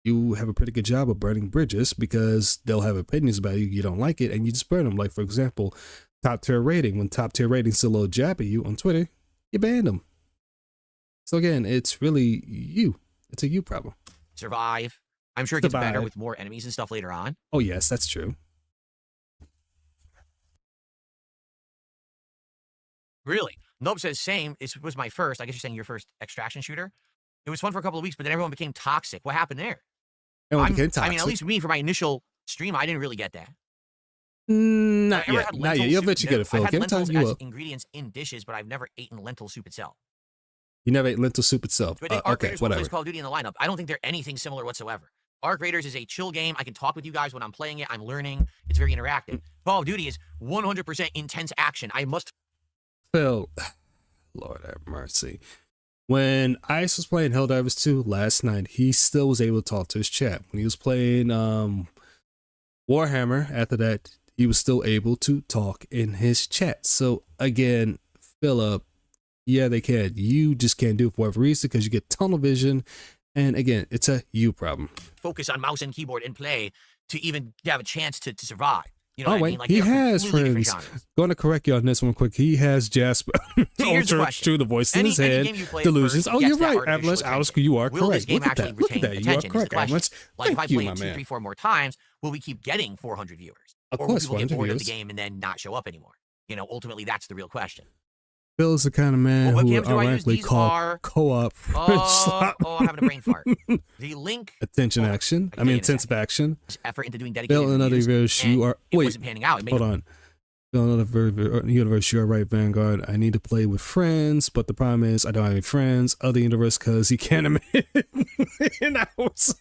S1: You have a pretty good job of burning bridges because they'll have opinions about you. You don't like it, and you just burn them. Like, for example, top tier rating. When top tier ratings still a little jab at you on Twitter, you ban them. So again, it's really you. It's a you problem.
S3: Survive. I'm sure it gets better with more enemies and stuff later on.
S1: Oh, yes, that's true.
S3: Really? Nope says same. It was my first. I guess you're saying your first extraction shooter. It was fun for a couple of weeks, but then everyone became toxic. What happened there?
S1: Everyone became toxic.
S3: I mean, at least me, for my initial stream, I didn't really get that.
S1: Not yet. Not yet. You'll eventually get it, Phil.
S3: I've had
S1: Time
S3: lentils
S1: you
S3: as
S1: up.
S3: ingredients in dishes, but I've never eaten lentil soup itself.
S1: You never ate lentil soup itself.
S3: But Arc
S1: Okay,
S3: Raiders
S1: whatever.
S3: plays Call of Duty in the lineup. I don't think they're anything similar whatsoever. Arc Raiders is a chill game. I can talk with you guys when I'm playing it. I'm learning. It's very interactive. Call of Duty is 100% intense action. I must.
S1: Phil, Lord have mercy. When Ice was playing Helldivers 2 last night, he still was able to talk to his chat. When he was playing Warhammer, after that, he was still able to talk in his chat. So again, Philip, yeah, they can. You just can't do it for whatever reason because you get tunnel vision. And again, it's a you problem.
S3: Focus on mouse and keyboard and play to even have a chance to survive. You know
S1: Oh,
S3: what
S1: wait,
S3: I mean? Like,
S1: he
S3: they're
S1: has
S3: completely different
S1: friends.
S3: genres.
S1: Going to correct you on this one quick. He has Jasper.
S3: So here's the question.
S1: True, the voice in his
S3: Any
S1: head.
S3: game you play
S1: Delusions.
S3: first
S1: Oh,
S3: gets
S1: you're
S3: that
S1: right,
S3: artificial
S1: Avalanche.
S3: attention.
S1: You are
S3: Will this
S1: correct.
S3: game
S1: Look at
S3: actually
S1: that. Look at
S3: retain
S1: that. You are
S3: attention is the
S1: correct,
S3: question.
S1: Avalanche.
S3: Like, if I
S1: Thank you,
S3: play
S1: my
S3: it 2,
S1: man.
S3: 3, 4 more times, will we keep getting 400 viewers?
S1: Of
S3: Or
S1: course,
S3: will people get
S1: 400
S3: bored of the
S1: viewers.
S3: game and then not show up anymore? You know, ultimately, that's the real question.
S1: Phil is the kind of man
S3: Well, what
S1: who
S3: games
S1: would
S3: do I use?
S1: ironically
S3: These
S1: call
S3: are-
S1: co-op
S3: I'm having a brain fart. The link
S1: attention action.
S3: I
S1: I mean,
S3: can tell you in a
S1: intensive action.
S3: effort into doing dedicated
S1: Phil, another
S3: reviews,
S1: reviews.
S3: and
S1: You are.
S3: it
S1: Wait,
S3: wasn't panning out. It made
S1: hold on. Universe, you're right, Vanguard. I need to play with friends, but the problem is I don't have any friends. Other universe, because you can't admit in hours.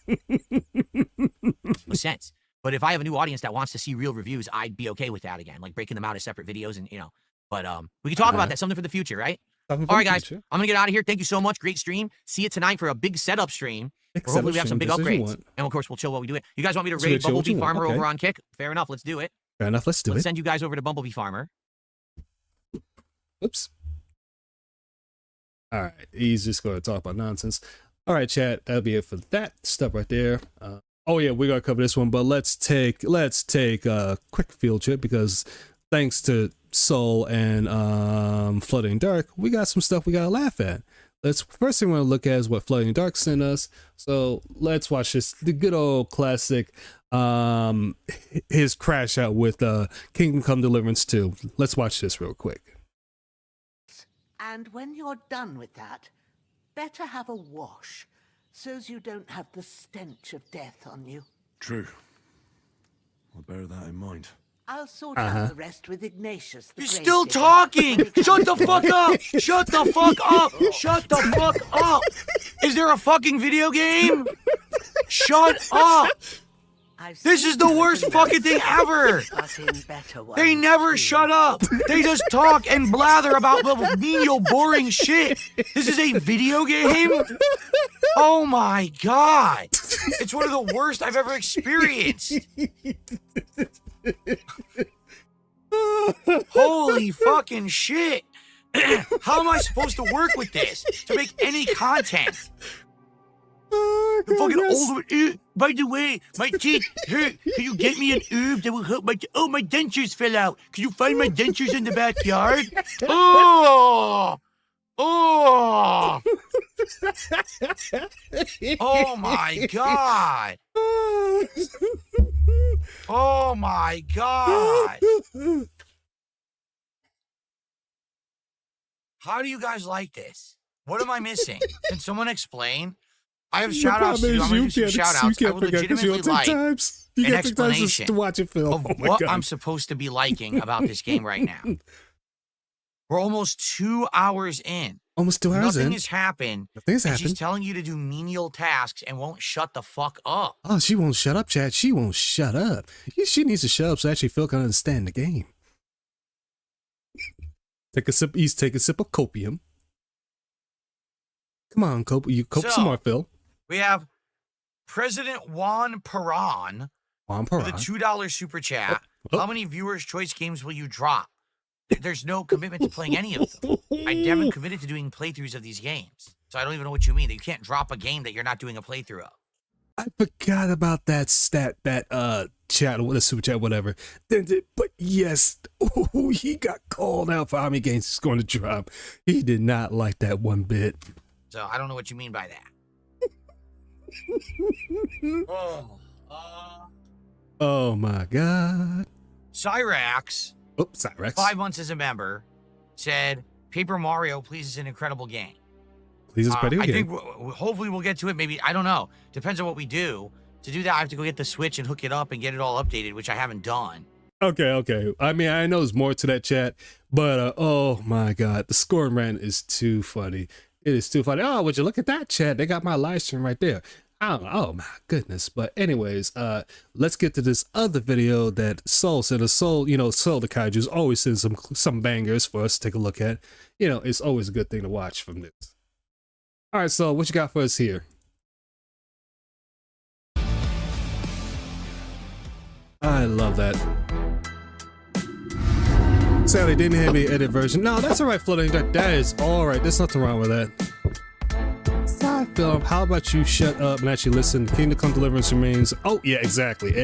S3: No sense. But if I have a new audience that wants to see real reviews, I'd be okay with that again, like breaking them out as separate videos and, you know. But we can talk about that, something for the future, right? All right, guys, I'm going to get out of here. Thank you so much. Great stream. See you tonight for a big setup stream. Hopefully we have some big upgrades. And, of course, we'll chill while we do it. You guys want me to raid Bumblebee Farmer over on Kick? Fair enough. Let's do it.
S1: Fair enough. Let's do it.
S3: Let's send you guys over to Bumblebee Farmer.
S1: Oops. All right. He's just going to talk about nonsense. All right, chat. That'll be it for that stuff right there. Oh, yeah, we're going to cover this one, but let's take a quick field trip because thanks to Soul and Flooding Dark, we got some stuff we got to laugh at. First thing we want to look at is what Flooding Dark sent us. So let's watch this, the good old classic, his crash out with Kingdom Come Deliverance 2. Let's watch this real quick.
S5: And when you're done with that, better have a wash, so's you don't have the stench of death on you.
S6: True. I'll bear that in mind.
S5: I'll sort out the rest with Ignatius.
S3: You're still talking! Shut the fuck up! Shut the fuck up! Shut the fuck up! Is there a fucking video game? Shut up! This is the worst fucking thing ever! They never shut up! They just talk and blather about the menial, boring shit! This is a video game? Oh my god! It's one of the worst I've ever experienced! Holy fucking shit! How am I supposed to work with this to make any content? The fucking old. By the way, my teeth hurt. Can you get me an herb that will help my? Oh, my dentures fell out. Can you find my dentures in the backyard? Oh, oh, oh my god! Oh my god! How do you guys like this? What am I missing? Can someone explain? I have shout outs to do. I'm going to do some shout outs. I would legitimately like an explanation
S1: to watch a film.
S3: of what I'm supposed to be liking about this game right now. We're almost 2 hours in.
S1: Almost 2 hours
S3: Nothing
S1: in.
S3: has happened.
S1: Nothing's
S3: and
S1: happened.
S3: she's telling you to do menial tasks and won't shut the fuck up.
S1: Oh, she won't shut up, Chad. She won't shut up. She needs to shut up so actually Phil can understand the game. Take a sip. He's taking a sip of copium. Come on, cope. You cope some more, Phil.
S3: We have President Juan Perron with a $2 super chat.
S1: Oh.
S3: How many viewers' choice games will you drop? There's no commitment to playing any of them. I haven't committed to doing playthroughs of these games. So I don't even know what you mean. That you can't drop a game that you're not doing a playthrough of.
S1: I forgot about that chat, the super chat, whatever. But yes, he got called out for how many games he's going to drop. He did not like that one bit.
S3: So I don't know what you mean by that.
S1: Oh my god.
S3: Cyrax,
S1: Cyrax.
S3: 5 months as a member, said Paper Mario Please is an incredible game.
S1: Please is pretty
S3: I
S1: good.
S3: think hopefully we'll get to it. Maybe, I don't know. Depends on what we do. To do that, I have to go get the Switch and hook it up and get it all updated, which I haven't done.
S1: Okay. I mean, I know there's more to that chat, but oh my god, the scoring rant is too funny. It is too funny. Oh, would you look at that chat? They got my live stream right there. Oh my goodness. But anyways, let's get to this other video that Soul sent us. Soul the Kaijus always sends some bangers for us to take a look at. You know, it's always a good thing to watch from this. All right, Soul, what you got for us here? I love that. Sadly, didn't have the edit version. No, that's all right, Flooding Dark. That is all right. There's nothing wrong with that. Philip, how about you shut up and actually listen? Kingdom Come Deliverance remains. Oh, yeah, exactly. He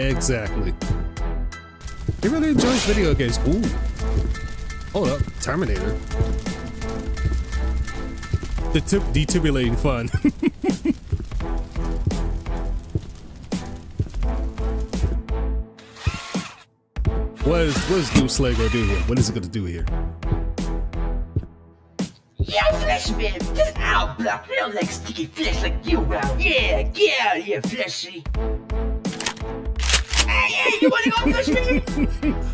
S1: really enjoys video games. Ooh. Hold up. Terminator. Defibrillating fun. What is Doom Slayer gonna do here? What is it gonna do here?
S7: Yeah, Fleshman! Just out, block. I don't like sticky flesh like you out. Yeah, get out of here, fleshy. Hey, hey, you wanna go push me?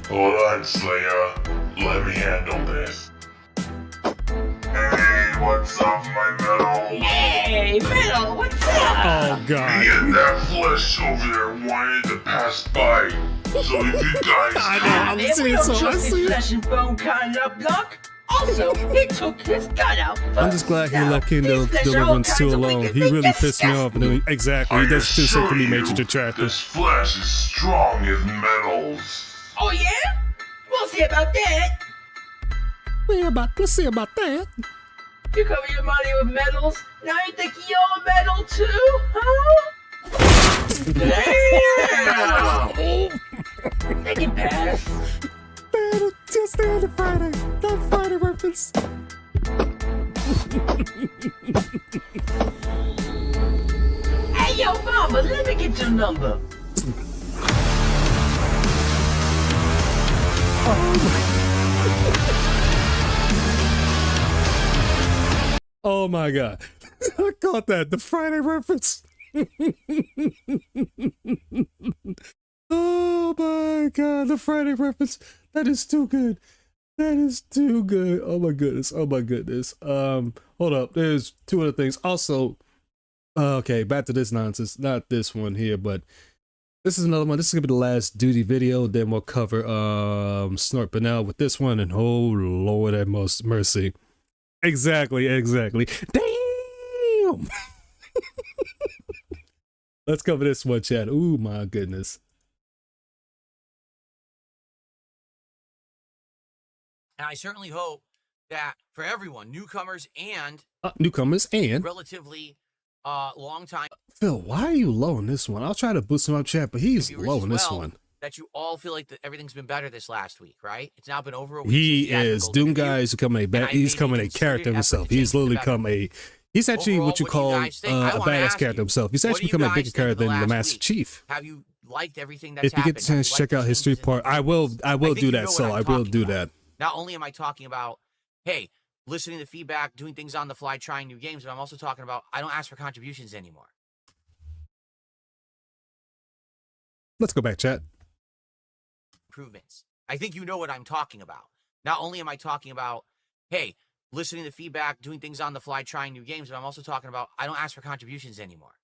S8: Hold on, Slayer. Let me handle this. Hey, what's up, my metal?
S7: Hey, Metal, what's up?
S1: Oh
S8: Me
S1: god.
S8: and that flesh over there wanted to pass by. So if you guys
S1: I know, I'm
S7: And we
S1: seeing
S7: don't
S1: so I
S7: trust
S1: see
S7: this
S1: it.
S7: flesh and bone kind of block. Also, he took his gun out first.
S1: I'm just glad he
S7: Now,
S1: left Kindle
S7: these flesh are all
S1: Deliverance
S7: kinds
S1: 2
S7: of
S1: alone.
S7: wicked
S1: He
S7: and
S1: really pissed me off.
S7: disgusting.
S1: And exactly,
S8: I
S1: he does too
S8: assure
S1: sick to be
S8: you,
S1: major detractor.
S8: this flesh is strong as metals.
S7: Oh yeah? We'll see about that.
S1: Let's see about that.
S7: You cover your money with metals. Now you think you're a metal too, huh? Damn! They can pass.
S1: Man, just the other Friday. That Friday reference.
S7: Hey, yo, mama, let me get your number.
S1: Oh my god. I caught that. The Friday reference. Oh my god, the Friday reference. That is too good. That is too good. Oh my goodness. Oh my goodness. Hold up. There's two other things. Also, okay, back to this nonsense. Not this one here, but this is another one. This is gonna be the last duty video. Then we'll cover Snort Banal with this one, and oh Lord have mercy. Exactly. Damn. Let's cover this one, chat. Ooh, my goodness.
S3: And I certainly hope that for everyone, newcomers and
S1: Newcomers and
S3: relatively long time
S1: Phil, why are you low on this one? I'll try to boost him up, chat, but he's
S3: viewers
S1: low
S3: as
S1: on this
S3: well,
S1: one.
S3: that you all feel like that everything's been better this last week, right? It's now been over a week.
S1: He
S3: since the
S1: is
S3: Golden
S1: Doom
S3: Review.
S1: Guy is becoming a
S3: And
S1: bad.
S3: I
S1: He's
S3: made a
S1: becoming a
S3: considered
S1: character
S3: effort
S1: himself.
S3: to
S1: He's
S3: change
S1: literally
S3: the better.
S1: become a. He's actually
S3: Overall,
S1: what you
S3: what do you
S1: call
S3: guys think? I
S1: a
S3: wanna
S1: badass
S3: ask
S1: character
S3: you,
S1: himself. He's
S3: what
S1: actually
S3: do you
S1: becoming a
S3: guys
S1: bigger
S3: think of
S1: character
S3: the
S1: than the
S3: last
S1: Master
S3: week?
S1: Chief.
S3: Have you liked everything that's
S1: If you
S3: happened?
S1: get the chance to
S3: Have you
S1: check
S3: liked
S1: out
S3: the
S1: History
S3: changes in the
S1: Part, I
S3: news?
S1: will
S3: think
S1: do
S3: you
S1: that.
S3: know
S1: So
S3: what I'm
S1: I will
S3: talking
S1: do
S3: about.
S1: that.
S3: Not only am I talking about, hey, listening to feedback, doing things on the fly, trying new games, but I'm also talking about I don't ask for contributions anymore.
S1: Let's go back, chat.
S3: Improvements. I think you know what I'm talking about. Not only am I talking about, hey, listening to feedback, doing things on the fly, trying new games, but I'm also talking about I don't ask for contributions anymore.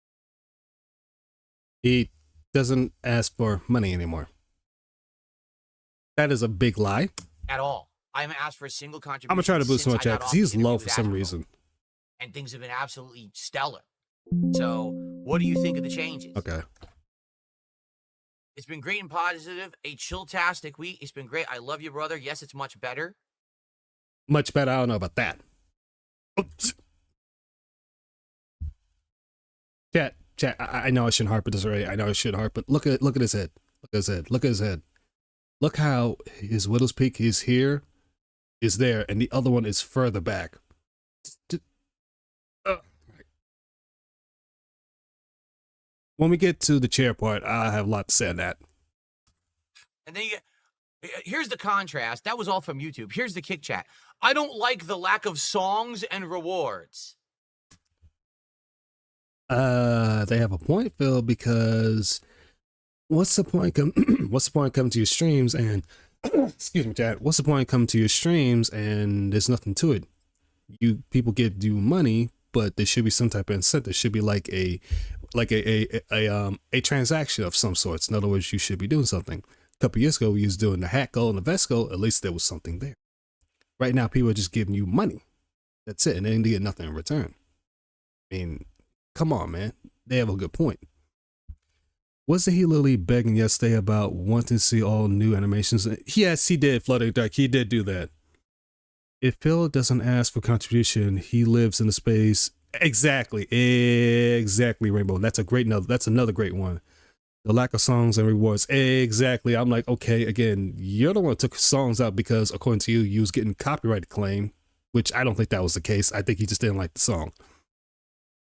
S1: He doesn't ask for money anymore. That is a big lie.
S3: At all. I haven't asked for a single contribution.
S1: I'm gonna try to boost him
S3: since
S1: up,
S3: I
S1: chat,
S3: got
S1: because
S3: off the
S1: he's
S3: interview
S1: low
S3: with
S1: for some
S3: Asmongold.
S1: reason.
S3: And things have been absolutely stellar. So, what do you think of the changes?
S1: Okay.
S3: It's been great and positive. A chill-tastic week. It's been great. I love you, brother. Yes, it's much better.
S1: Much better. I don't know about that. Oops. Chat. I know I shouldn't harp at this already. I know I shouldn't harp, but look at his head. Look at his head. Look at his head. Look how his Widow's Peak is here, is there, and the other one is further back. When we get to the chair part, I have a lot to say on that.
S3: And then you get, here's the contrast. That was all from YouTube. Here's the kick chat. I don't like the lack of songs and rewards.
S1: They have a point, Phil, because what's the point what's the point coming to your streams and excuse me, Chad, what's the point coming to your streams and there's nothing to it? People give you money, but there should be some type of incentive. There should be like a transaction of some sorts. In other words, you should be doing something. A couple years ago, we was doing the hat goal and the vest goal. At least there was something there. Right now, people are just giving you money. That's it, and they get nothing in return. I mean, come on, man. They have a good point. Wasn't he literally begging yesterday about wanting to see all new animations? Yes, he did, Flooding Dark. He did do that. If Phil doesn't ask for contribution, he lives in the space. Exactly, Rainbow. That's another great one. The lack of songs and rewards. Exactly. I'm like, okay, again, you're the one who took songs out because, according to you, you was getting copyright claim, which I don't think that was the case. I think he just didn't like the song.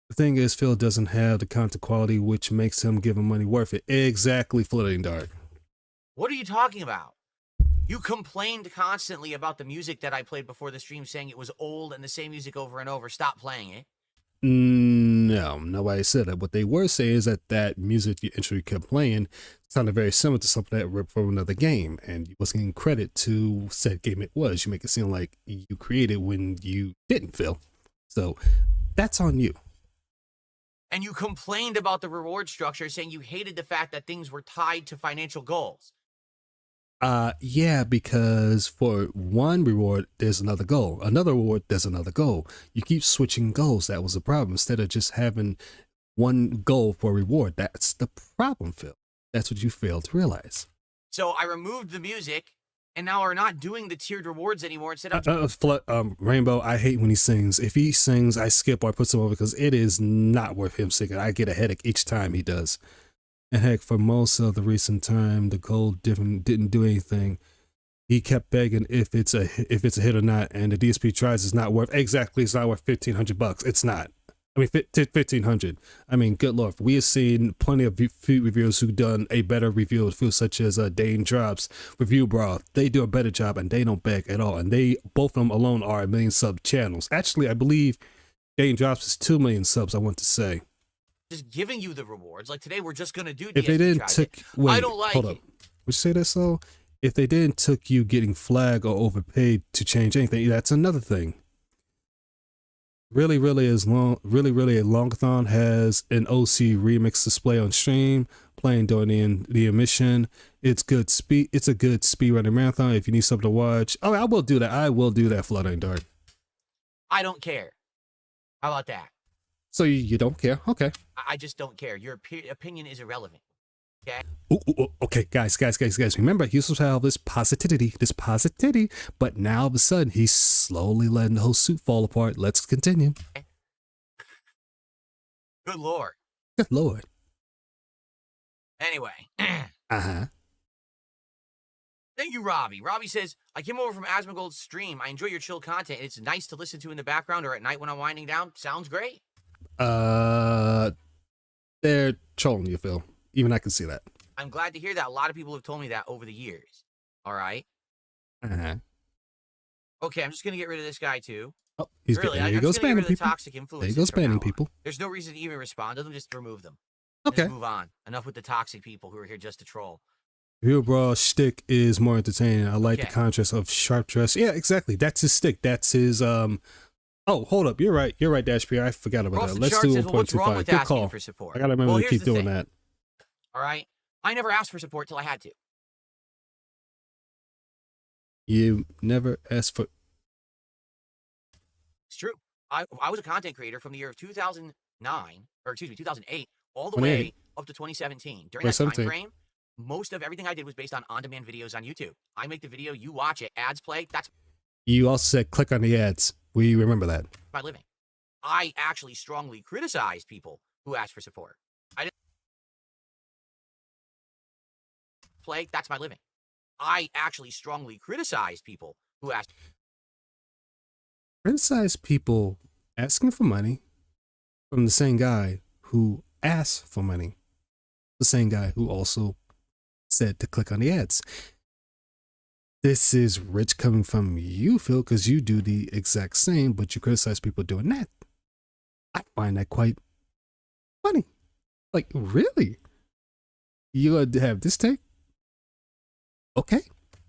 S1: The thing is, Phil doesn't have the content quality, which makes him give him money worth it. Exactly, Flooding Dark.
S3: What are you talking about? You complained constantly about the music that I played before the stream, saying it was old and the same music over and over. Stop playing it.
S1: No, nobody said that. What they were saying is that that music you intro kept playing sounded very similar to something that ripped from another game, and you wasn't getting credit to said game it was. You make it seem like you created when you didn't, Phil. So that's on you.
S3: And you complained about the reward structure, saying you hated the fact that things were tied to financial goals.
S1: Yeah, because for one reward, there's another goal. Another reward, there's another goal. You keep switching goals. That was the problem. Instead of just having one goal for reward, that's the problem, Phil. That's what you failed to realize.
S3: So I removed the music, and now we're not doing the tiered rewards anymore. Instead of
S1: Rainbow, I hate when he sings. If he sings, I skip or I put him over because it is not worth him singing. I get a headache each time he does. And heck, for most of the recent time, the gold didn't do anything. He kept begging if it's a hit or not, and the DSP tries it's not worth exactly. It's not worth $1,500. It's not. I mean, 1,500. I mean, good lord, we have seen plenty of food reviewers who've done a better review of food, such as Dane Drops Review Broth. They do a better job, and they don't beg at all. And they both of them alone are 1 million sub channels. Actually, I believe Dane Drops is 2 million subs. I want to say.
S3: just giving you the rewards. Like today, we're just gonna do.
S1: If they didn't took, wait,
S3: I don't like
S1: hold
S3: it.
S1: up. Would you say that so? If they didn't took you getting flagged or overpaid to change anything, that's another thing. Really, a Longathon has an OC remix display on stream, playing during the emission. It's good speed. It's a good speed running marathon. If you need something to watch, oh, I will do that. I will do that. Fluttering Dart.
S3: I don't care. How about that?
S1: So you don't care? Okay.
S3: I just don't care. Your opinion is irrelevant. Okay.
S1: Ooh, okay, guys. Remember, he used to have this positivity, but now all of a sudden he's slowly letting the whole suit fall apart. Let's continue.
S3: Good lord.
S1: Good lord.
S3: Anyway.
S1: Uh-huh.
S3: Thank you, Robbie. Robbie says, I came over from Asmongold's stream. I enjoy your chill content. It's nice to listen to in the background or at night when I'm winding down. Sounds great.
S1: They're trolling you, Phil. Even I can see that.
S3: I'm glad to hear that. A lot of people have told me that over the years. All right.
S1: Uh-huh.
S3: Okay, I'm just going to get rid of this guy, too.
S1: Oh, he's
S3: really,
S1: there. You go spamming people.
S3: Toxic
S1: There you go spamming people.
S3: There's no reason to even respond to them. Just remove them.
S1: Okay.
S3: Just move on. Enough with the toxic people who are here just to troll.
S1: Real Brawl shtick is more entertaining. I like the contrast of sharp dress. Yeah, exactly. That's his stick. That's his Oh, hold up. You're right, Dash P. I forgot about that. Let's do 1.25. Good call.
S3: For support?
S1: I gotta remember to keep doing that.
S3: All right. I never asked for support till I had to.
S1: You never asked for.
S3: It's true. I was a content creator from the year of 2008, all the way up to 2017. During that time frame, most of everything I did was based on on-demand videos on YouTube. I make the video, you watch it, ads play. That's.
S1: You also said click on the ads. We remember that.
S3: My living. I actually strongly criticized people who asked for support. I didn't play. That's my living. I actually strongly criticized people who asked.
S1: Criticize people asking for money from the same guy who asked for money. The same guy who also said to click on the ads. This is rich coming from you, Phil, because you do the exact same, but you criticize people doing that. I find that quite funny. Like, really? You have this take? Okay.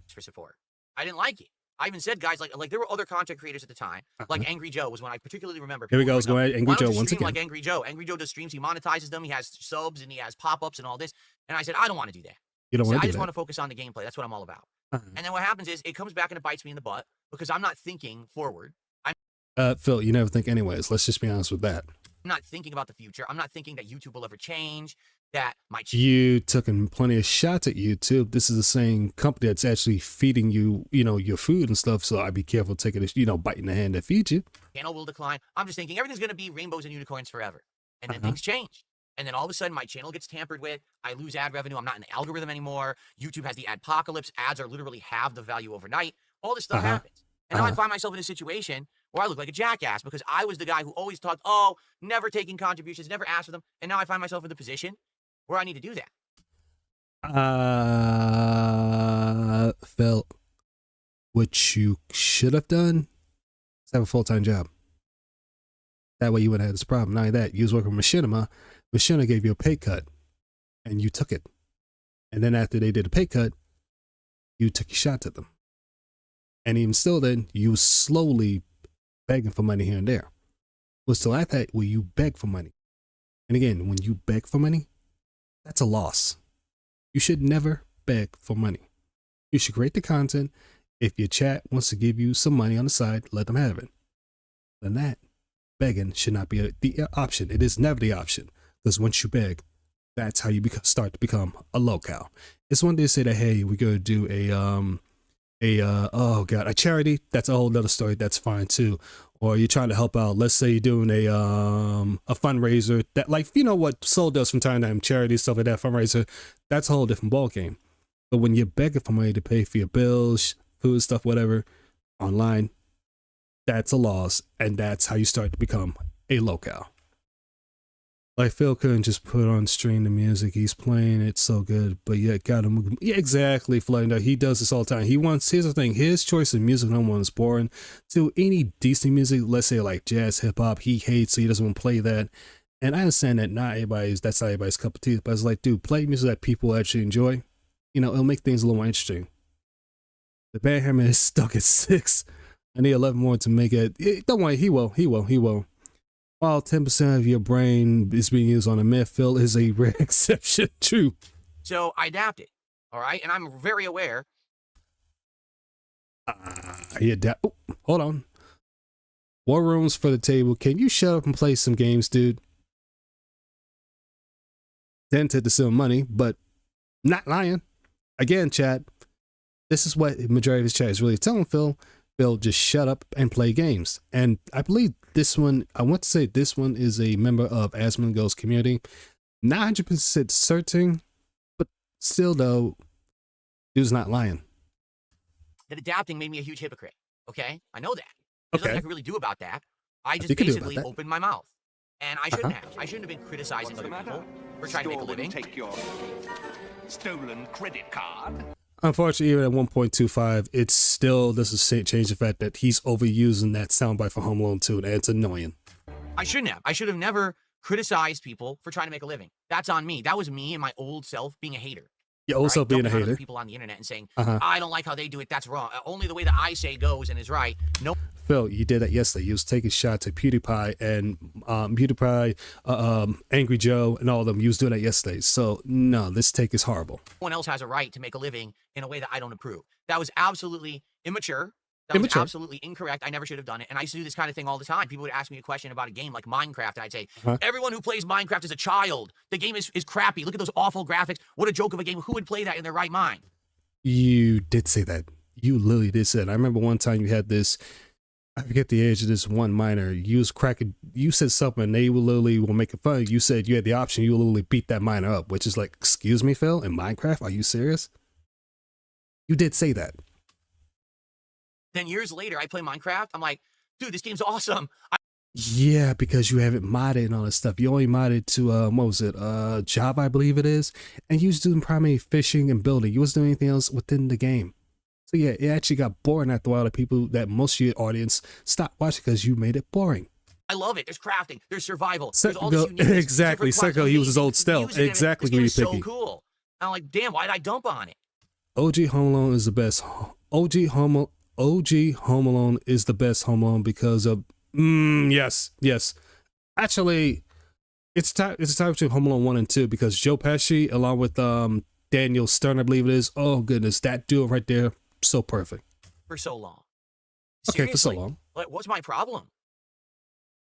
S3: For support. I didn't like it. I even said guys like there were other content creators at the time, like Angry Joe was one I particularly remember.
S1: Here we go. Let's go ahead. Angry Joe once again.
S3: Like Angry Joe. Angry Joe does streams. He monetizes them. He has subs and he has pop-ups and all this. And I said, I don't want to do that.
S1: You don't want to do that?
S3: I just want to focus on the gameplay. That's what I'm all about. And then what happens is it comes back and it bites me in the butt because I'm not thinking forward.
S1: Phil, you never think anyways. Let's just be honest with that.
S3: I'm not thinking about the future. I'm not thinking that YouTube will ever change. That my
S1: you took plenty of shots at YouTube. This is the same company that's actually feeding you, your food and stuff. So I'd be careful taking it, biting the hand that feeds you.
S3: Channel will decline. I'm just thinking everything's going to be rainbows and unicorns forever. And then things change. And then all of a sudden my channel gets tampered with. I lose ad revenue. I'm not in the algorithm anymore. YouTube has the adpocalypse. Ads are literally halve the value overnight. All this stuff happens. And now I find myself in a situation where I look like a jackass because I was the guy who always talked, never taking contributions, never asked for them. And now I find myself in the position where I need to do
S1: that. Phil, what you should have done is have a full-time job. That way you wouldn't have this problem. Not only that, you was working with Machinima. Machinima gave you a pay cut, and you took it. And then after they did a pay cut, you took your shot at them. And even still then, you was slowly begging for money here and there. But still at that, where you beg for money. And again, when you beg for money, that's a loss. You should never beg for money. You should create the content. If your chat wants to give you some money on the side, let them have it. Then that, begging should not be the option. It is never the option. Because once you beg, that's how you start to become a locale. It's one day to say that, hey, we're going to do a charity. That's a whole nother story. That's fine too. Or you're trying to help out. Let's say you're doing a fundraiser that, like, you know what Soul does from time to time, charity, stuff like that, fundraiser. That's a whole different ballgame. But when you're begging for money to pay for your bills, food, stuff, whatever, online, that's a loss. And that's how you start to become a locale. Like, Phil couldn't just put on stream the music. He's playing it so good, but yet got him. Yeah, exactly, Floyd. No, he does this all the time. Here's the thing, his choice of music, number one, is boring. To any decent music, let's say like jazz, hip hop, he hates, so he doesn't want to play that. And I understand that that's not everybody's cup of tea, but it's like, dude, play music that people actually enjoy. You know, it'll make things a little more interesting. The band hammer is stuck at 6. I need 11 more to make it. Don't worry, he will. While 10% of your brain is being used on a myth, Phil is a rare exception. True.
S3: So I adapted. All right. And I'm very aware.
S1: Oh, hold on. War rooms for the table. Can you shut up and play some games, dude? Tempted to steal money, but not lying. Again, chat. This is what the majority of his chat is really telling Phil. Phil, just shut up and play games. And I believe this one, I want to say this one is a member of Asmongold's community. Not 100% certain, but still though, dude's not lying.
S3: That adapting made me a huge hypocrite. Okay? I know that. There's
S1: Okay.
S3: nothing I can really do about that. I just
S1: You can do
S3: basically
S1: about that.
S3: opened my mouth. And I shouldn't have. I shouldn't have been criticizing other people for trying to make a living.
S9: Take your stolen credit card.
S1: Unfortunately, even at 1.25, it still doesn't change the fact that he's overusing that soundbite for Home Alone 2, and it's annoying.
S3: I shouldn't have. I should have never criticized people for trying to make a living. That's on me. That was me and my old self being a hater.
S1: You're also being a
S3: Dumping on other
S1: hater.
S3: people on the internet and saying,
S1: Uh-huh.
S3: I don't like how they do it. That's wrong. Only the way that I say goes and is right. No
S1: Phil, you did that yesterday. You was taking shots at PewDiePie and Angry Joe and all of them. You was doing that yesterday. So no, this take is horrible.
S3: one else has a right to make a living in a way that I don't approve. That was absolutely immature. That
S1: Immature.
S3: was absolutely incorrect. I never should have done it. And I used to do this kind of thing all the time. People would ask me a question about a game like Minecraft, and I'd say,
S1: Uh-huh.
S3: everyone who plays Minecraft is a child. The game is crappy. Look at those awful graphics. What a joke of a game. Who would play that in their right mind?
S1: You did say that. You literally did say that. I remember one time you had this, I forget the age of this one miner. You was cracking, you said something and they literally were making fun of you. You said you had the option, you literally beat that miner up, which is like, excuse me, Phil, in Minecraft? Are you serious? You did say that.
S3: Then years later, I play Minecraft. I'm like, dude, this game's awesome.
S1: Yeah, because you haven't modded and all this stuff. You only modded to what was it? Java, I believe it is. And you was doing primarily fishing and building. You wasn't doing anything else within the game. So yeah, it actually got boring after a while. The people that most of your audience stopped watching because you made it boring.
S3: I love it. There's crafting. There's survival. There's all
S1: Psycho,
S3: this uniqueness,
S1: exactly.
S3: different
S1: Psycho, he was his old
S3: music
S1: stealth.
S3: in it.
S1: Exactly,
S3: This game is
S1: really
S3: so
S1: picky.
S3: cool. And I'm like, damn, why did I dump on it?
S1: OG Home Alone is the best. OG Home Alone is the best Home Alone because of yes. Actually, it's a tie between Home Alone 1 and 2 because Joe Pesci along with Daniel Stern, I believe it is. Oh goodness, that duo right there, so perfect.
S3: For so long.
S1: Okay, for so
S3: Seriously,
S1: long.
S3: Like, what's my problem?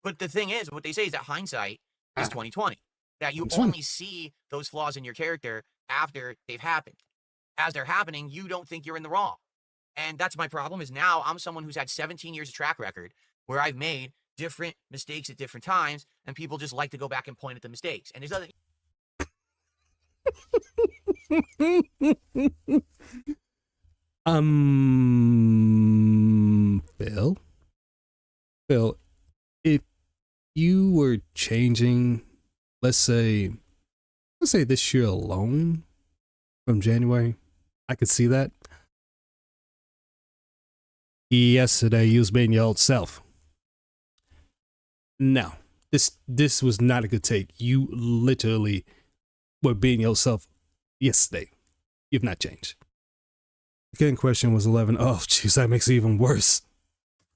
S3: But the thing is, what they say is that hindsight is 20/20. That you
S1: 20/20.
S3: only see those flaws in your character after they've happened. As they're happening, you don't think you're in the wrong. And that's my problem is now I'm someone who's had 17 years of track record where I've made different mistakes at different times, and people just like to go back and point at the mistakes. And there's other
S1: Phil, if you were changing, let's say this year alone from January, I could see that. Yesterday, you was being your old self. No, this was not a good take. You literally were being yourself yesterday. You've not changed. Again, question was 11. Oh, jeez, that makes it even worse.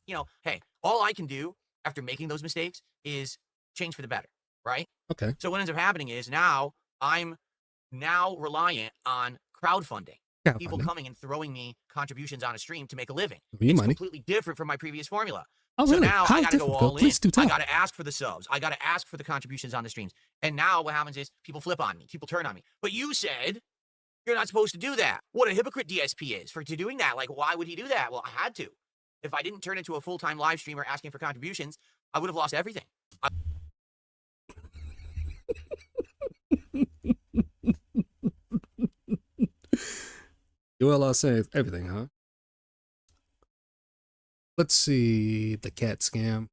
S3: You know, hey, all I can do after making those mistakes is change for the better, right?
S1: Okay.
S3: So what ends up happening is now I'm reliant on crowdfunding. People coming and throwing me contributions on a stream to make a living.
S1: It's
S3: money. Completely different from my previous formula.
S1: Oh,
S3: so
S1: really?
S3: now
S1: How
S3: I got to go
S1: different,
S3: all
S1: Phil? Please do
S3: in.
S1: tell.
S3: I got to ask for the subs. I got to ask for the contributions on the streams. And now what happens is people flip on me. People turn on me. But you said you're not supposed to do that. What a hypocrite DSP is for doing that. Like, why would he do that? Well, I had to. If I didn't turn into a full-time live streamer asking for contributions, I would have lost everything.
S1: You will lost everything, huh? Let's see. The cat scam.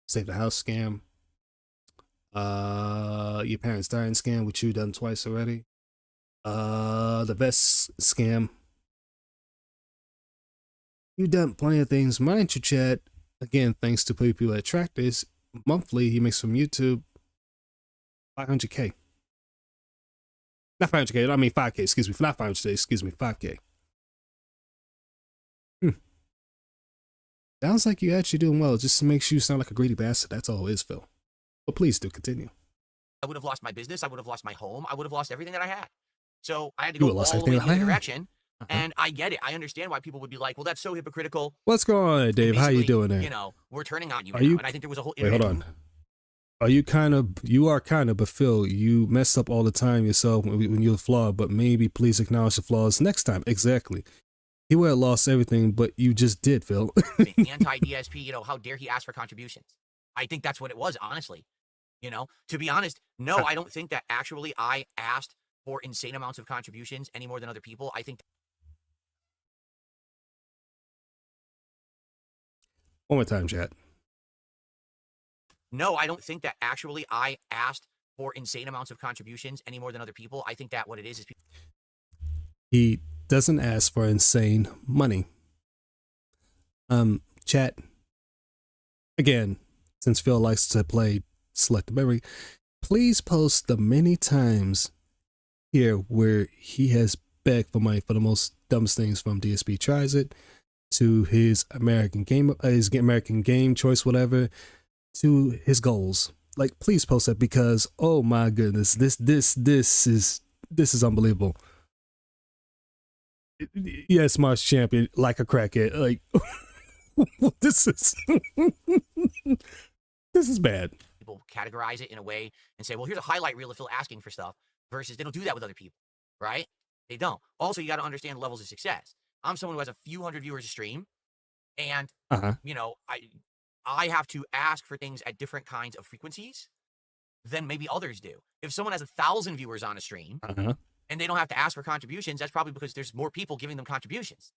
S1: Save the house scam. Your parents dying scam, which you done twice already. The vest scam. You done plenty of things. Mind you, chat. Again, thanks to people at Tractors, monthly he makes from YouTube 500K. Not 500K, I mean 5K, excuse me. Not 500K, excuse me, 5K. Sounds like you're actually doing well. It just makes you sound like a greedy bastard. That's all it is, Phil. But please do continue.
S3: I would have lost my business. I would have lost my home. I would have lost everything that I had. So I had to go all the way in the direction. And I get it. I understand why people would be like, well, that's so hypocritical.
S1: What's going on, Dave? How you doing there?
S3: You know, we're turning on you now.
S1: You,
S3: and I think there was a whole...
S1: Wait, hold on. You are kind of, but Phil, you mess up all the time yourself when you're flawed, but maybe please acknowledge the flaws next time. Exactly. He would have lost everything, but you just did, Phil.
S3: Anti-DSP, you know, how dare he ask for contributions? I think that's what it was, honestly. You know, to be honest, no, I don't think that actually I asked for insane amounts of contributions any more than other people. I think...
S1: One more time, chat.
S3: No, I don't think that actually I asked for insane amounts of contributions any more than other people. I think that what it is people...
S1: He doesn't ask for insane money. Chat. Again, since Phil likes to play select memory, please post the many times here where he has begged for money for the most dumbest things, from DSP Tries It to his American game choice, whatever, to his goals. Like, please post that, because oh my goodness, this is unbelievable. Yes, Mars champion, like a crackhead. Like, this is bad.
S3: People categorize it in a way and say, well, here's a highlight reel of Phil asking for stuff, versus they don't do that with other people, right? They don't. Also, you got to understand levels of success. I'm someone who has a few hundred viewers a stream, and you know, I have to ask for things at different kinds of frequencies than maybe others do. If someone has 1,000 viewers on a stream and they don't have to ask for contributions, that's probably because there's more people giving them contributions.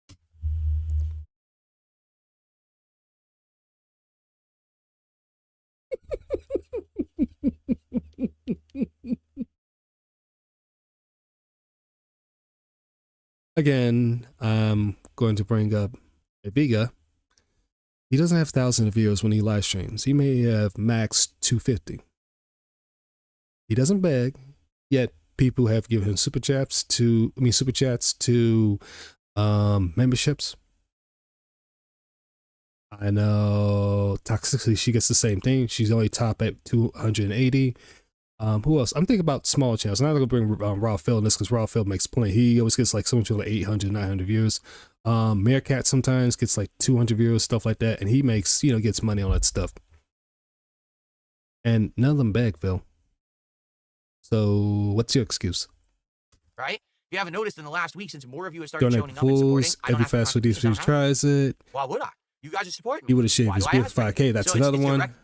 S1: Again, I'm going to bring up Vega. He doesn't have thousands of viewers when he live streams. He may have max 250. He doesn't beg, yet people have given him super chats to memberships. I know Toxicity, she gets the same thing. She's only top at 280. Who else? I'm thinking about small channels. I'm not gonna bring Raw Phil in this, because Raw Phil makes plenty. He always gets like someone to like 800, 900 views. Meerkat sometimes gets like 200 views, stuff like that, and he makes, you know, gets money on that stuff. And none of them beg, Phil. So what's your excuse?
S3: Right? If you haven't noticed in the last week, since more of you have started showing up and
S1: fools,
S3: supporting,
S1: every fast food DSP Tries It.
S3: Why would I? You guys are supporting me.
S1: He would have shaved his beard for 5K. That's
S3: so
S1: another one.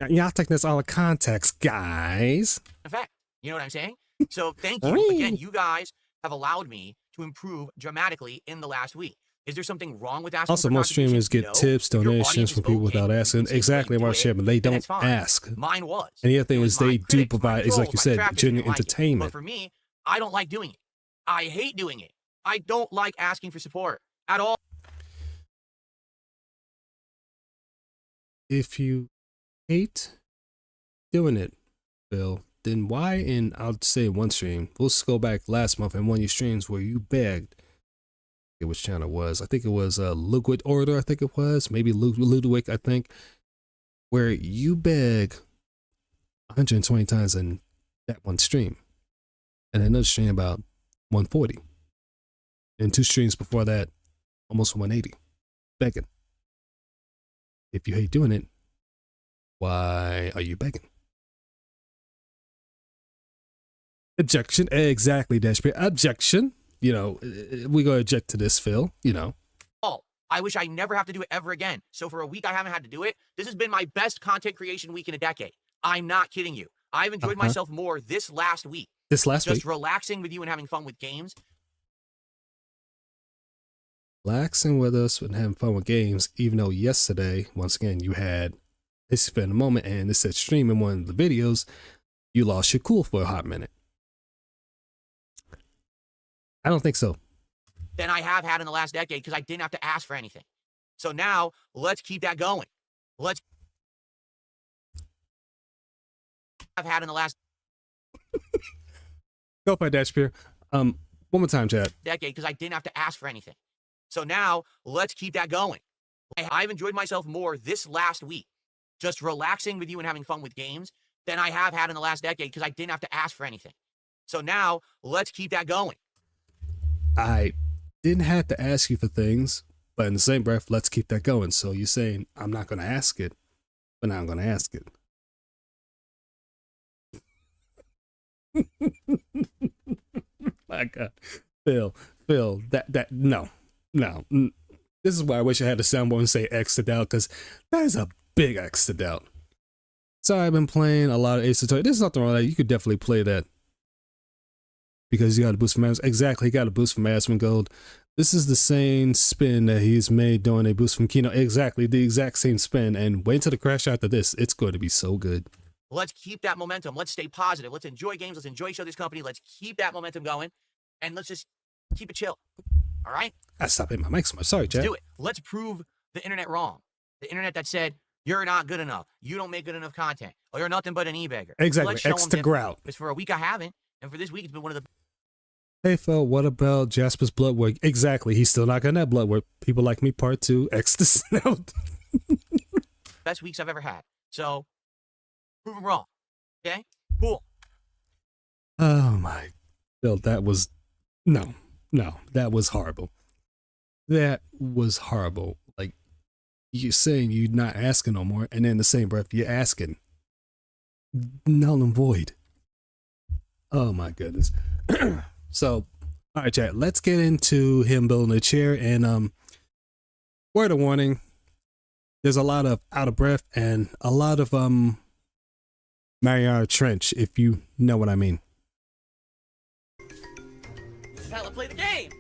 S3: Y'all
S1: take this all the context, guys.
S3: In fact, you know what I'm saying? So thank you. Again, you guys have allowed me to improve dramatically in the last week. Is there something wrong with asking?
S1: Also, most streamers get tips, donations from people without asking. Exactly, Mark Sherman. They don't ask.
S3: Mine was.
S1: And the other thing is they do provide, is like you said, genuine entertainment.
S3: But for me, I don't like doing it. I hate doing it. I don't like asking for support at all.
S1: If you hate doing it, Phil, then why in, I'll say one stream, we'll just go back last month and one of your streams where you begged, which channel it was, I think it was Liquid Order, I think it was, maybe Ludwig, I think, where you beg 120 times in that one stream, and another stream about 140, and 2 streams before that, almost 180, begging. If you hate doing it, why are you begging? Objection. Exactly, Dashbeer. Objection. You know, we go object to this, Phil, you know.
S3: Oh, I wish I never have to do it ever again. So for a week, I haven't had to do it. This has been my best content creation week in a decade. I'm not kidding you. I've enjoyed myself more this last week.
S1: This last week?
S3: Just relaxing with you and having fun with games.
S1: Relaxing with us and having fun with games, even though yesterday, once again, you had this spend a moment and it said stream in one of the videos, you lost your cool for a hot minute. I don't think so.
S3: Than I have had in the last decade because I didn't have to ask for anything. So now let's keep that going. Let's I've had in the last
S1: Go for it, Dashbeer. One more time, Chad.
S3: decade because I didn't have to ask for anything. So now let's keep that going. I've enjoyed myself more this last week, just relaxing with you and having fun with games, than I have had in the last decade because I didn't have to ask for anything. So now let's keep that going.
S1: I didn't have to ask you for things, but in the same breath, let's keep that going. So you're saying I'm not going to ask it, but now I'm going to ask it. My God, Phil, no. This is why I wish I had a soundboard and say X to doubt, because that is a big X to doubt. So I've been playing a lot of Ace Attorney. There's nothing wrong with that. You could definitely play that because you got a boost from Asmongold. Exactly, he got a boost from Asmongold. This is the same spin that he's made doing a boost from Kino. Exactly, the exact same spin. And wait until the crash after this. It's going to be so good.
S3: Let's keep that momentum. Let's stay positive. Let's enjoy games. Let's enjoy show this company. Let's keep that momentum going. And let's just keep it chill. All right?
S1: I stopped hitting my mic so much. Sorry, Chad.
S3: Let's do it. Let's prove the internet wrong. The internet that said, you're not good enough. You don't make good enough content. Or you're nothing but an e-bagger.
S1: Exactly.
S3: Let's show
S1: X
S3: them
S1: to
S3: different.
S1: grout.
S3: Because for a week I haven't. And for this week, it's been one of the
S1: Hey, Phil, what about Jasper's Blood Work? Exactly. He's still not getting that blood work. People Like Me Part 2, X to Snout.
S3: best weeks I've ever had. So, prove them wrong. Okay? Cool.
S1: Oh, my. Phil, that was... No, that was horrible. That was horrible. Like, you're saying you're not asking no more, and then in the same breath, you're asking. Null and void. Oh, my goodness. So, all right, chat, let's get into him building a chair. And word of warning, there's a lot of out of breath and a lot of Mariana Trench, if you know what I mean.
S3: Now let's play the game.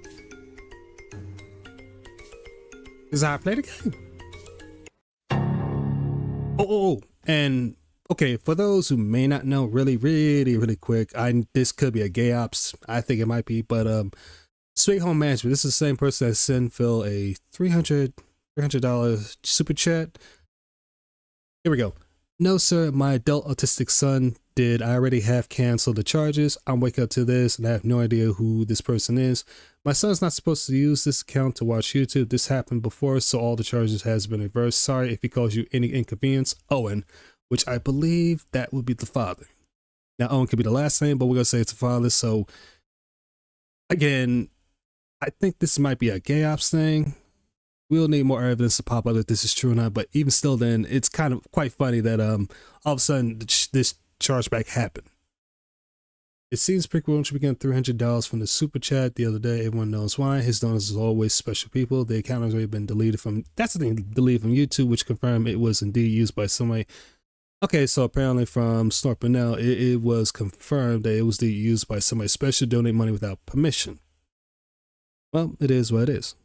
S1: This is how I play the game. Oh, and okay, for those who may not know, really quick, this could be a gay ops. I think it might be, but Sweet Home Management. This is the same person that sent Phil a $300 super chat. Here we go. No, sir, my adult autistic son did. I already have canceled the charges. I'm waking up to this and I have no idea who this person is. My son's not supposed to use this account to watch YouTube. This happened before, so all the charges has been reversed. Sorry if he caused you any inconvenience. Owen, which I believe that would be the father. Now, Owen could be the last name, but we're going to say it's the father. So, again, I think this might be a gay ops thing. We'll need more evidence to pop up if this is true or not. But even still, then, it's kind of quite funny that all of a sudden this chargeback happened. It seems pretty cool. Should be getting $300 from the super chat the other day. Everyone knows why. His donors is always special people. The account has already been deleted from, that's the thing, deleted from YouTube, which confirmed it was indeed used by somebody. Okay, so apparently from Snorpinell, it was confirmed that it was used by somebody special to donate money without permission. Well, it is what it is.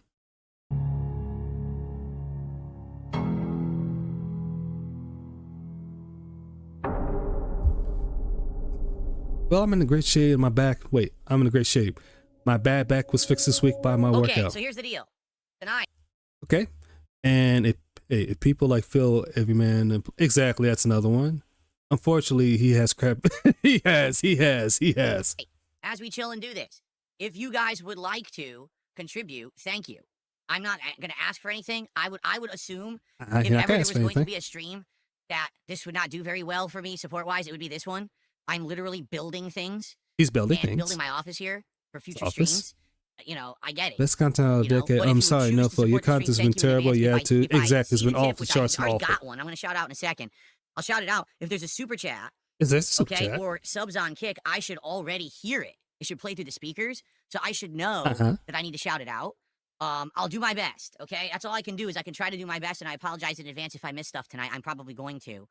S1: Well, I'm in a great shape in my back. Wait, I'm in a great shape. My bad back was fixed this week by my workout.
S10: Okay, so here's the deal. Tonight.
S1: Okay, and it Hey, if people like Phil Everyman, exactly, that's another one. Unfortunately, he has crap. he has.
S10: As we chill and do this, if you guys would like to contribute, thank you. I'm not going to ask for anything. I would assume if ever there was going to be a stream that this would not do very well for me support-wise, it would be this one. I'm literally building things.
S1: He's building things.
S10: Building my office here for future streams. You know, I get it.
S1: This content, I'm sorry, no, Phil. Your content's been terrible. Yeah, too. Exactly, it's been off the charts and awful.
S10: I got one. I'm going to shout out in a second. I'll shout it out. If there's a super chat,
S1: is there a super chat?
S10: or subs on Kick, I should already hear it. It should play through the speakers, so I should know that I need to shout it out. I'll do my best, okay? That's all I can do is I can try to do my best, and I apologize in advance if I miss stuff tonight. I'm probably going to.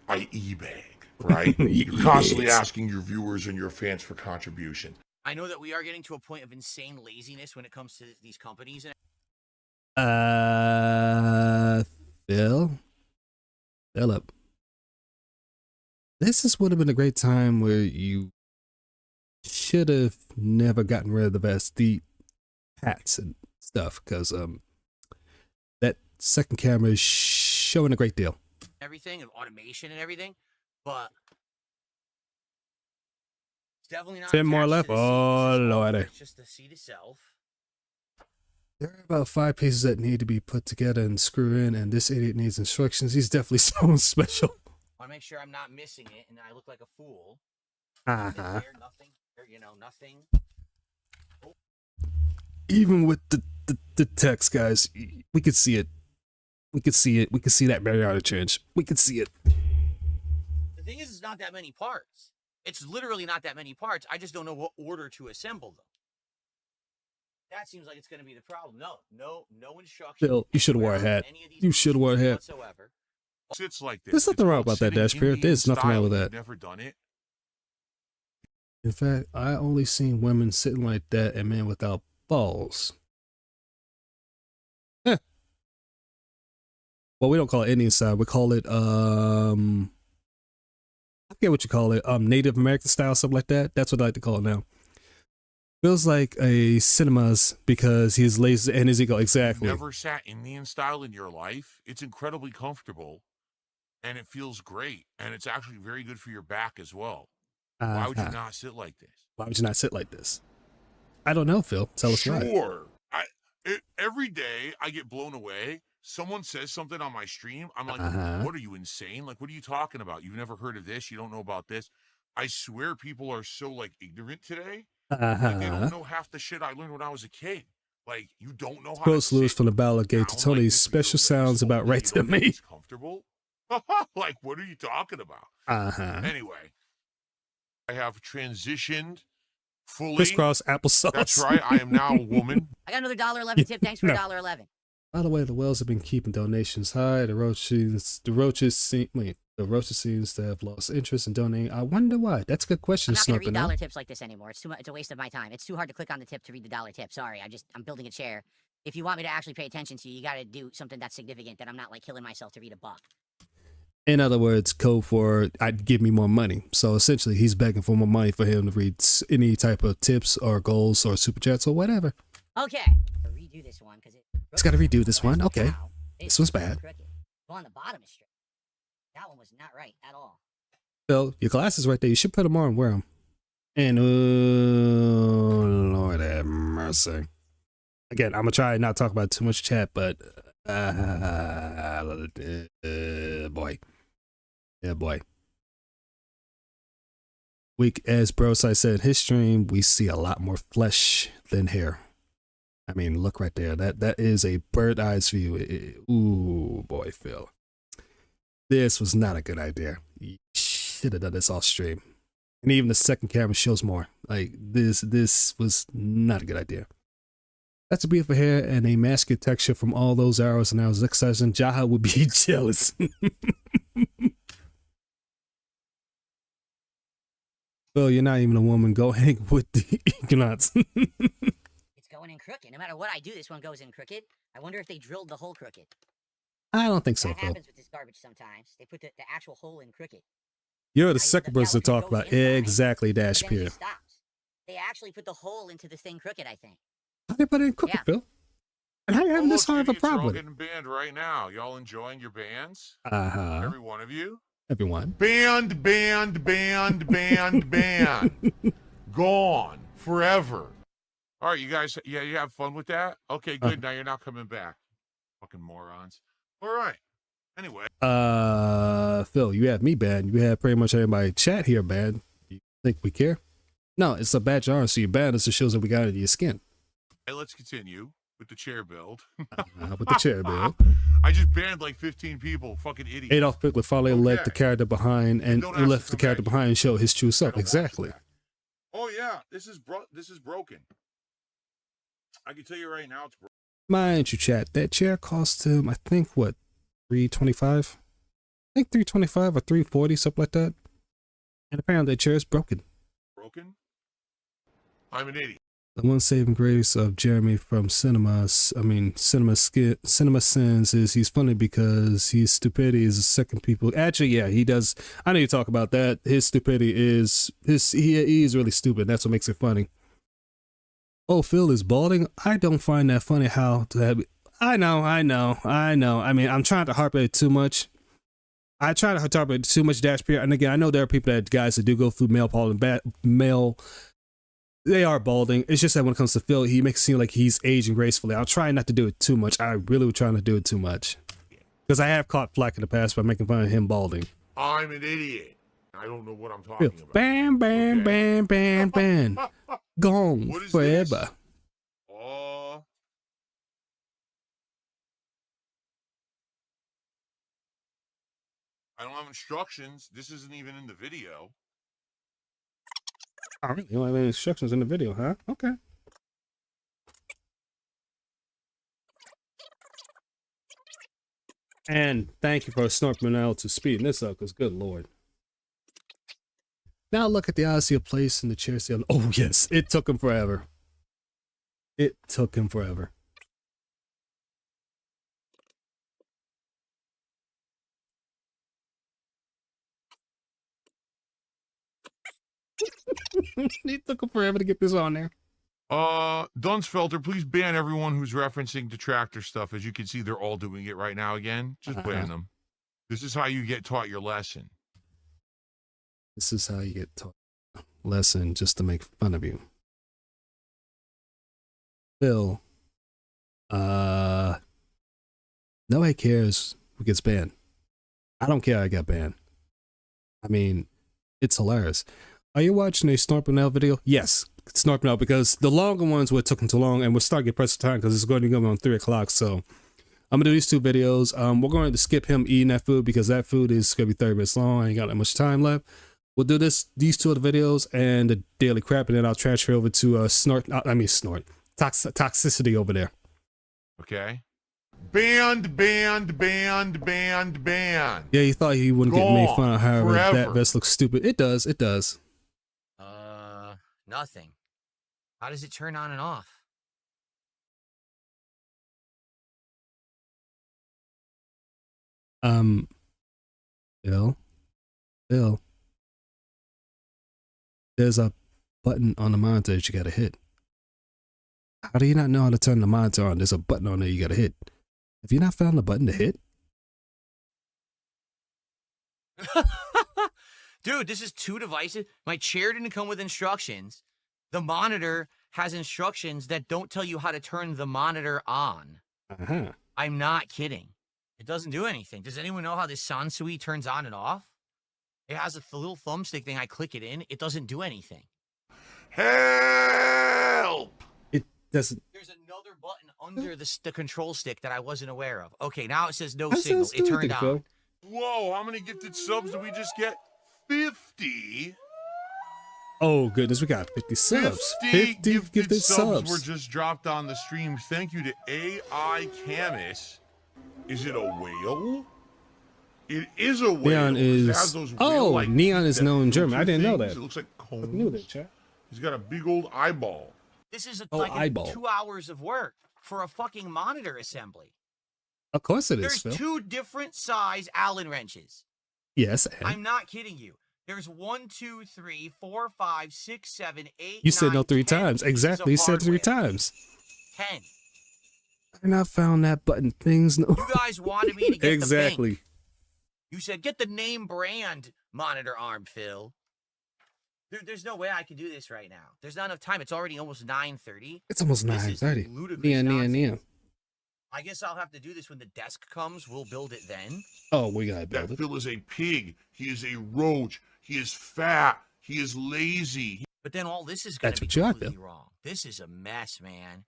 S8: I e-bag, right? You're constantly asking your viewers and your fans for contribution.
S3: I know that we are getting to a point of insane laziness when it comes to these companies.
S1: Philip. This would have been a great time where you should have never gotten rid of the SD hats and stuff, because that second camera is showing a great deal.
S3: Everything and automation and everything, but it's definitely not
S1: 10 more left. Oh, Lordy.
S3: It's just the seat itself.
S1: There are about 5 pieces that need to be put together and screw in, and this idiot needs instructions. He's definitely someone special.
S3: I want to make sure I'm not missing it and I look like a fool.
S1: Uh-huh.
S3: Nothing. Nothing. Oh.
S1: Even with the text, guys, we could see it. We could see it. We could see that Mariana change. We could see it.
S3: The thing is, it's not that many parts. It's literally not that many parts. I just don't know what order to assemble them. That seems like it's going to be the problem. No instructions.
S1: Bill, you should have wore a hat. You should have wore a hat.
S3: Whatsoever.
S8: Sits like this.
S1: There's nothing wrong about that, Dash Period. There's nothing wrong with that.
S8: Never done it.
S1: In fact, I only seen women sitting like that and men without balls. Well, we don't call it Indian style. We call it I forget what you call it. Native American style, something like that. That's what I like to call it now. Feels like a cinemas because he's lazy and his ego. Exactly.
S8: You've never sat Indian style in your life. It's incredibly comfortable, and it feels great, and it's actually very good for your back as well. Why would you not sit like this?
S1: Why would you not sit like this? I don't know, Phil. Tell us why.
S8: Sure. Every day I get blown away. Someone says something on my stream. I'm like, what are you, insane? Like, what are you talking about? You've never heard of this. You don't know about this. I swear people are so, like, ignorant today. Like, they don't know half the shit I learned when I was a kid. Like, you don't know how to sit
S1: Lewis from the Ballad Gate to Tony's special sounds about right to me.
S8: It's comfortable. Like, what are you talking about? Anyway, I have transitioned fully.
S1: Crisscross applesauce.
S8: That's right. I am now a woman.
S10: I got another $1.11 tip. Thanks for $1.11.
S1: By the way, the Wells have been keeping donations high. The Roaches seems to have lost interest in donating. I wonder why. That's a good question.
S10: I'm not going to read dollar tips like this anymore. It's too much. It's a waste of my time. It's too hard to click on the tip to read the dollar tip. Sorry, I'm building a chair. If you want me to actually pay attention to you got to do something that's significant that I'm not like killing myself to read a buck.
S1: In other words, code for I'd give me more money. So essentially, he's begging for more money for him to read any type of tips or goals or super chats or whatever.
S10: Okay. Redo this one because
S1: it's got to redo this one. Okay. This one's bad.
S10: Go on the bottom is straight. That one was not right at all.
S1: Phil, your glasses right there. You should put them on and wear them. And oh, Lord have mercy. Again, I'm gonna try not to talk about too much chat, but boy. Yeah, boy. Week, as Brosai said in his stream, we see a lot more flesh than hair. I mean, look right there. That is a bird eyes view. Ooh, boy, Phil. This was not a good idea. You should have done this off stream. And even the second camera shows more. Like, this was not a good idea. That's a beautiful hair and a masculine texture from all those arrows and arrows exercising. Jaha would be jealous. Well, you're not even a woman. Go hang with the Egonauts.
S10: It's going in crooked. No matter what I do, this one goes in crooked. I wonder if they drilled the hole crooked.
S1: I don't think so,
S10: That
S1: Phil.
S10: happens with this garbage sometimes. They put the actual hole in crooked.
S1: You're the second person to talk about exactly Dash Period.
S10: They actually put the hole into the thing crooked, I think.
S1: How they put it in crooked,
S10: Yeah.
S1: Phil? And how you having this hard of a
S8: Idiots are all
S1: problem?
S8: getting banned right now. Y'all enjoying your bands?
S1: Uh-huh.
S8: Every one of you?
S1: Everyone.
S8: Banned, banned, banned, banned, banned. Gone. Forever. All right, you guys, yeah, you have fun with that? Okay, good. Now you're not coming back. Fucking morons. All right. Anyway.
S1: Phil, you have me banned. You have pretty much everybody chat here banned. You think we care? No, it's a badge of honor, so you're banned. It just shows that we got it in your skin.
S8: Hey, let's continue with the chair build.
S1: With the chair build.
S8: I just banned like 15 people. Fucking idiot.
S1: Adolf Hitler finally left the character behind and left the character behind and showed his true self. Exactly.
S8: Oh yeah, this is broken. I can tell you right now, it's broken.
S1: Mind you, chat, that chair cost him, I think, what, $325? I think $325 or $340, something like that. And apparently that chair is broken.
S8: Broken? I'm an idiot.
S1: The one saving grace of Jeremy from cinema sins is he's funny because his stupidity is the second people. Actually, yeah, he does. I need to talk about that. His stupidity is he is really stupid. That's what makes it funny. Oh, Phil is balding. I don't find that funny. How to have. I know. I mean, I'm trying to harp at it too much. I try to harp at it too much. Dash period. And again, I know there are guys that do go through male pollen, male. They are balding. It's just that when it comes to Phil, he makes it seem like he's aging gracefully. I'll try not to do it too much. I really was trying to do it too much. Because I have caught flack in the past by making fun of him balding.
S8: I'm an idiot. I don't know what I'm talking about.
S1: Bam, bam, okay. Bam, bam, bam. Gone forever.
S8: I don't have instructions. This isn't even in the video.
S1: Oh, really? You don't have any instructions in the video, huh? Okay. And thank you for snorting out to speeding this up, because good lord. Now look at the Odyssey of Place in the chair sale. Oh yes, it took him forever. It took him forever. It took him forever to get this on there.
S8: Dunsfelter, please ban everyone who's referencing detractor stuff. As you can see, they're all doing it right now again. Just ban them. This is how you get taught your lesson.
S1: This is how you get taught a lesson, just to make fun of you. Phil, nobody cares who gets banned. I don't care I got banned. I mean, it's hilarious. Are you watching a Snorpinel video? Yes, Snorpinel, because the longer ones would took them too long, and we're starting to get pressed for time because it's going to go on 3 o'clock. So I'm gonna do these 2 videos. We're going to skip him eating that food because that food is gonna be 30 minutes long. I ain't got that much time left. We'll do these 2 of the videos and the daily crap, and then I'll transfer over to toxicity over there.
S8: Okay. Banned.
S1: Yeah, he thought he wouldn't get made fun of. However, that vest looks stupid. It does.
S3: Nothing. How does it turn on and off?
S1: Bill. There's a button on the monitor that you gotta hit. How do you not know how to turn the monitor on? There's a button on there you gotta hit. Have you not found the button to hit?
S3: Dude, this is 2 devices. My chair didn't come with instructions. The monitor has instructions that don't tell you how to turn the monitor on. I'm not kidding. It doesn't do anything. Does anyone know how this Sansui turns on and off? It has a little thumbstick thing. I click it in. It doesn't do anything.
S8: Help!
S1: It doesn't.
S3: There's another button under the control stick that I wasn't aware of. Okay, now it says no signal. It turned on.
S8: Whoa, how many gifted subs did we just get? 50.
S1: Oh goodness, we got 50 subs.
S8: 50 gifted subs were just dropped on the stream. Thank you to AI Camus. Is it a whale? It is a whale.
S1: Neon is. Neon is known in German. I didn't know that.
S8: It looks like cones.
S1: I knew that, chat.
S8: He's got a big old eyeball.
S3: This is like 2 hours of work for a fucking monitor assembly.
S1: Of course it is.
S3: There's 2 different size Allen wrenches.
S1: Yes.
S3: I'm not kidding you. There's 1, 2, 3, 4, 5, 6, 7, 8.
S1: You said no 3 times. Exactly. You said 3 times.
S3: 10.
S1: And I found that button things. No.
S3: You guys wanted me to get
S1: exactly.
S3: the ping. You said, get the name brand monitor arm, Phil. There's no way I can do this right now. There's not enough time. It's already almost 9:30.
S1: It's almost 9:30. Yeah.
S3: I guess I'll have to do this when the desk comes. We'll build it then.
S1: Oh, we gotta build
S8: That
S1: it.
S8: Phil is a pig. He is a roach. He is fat. He is lazy.
S3: But then all this is going to be completely wrong. This is a mess, man.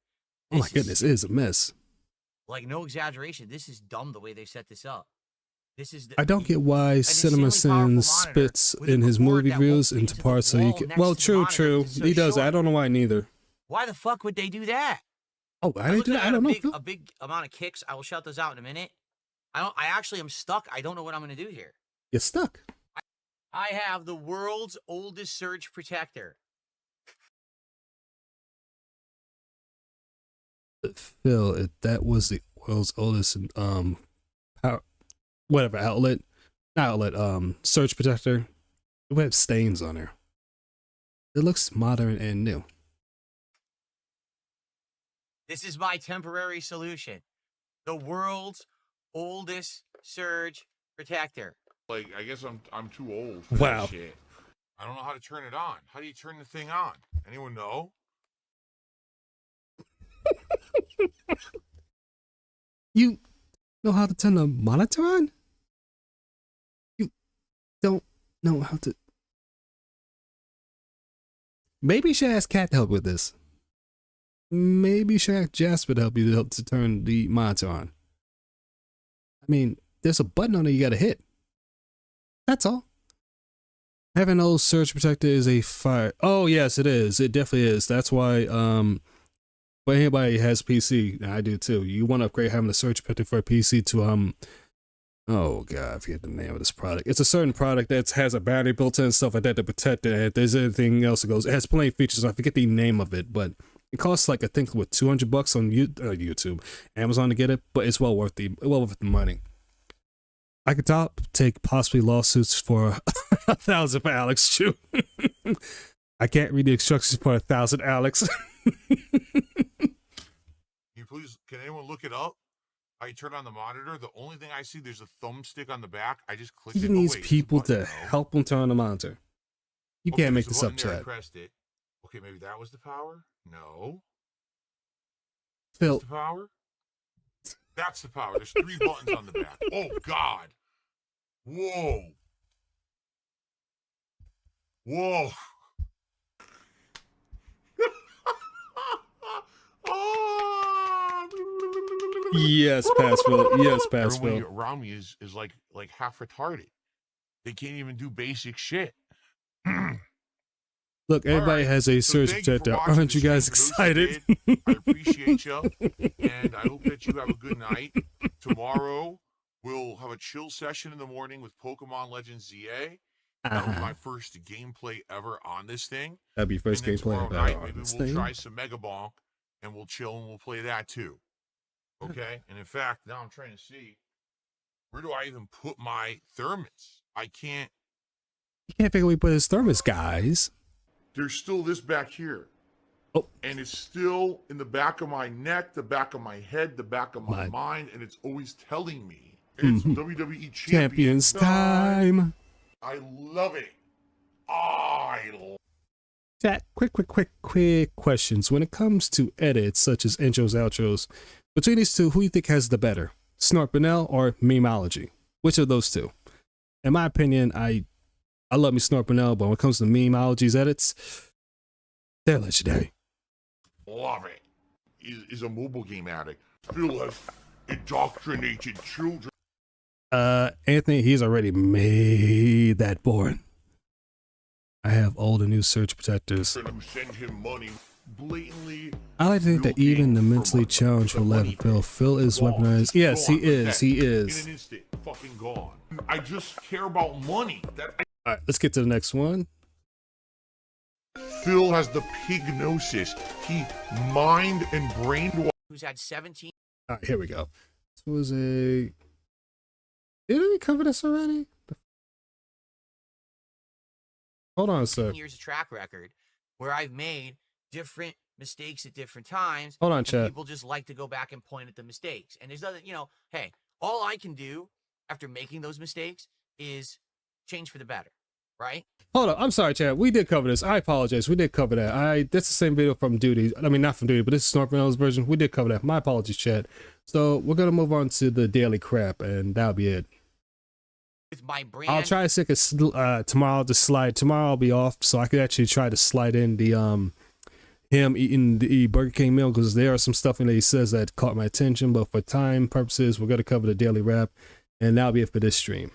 S1: Oh my goodness, it is a mess.
S3: Like, no exaggeration. This is dumb the way they set this up. This is.
S1: I don't get why CinemaSins spits in his movie reviews into parts so you can. Well, true. He does. I don't know why neither.
S3: Why the fuck would they do that?
S1: Oh, why they do that? I don't know.
S3: A big amount of kicks. I will shout those out in a minute. I actually am stuck. I don't know what I'm going to do here.
S1: You're stuck.
S3: I have the world's oldest surge protector.
S1: Phil, if that was the world's oldest surge protector, it would have stains on there. It looks modern and new.
S3: This is my temporary solution. The world's oldest surge protector.
S8: Like, I guess I'm too old for
S1: wow.
S8: that shit. I don't know how to turn it on. How do you turn the thing on? Anyone know?
S1: You know how to turn the monitor on? You don't know how to. Maybe you should ask Kat to help with this. Maybe you should ask Jasper to help to turn the monitor on. I mean, there's a button on it you gotta hit. That's all. Having an old surge protector is a fire. Oh yes, it is. It definitely is. That's why but anybody has PC, and I do too. You want to upgrade having a surge protector for a PC to oh god, I forget the name of this product. It's a certain product that has a battery built in and stuff like that to protect it. And if there's anything else that goes, it has plenty of features. I forget the name of it, but it costs like I think what $200 on YouTube, Amazon to get it, but it's well worth the money. I could take possibly lawsuits for 1,000 for Alex Chu. I can't read the instructions for 1,000, Alex.
S8: Can anyone look it up? I turn on the monitor. The only thing I see, there's a thumbstick on the back. I just clicked it.
S1: He needs people to help him turn on the monitor. You can't make this up, Chad.
S8: I pressed it. Okay, maybe that was the power? No.
S1: Phil.
S8: That's the power? That's the power. There's 3 buttons on the back. Oh, God. Whoa. Whoa.
S1: Yes, Passville. Yes, Passville.
S8: Everybody around me is like half retarded. They can't even do basic shit.
S1: Look, everybody has a surge protector. Aren't you guys excited?
S8: I appreciate you, and I hope that you have a good night. Tomorrow, we'll have a chill session in the morning with Pokemon Legends ZA. That'll be my first gameplay ever on this thing.
S1: That'd be first gameplay ever
S8: night,
S1: on
S8: maybe
S1: this
S8: we'll
S1: thing.
S8: try some Mega Bonk, and we'll chill and we'll play that too. Okay? And in fact, now I'm trying to see, where do I even put my thermos? I can't.
S1: You can't figure out where he put his thermos, guys.
S8: There's still this back here.
S1: Oh.
S8: And it's still in the back of my neck, the back of my head, the back of my mind, and it's always telling me it's WWE
S1: Champions time.
S8: I love it.
S1: Chat, quick questions. When it comes to edits such as intros, outros, between these two, who do you think has the better? Snort Bonnell or Memeology? Which of those two? In my opinion, I love me Snort Bonnell, but when it comes to Memeology's edits, they're legendary.
S8: Love it. Is a mobile game addict. Phil has indoctrinated children.
S1: Anthony, he's already made that born. I have old and new surge protectors.
S8: Who send him money blatantly.
S1: I like to think that even the mentally challenged will laugh at Phil. Phil is weaponized. Yes, he is. He is.
S8: In an instant, fucking gone. I just care about money.
S1: All right, let's get to the next one.
S8: Phil has the pignosis. He mind and brainwashed.
S3: Who's had 17?
S1: All right, here we go. This was a. Didn't we cover this already? Hold on a sec.
S3: Years of track record where I've made different mistakes at different times.
S1: Hold on,
S3: and
S1: chat.
S3: people just like to go back and point at the mistakes. And there's nothing, you know, hey, all I can do after making those mistakes is change for the better, right?
S1: Hold on, I'm sorry, chat. We did cover this. I apologize. We did cover that. That's the same video from Duty. I mean, not from Duty, but this is Snort Vanille's version. We did cover that. My apologies, chat. So we're gonna move on to the daily crap, and that'll be it.
S3: With my brand,
S1: I'll try to stick a tomorrow to slide. Tomorrow I'll be off, so I could actually try to slide in the him eating the Burger King meal, because there are some stuff in there he says that caught my attention. But for time purposes, we're gonna cover the daily wrap, and that'll be it for this stream.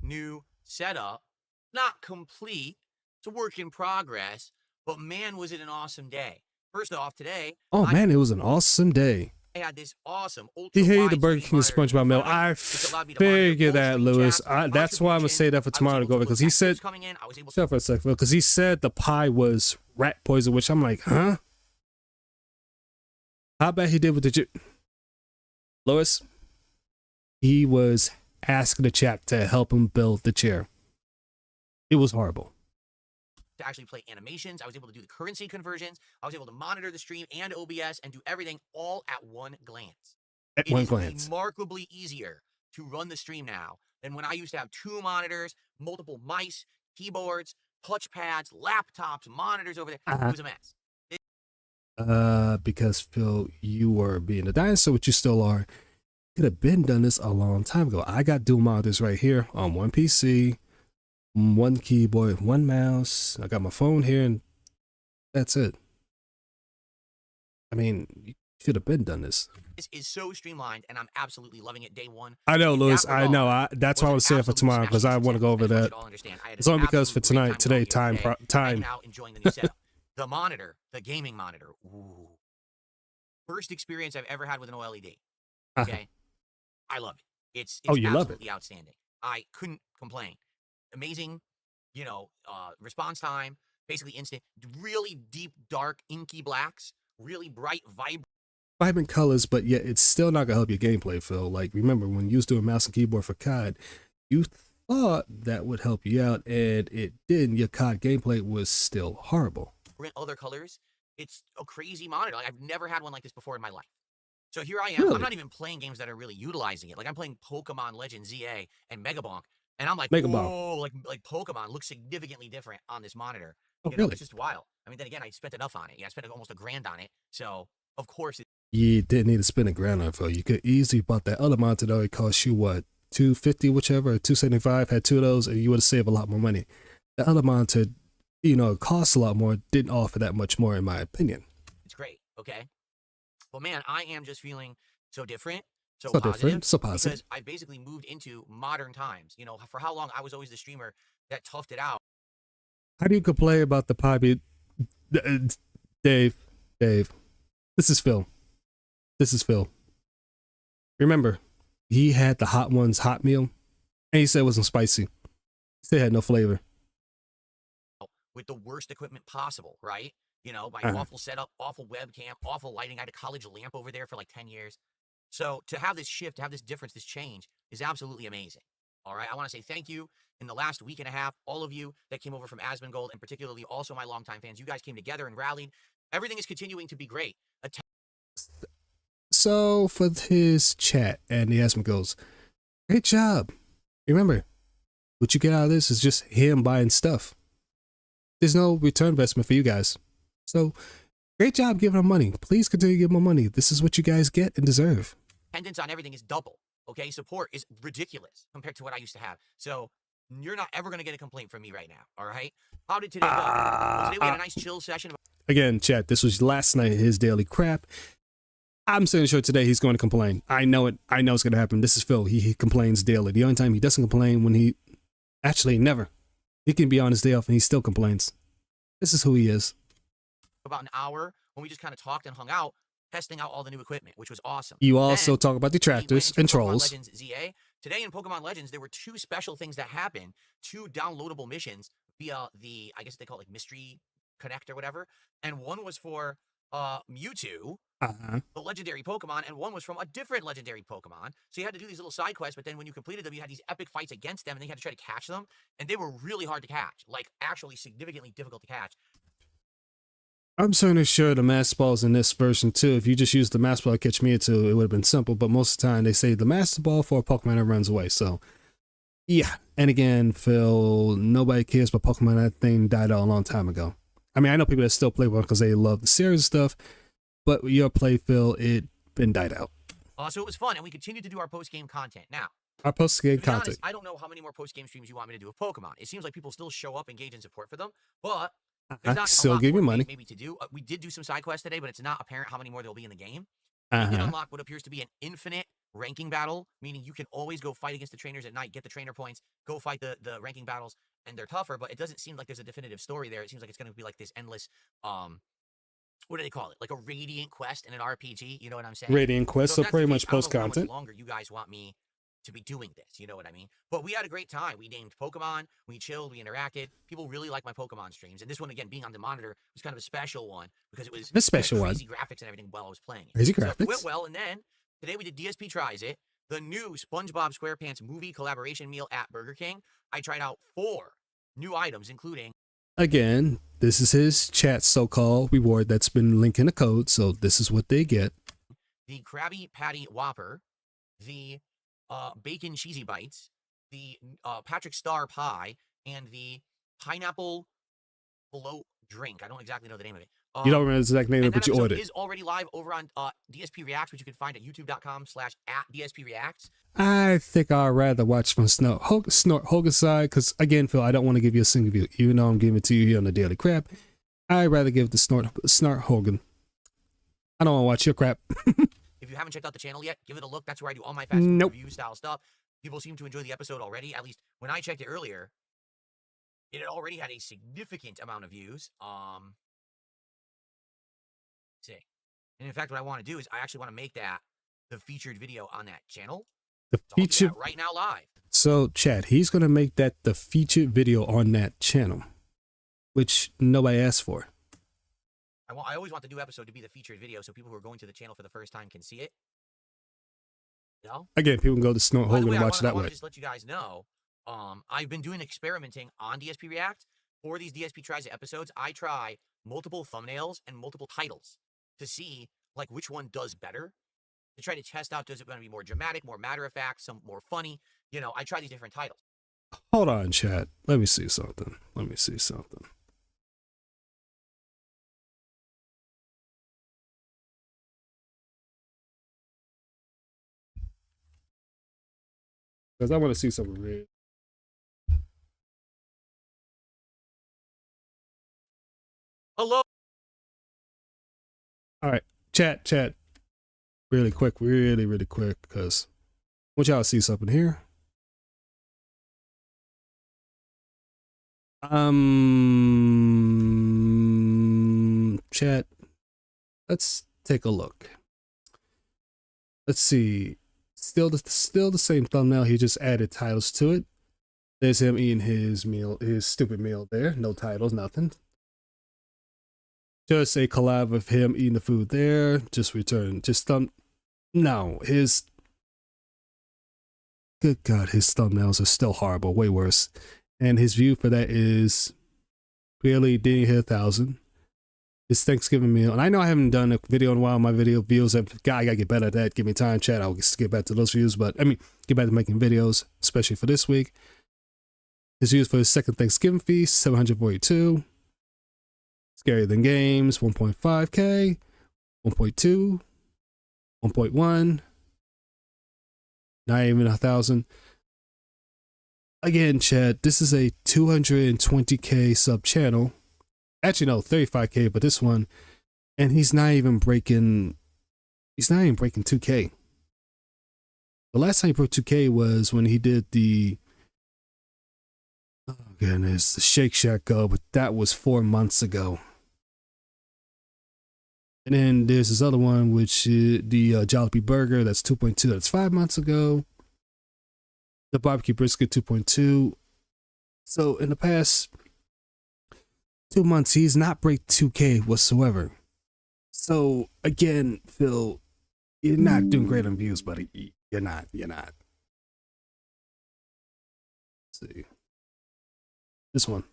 S3: new setup, not complete. It's a work in progress, but man, was it an awesome day. First off, today,
S1: Oh man, it was an awesome day.
S3: I had this awesome
S1: He hated
S3: ultra-wide
S1: the Burger
S3: screen
S1: King
S3: monitor
S1: SpongeBob
S3: in
S1: meal.
S3: front of me,
S1: I
S3: which allowed me to monitor
S1: figured
S3: full
S1: that,
S3: screen
S1: Lewis.
S3: chats,
S1: That's why I'm gonna say that for
S3: contributions.
S1: tomorrow to go over, because he said,
S3: coming in, I was able to
S1: shut up for a second, Phil, because he said the pie was rat poison, which I'm like, huh? How bad he did with the Lois? He was asking the chat to help him build the chair. It was horrible.
S3: to actually play animations. I was able to do the currency conversions. I was able to monitor the stream and OBS and do everything all at one glance.
S1: At
S3: It
S1: one
S3: is
S1: glance.
S3: remarkably easier to run the stream now than when I used to have 2 monitors, multiple mice, keyboards, touchpads, laptops, monitors over there. It was a mess.
S1: Because Phil, you were being a dinosaur, which you still are. Could have been done this a long time ago. I got dual monitors right here on one PC, one keyboard, one mouse. I got my phone here, and that's it. I mean, you should have been done this.
S3: This is so streamlined, and I'm absolutely loving it day one.
S1: I know,
S3: If
S1: Lewis.
S3: that were
S1: I know.
S3: gone,
S1: That's
S3: was
S1: why I
S3: an
S1: was saying for
S3: absolute
S1: tomorrow, because I
S3: smashing
S1: want to go over
S3: success. I
S1: that.
S3: want you to all understand. I had
S1: It's
S3: an
S1: only because
S3: absolute
S1: for
S3: great
S1: tonight, today,
S3: going here today,
S1: time.
S3: hanging out, enjoying the new setup. The monitor, the gaming monitor. Ooh. First experience I've ever had with an OLED. Okay, I love it. It's
S1: Oh, you love it.
S3: absolutely outstanding. I couldn't complain. Amazing, response time, basically instant. Really deep, dark, inky blacks. Really bright,
S1: Vibrant colors, but yet it's still not gonna help your gameplay, Phil. Like, remember when you was doing mouse and keyboard for COD, you thought that would help you out, and it didn't. Your COD gameplay was still horrible.
S3: other colors. It's a crazy monitor. Like, I've never had one like this before in my life. So here I am.
S1: Really?
S3: I'm not even playing games that are really utilizing it. Like, I'm playing Pokemon Legends ZA and Megabonk, and I'm like,
S1: Megabonk.
S3: whoa, like Pokemon looks significantly different on this monitor.
S1: Oh,
S3: You know,
S1: really?
S3: it's just wild. I mean, then again, I spent enough on it. Yeah, I spent almost $1,000 on it. So of course,
S1: You didn't need to spend $1,000 on it, Phil. You could easily bought that other monitor though. It cost you what, $250, whichever, or $275. Had 2 of those, and you would have saved a lot more money. The other monitor, it costs a lot more. Didn't offer that much more, in my opinion.
S3: it's great. Okay, but man, I am just feeling so different, so
S1: So
S3: positive,
S1: different, so positive.
S3: because I basically moved into modern times. You know, for how long I was always the streamer that toughed it out.
S1: How do you complain about the pie? Dave, this is Phil. Remember, he had the Hot Ones hot meal, and he said it wasn't spicy. He said it had no flavor.
S3: With the worst equipment possible, right? My
S1: Uh-huh.
S3: awful setup, awful webcam, awful lighting. I had a college lamp over there for like 10 years. So to have this shift, to have this difference, this change is absolutely amazing. All right. I want to say thank you in the last week and a half, all of you that came over from Asmongold, and particularly also my longtime fans. You guys came together and rallied. Everything is continuing to be great.
S1: So for his chat, and the Aspen goes, great job. Remember, what you get out of this is just him buying stuff. There's no return investment for you guys. So great job giving him money. Please continue to give him money. This is what you guys get and deserve.
S3: Attendance on everything is double. Okay. Support is ridiculous compared to what I used to have. So you're not ever going to get a complaint from me right now. All right. How did today go? Well, today we had a nice chill session.
S1: Again, chat, this was last night, his daily crap. I'm saying sure today he's going to complain. I know it. I know it's going to happen. This is Phil. He complains daily. The only time he doesn't complain when actually never. He can be on his day off and he still complains. This is who he is.
S3: About an hour when we just kind of talked and hung out, testing out all the new equipment, which was awesome.
S1: You also
S3: Then
S1: talk about
S3: we went
S1: detractors
S3: into
S1: and
S3: Pokemon
S1: trolls.
S3: Legends ZA. Today in Pokemon Legends, there were 2 special things that happened, 2 downloadable missions via the, I guess they call it like Mystery Connect or whatever. And one was for Mewtwo, the legendary Pokemon, and one was from a different legendary Pokemon. So you had to do these little side quests, but then when you completed them, you had these epic fights against them, and then you had to try to catch them. And they were really hard to catch, like actually significantly difficult to catch.
S1: I'm certainly sure the Master Ball's in this version too. If you just used the Master Ball to catch Mewtwo, it would have been simple. But most of the time, they say the Master Ball for a Pokemon that runs away. So, yeah. And again, Phil, nobody cares about Pokemon. That thing died out a long time ago. I mean, I know people that still play one because they love the series and stuff. But your play, Phil, it been died out.
S3: So it was fun, and we continue to do our post-game content. Now,
S1: our post-game
S3: to be
S1: content.
S3: honest, I don't know how many more post-game streams you want me to do of Pokemon. It seems like people still show up, engage in support for them, but there's not
S1: still
S3: a lot
S1: give you
S3: more
S1: money.
S3: Maybe to do. We did do some side quests today, but it's not apparent how many more there'll be in the game. We did unlock what appears to be an infinite ranking battle, meaning you can always go fight against the trainers at night, get the trainer points, go fight the ranking battles, and they're tougher. But it doesn't seem like there's a definitive story there. It seems like it's going to be like this endless what do they call it? Like a radiant quest in an RPG. You know what I'm saying?
S1: Radiant quest, so pretty much post content.
S3: I don't know how much longer you guys want me to be doing this. You know what I mean? But we had a great time. We named Pokemon. We chilled. We interacted. People really like my Pokemon streams. And this one, again, being on the monitor, was kind of a special one because it was
S1: a special
S3: crazy graphics and everything while I was playing it.
S1: Crazy
S3: so
S1: graphics.
S3: It went well. And then today we did DSP Tries It, the new SpongeBob SquarePants movie collaboration meal at Burger King. I tried out 4 new items, including...
S1: Again, this is his chat so-called reward that's been linked in the code, so this is what they get.
S3: The Krabby Patty Whopper, the Bacon Cheesy Bites, the Patrick Star Pie, and the Pineapple Float Drink. I don't exactly know the name of it.
S1: You don't remember the exact name of it, but you ordered it.
S3: Is already live over on DSP Reacts, which you can find at youtube.com/@DSP Reacts.
S1: I think I'd rather watch from Snort Hogan's side, because again, Phil, I don't want to give you a single view. Even though I'm giving it to you here on the Daily Crap, I'd rather give the Snort Hogan. I don't want to watch your crap.
S3: If you haven't checked out the channel yet, give it a look. That's where I do all my fast food review style stuff. People seem to enjoy the episode already. At least when I checked it earlier, it had already had a significant amount of views. See. And in fact, what I want to do is I actually want to make that the featured video on that channel.
S1: The featured
S3: right now live.
S1: So, Chad, he's going to make that the featured video on that channel, which nobody asked for.
S3: I always want the new episode to be the featured video so people who are going to the channel for the first time can see it. You know?
S1: Again, people can go to Snort Hogan and watch it that way.
S3: I want to just let you guys know, I've been doing experimenting on DSP React. For these DSP Tries It episodes, I try multiple thumbnails and multiple titles to see like which one does better. To try to test out, does it going to be more dramatic, more matter of fact, some more funny? You know, I try these different titles.
S1: Hold on, Chad. Let me see something. Because I want to see something real.
S3: Hello.
S1: All right, chat. Really quick, because I want y'all to see something here. Chat, let's take a look. Let's see. Still the same thumbnail. He just added titles to it. There's him eating his meal, his stupid meal there. No titles, nothing. Just a collab of him eating the food there. Just return. No, his. Good God, his thumbnails are still horrible. Way worse. And his view for that is barely didn't hit 1,000. His Thanksgiving meal. And I know I haven't done a video in a while. My video views, I gotta get better at that. Give me time, chat. I'll get back to those views. But I mean, get back to making videos, especially for this week. His views for his second Thanksgiving feast, 742. Scarier Than Games, 1.5K, 1.2, 1.1, not even 1,000. Again, Chad, this is a 220K sub channel. Actually, no, 35K, but this one, and he's not even breaking 2K. The last time he broke 2K was when he did the, oh goodness, the Shake Shack Go, but that was 4 months ago. And then there's this other one, which is the Jalopy Burger. That's 2.2. That's 5 months ago. The Barbecue Brisket 2.2. So in the past 2 months, he's not break 2K whatsoever. So again, Phil, you're not doing great on views, buddy. You're not. Let's see. This one.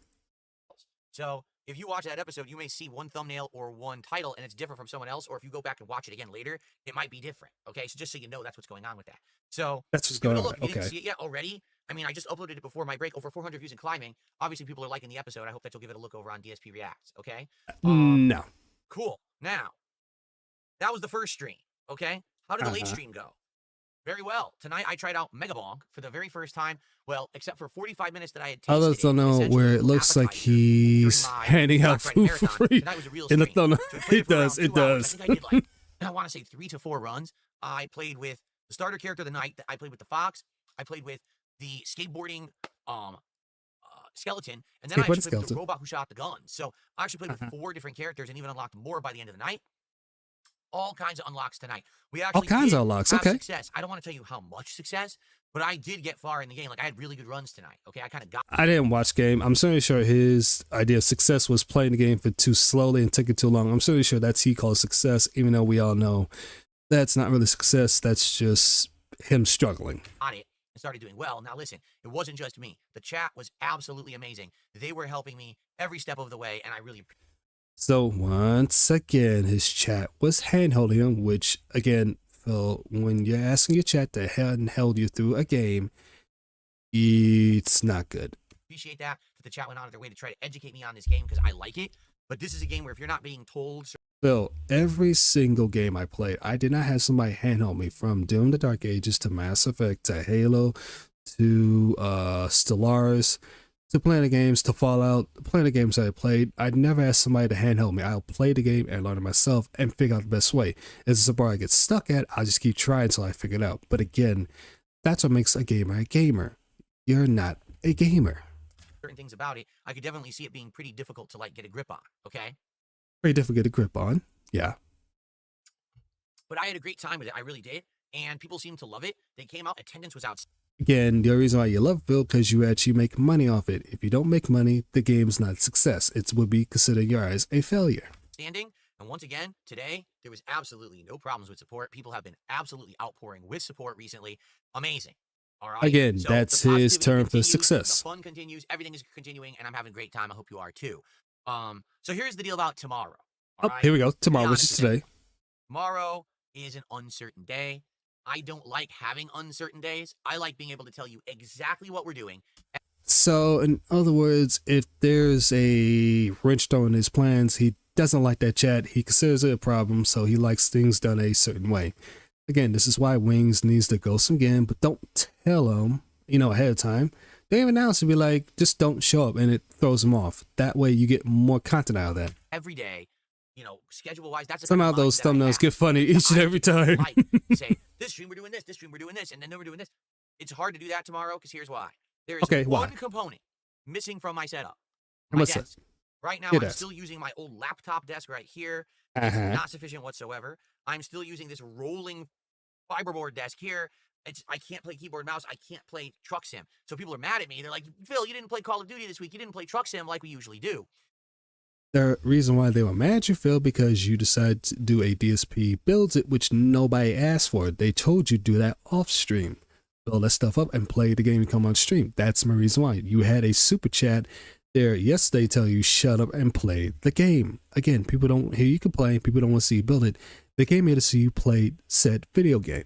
S3: So if you watch that episode, you may see one thumbnail or one title, and it's different from someone else. Or if you go back and watch it again later, it might be different. Okay, so just so you know, that's what's going on with that. So
S1: That's what's
S3: give it
S1: going
S3: a
S1: on.
S3: look. If you didn't
S1: Okay.
S3: see it yet already. I mean, I just uploaded it before my break. Over 400 views and climbing. Obviously, people are liking the episode. I hope that you'll give it a look over on DSP Reacts. Okay.
S1: No.
S3: Cool. Now, that was the first stream. Okay. How did the late stream go? Very well. Tonight, I tried out Megabonk for the very first time. Well, except for 45 minutes that I had tasted
S1: Others don't know
S3: essentially
S1: where
S3: as
S1: it
S3: an
S1: looks like
S3: appetizer during
S1: he's
S3: my
S1: handing
S3: Black
S1: out
S3: Friday
S1: food for
S3: marathon.
S1: free
S3: Tonight was a real
S1: in the
S3: stream.
S1: thumbnail.
S3: So we played
S1: It
S3: for around
S1: does. It
S3: 2 hours.
S1: does.
S3: I think I did like, I want to say 3 to 4 runs. I played with the starter character of the night. I played with the fox. I played with the skateboarding skeleton, and then I actually played with the robot who shot the gun. So I actually played with 4 different characters and even unlocked more by the end of the night. All kinds of unlocks tonight. We actually
S1: kinds
S3: did
S1: of unlocks,
S3: have
S1: okay.
S3: success. I don't want to tell you how much success, but I did get far in the game. Like I had really good runs tonight. Okay, I kind of got.
S1: I didn't watch game. I'm certainly sure his idea of success was playing the game for too slowly and taking too long. I'm certainly sure that's he calls success, even though we all know that's not really success. That's just him struggling.
S3: On it and started doing well. Now listen, it wasn't just me. The chat was absolutely amazing. They were helping me every step of the way, and I really.
S1: So once again, his chat was handholding him, which again, Phil, when you're asking your chat to handhold you through a game, it's not good.
S3: Appreciate that the chat went out of their way to try to educate me on this game because I like it. But this is a game where if you're not being told.
S1: Phil, every single game I played, I did not have somebody handhold me, from Doom the Dark Ages to Mass Effect to Halo to Stellaris to playing the games to Fallout, playing the games I played. I'd never ask somebody to handhold me. I'll play the game and learn it myself and figure out the best way. If it's a bar I get stuck at, I'll just keep trying until I figure it out. But again, that's what makes a gamer a gamer. You're not a gamer.
S3: Certain things about it, I could definitely see it being pretty difficult to like get a grip on. Okay.
S1: Very difficult to get a grip on. Yeah.
S3: But I had a great time with it. I really did. And people seemed to love it. They came out. Attendance was out.
S1: Again, the reason why you love Phil, because you actually make money off it. If you don't make money, the game's not a success. It would be considered in your eyes a failure.
S3: Standing. And once again, today, there was absolutely no problems with support. People have been absolutely outpouring with support recently. Amazing. All right.
S1: Again,
S3: So
S1: that's
S3: the
S1: his
S3: positivity
S1: term for
S3: continues,
S1: success.
S3: The fun continues. Everything is continuing, and I'm having a great time. I hope you are too. So here's the deal about tomorrow.
S1: Oh, here we go. Tomorrow, which is today.
S3: Tomorrow is an uncertain day. I don't like having uncertain days. I like being able to tell you exactly what we're doing.
S1: So, in other words, if there's a wrench thrown in his plans, he doesn't like that chat. He considers it a problem, so he likes things done a certain way. Again, this is why Wings needs to go some game, but don't tell him, ahead of time. They even announce to be like, just don't show up, and it throws him off. That way, you get more content out of that.
S3: Every day, schedule-wise, that's the
S1: Somehow
S3: kind of
S1: those
S3: mindset I
S1: thumbnails
S3: have.
S1: get funny each and every time.
S3: Like, say, this stream we're doing this stream we're doing this, and then we're doing this. It's hard to do that tomorrow because here's why. There is one component missing from my setup. My
S1: What's
S3: desk.
S1: that?
S3: Right now,
S1: Your
S3: I'm
S1: desk.
S3: still using my old laptop desk right here. It's not sufficient whatsoever. I'm still using this rolling fiberboard desk here. I can't play keyboard mouse. I can't play Truck Sim. So people are mad at me. They're like, Phil, you didn't play Call of Duty this week. You didn't play Truck Sim like we usually do.
S1: The reason why they were mad at you, Phil, because you decided to do a DSP builds it, which nobody asked for. They told you to do that off stream. Build that stuff up and play the game and come on stream. That's my reason why. You had a super chat there yesterday tell you shut up and play the game. Again, people don't hear you complain. People don't want to see you build it. They came here to see you play said video game.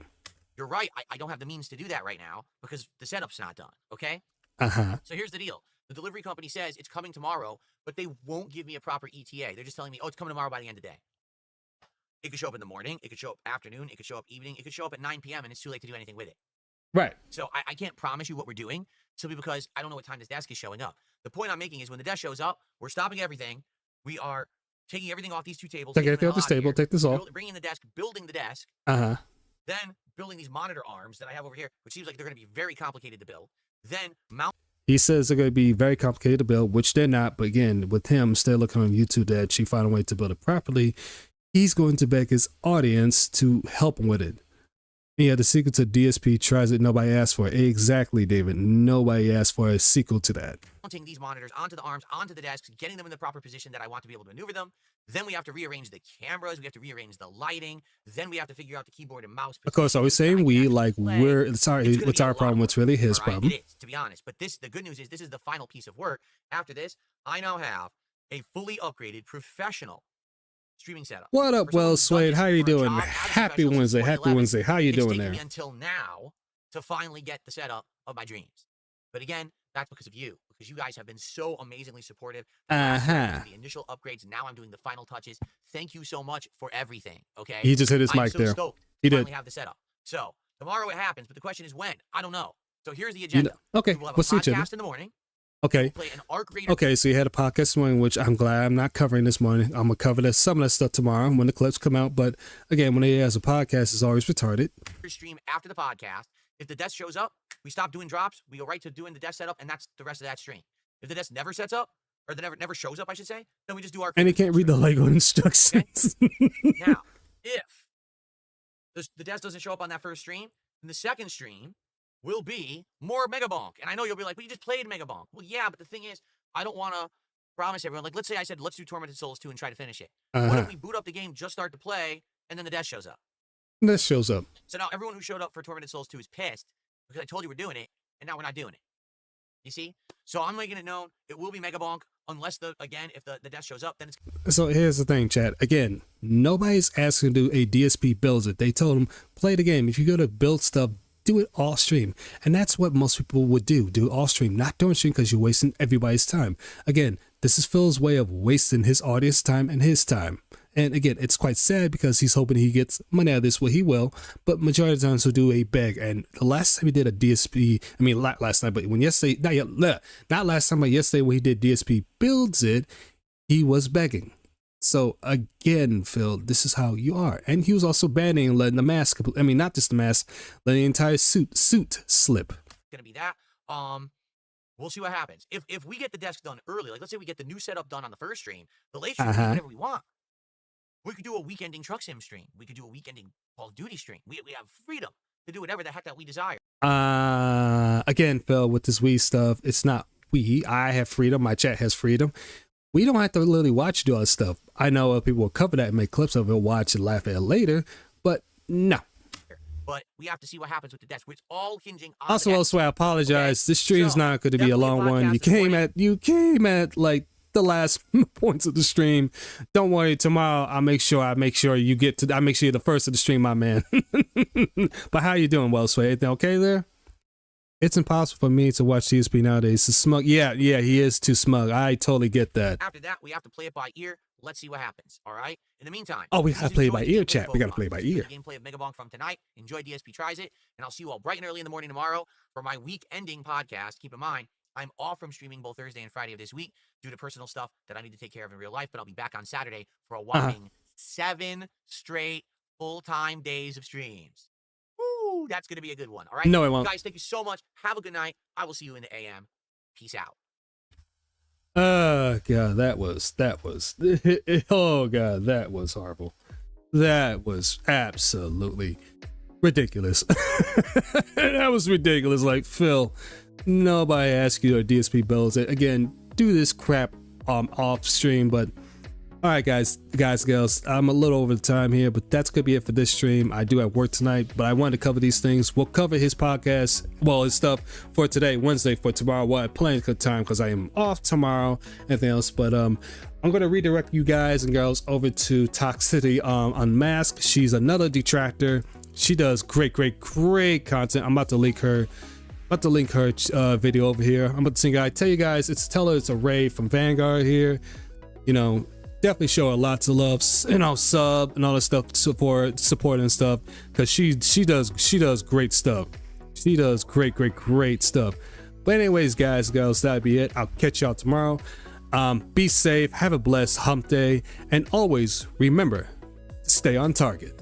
S3: You're right. I don't have the means to do that right now because the setup's not done. Okay? So here's the deal. The delivery company says it's coming tomorrow, but they won't give me a proper ETA. They're just telling me, oh, it's coming tomorrow by the end of the day. It could show up in the morning. It could show up afternoon. It could show up evening. It could show up at 9 p.m. and it's too late to do anything with it.
S1: Right.
S3: So I can't promise you what we're doing simply because I don't know what time this desk is showing up. The point I'm making is when the desk shows up, we're stopping everything. We are taking everything off these 2 tables.
S1: Take everything off this table. Take this off.
S3: Bringing the desk, building the desk. Then building these monitor arms that I have over here, which seems like they're going to be very complicated to build. Then mount.
S1: He says they're going to be very complicated to build, which they're not. But again, with him still looking on YouTube to actually find a way to build it properly, he's going to beg his audience to help him with it. Yeah, the sequel to DSP tries it. Nobody asked for it. Exactly, David. Nobody asked for a sequel to that.
S3: Mounting these monitors onto the arms, onto the desks, getting them in the proper position that I want to be able to maneuver them. Then we have to rearrange the cameras. We have to rearrange the lighting. Then we have to figure out the keyboard and mouse.
S1: Of course, I was saying we, like, it's our problem. It's really his problem.
S3: It is, to be honest. But the good news is this is the final piece of work. After this, I now have a fully upgraded professional streaming setup.
S1: What up,
S3: For someone
S1: Well
S3: who's done
S1: Swade?
S3: this
S1: How you
S3: for a
S1: doing?
S3: job as a
S1: Happy
S3: professional since
S1: Wednesday. Happy
S3: 2011.
S1: Wednesday. How you
S3: It's
S1: doing
S3: taken
S1: there?
S3: me until now to finally get the setup of my dreams. But again, that's because of you, because you guys have been so amazingly supportive. The initial upgrades. Now I'm doing the final touches. Thank you so much for everything. Okay.
S1: He just hit his mic
S3: so
S1: there.
S3: Stoked
S1: He
S3: to
S1: did.
S3: finally have the setup. So tomorrow it happens, but the question is when. I don't know. So here's the agenda.
S1: Okay.
S3: We'll have
S1: What's
S3: a
S1: the agenda?
S3: podcast in the morning.
S1: Okay.
S3: We'll play an Arc Raider.
S1: Okay, so you had a podcast this morning, which I'm glad I'm not covering this morning. I'm gonna cover that, some of that stuff tomorrow when the clips come out. But again, when he has a podcast, it's always retarded.
S3: Stream after the podcast. If the desk shows up, we stop doing drops. We go right to doing the desk setup, and that's the rest of that stream. If the desk never sets up, or the never shows up, I should say, then we just do our.
S1: And he can't read the Lego instructions.
S3: Okay? Now, if the desk doesn't show up on that first stream, then the second stream will be more Mega Bonk. And I know you'll be like, but you just played Mega Bonk. Well, yeah, but the thing is, I don't want to promise everyone. Like, let's say I said, let's do Tormented Souls 2 and try to finish it. What if we boot up the game, just start to play, and then the desk shows up?
S1: This shows up.
S3: So now everyone who showed up for Tormented Souls 2 is pissed because I told you we're doing it, and now we're not doing it. You see? So I'm making it known it will be Mega Bonk unless, if the desk shows up, then it's...
S1: So here's the thing, chat. Again, nobody's asking to do a DSP builds it. They told him, play the game. If you go to build stuff, do it off stream. And that's what most people would do off stream, not during stream, because you're wasting everybody's time. Again, this is Phil's way of wasting his audience time and his time. And again, it's quite sad because he's hoping he gets money out of this. Well, he will, but majority of the times he'll do a beg. And the last time he did a DSP, I mean, last night, but when yesterday, not last time, but yesterday when he did DSP builds it, he was begging. So again, Phil, this is how you are. And he was also banning and letting the mask, I mean, not just the mask, letting the entire suit slip.
S3: Gonna be that. We'll see what happens. If we get the desk done early, like let's say we get the new setup done on the first stream, the late stream, we can do whatever we want. We could do a weekending Truck Sim stream. We could do a weekending Call of Duty stream. We have freedom to do whatever the heck that we desire.
S1: Again, Phil, with this Wii stuff, it's not we. I have freedom. My chat has freedom. We don't have to literally watch do all this stuff. I know people will cover that and make clips of it, watch and laugh at it later, but no.
S3: But we have to see what happens with the desk. It's all hinging on
S1: Also,
S3: the desk.
S1: elsewhere, I apologize.
S3: Okay?
S1: This stream's
S3: So,
S1: not going to be a long one. You came at like the last points of the stream. Don't worry. Tomorrow, I make sure you get to. I make sure you're the first of the stream, my man. But how you doing, Wellsway? Everything okay there? It's impossible for me to watch CSP nowadays. It's smug. Yeah, he is too smug. I totally get that.
S3: After that, we have to play it by ear. Let's see what happens. All right. In the meantime,
S1: Oh, we gotta
S3: please
S1: play it
S3: enjoy
S1: by
S3: the
S1: ear,
S3: gameplay
S1: chat.
S3: of
S1: We gotta
S3: Pokemon.
S1: play it by
S3: Enjoy
S1: ear.
S3: the gameplay of Mega Bonk from tonight. Enjoy DSP Tries It, and I'll see you all bright and early in the morning tomorrow for my week-ending podcast. Keep in mind, I'm off from streaming both Thursday and Friday of this week due to personal stuff that I need to take care of in real life. But I'll be back on Saturday for a whopping 7 straight full-time days of streams. Woo! That's gonna be a good one. All right.
S1: No, it won't.
S3: Guys, thank you so much. Have a good night. I will see you in the AM. Peace out.
S1: God, that was oh God, that was horrible. That was absolutely ridiculous. That was ridiculous. Like, Phil, nobody asked you to DSP builds it. Again, do this crap off stream, but all right, guys, girls, I'm a little over the time here, but that's gonna be it for this stream. I do have work tonight, but I wanted to cover these things. We'll cover his podcast, well, his stuff for today, Wednesday. For tomorrow, we'll have plenty of time because I am off tomorrow. Anything else, but I'm gonna redirect you guys and girls over to Toxicity Unmasked. She's another detractor. She does great content. I'm about to link her. Video over here. I'm about to sing. I tell you guys, tell her it's a raid from Vanguard here. You know. Definitely show her lots of love, sub and all that stuff, support and stuff, because she does great stuff. She does great stuff. But anyways, guys, girls, that'll be it. I'll catch y'all tomorrow. Be safe, have a blessed hump day, and always remember to stay on target.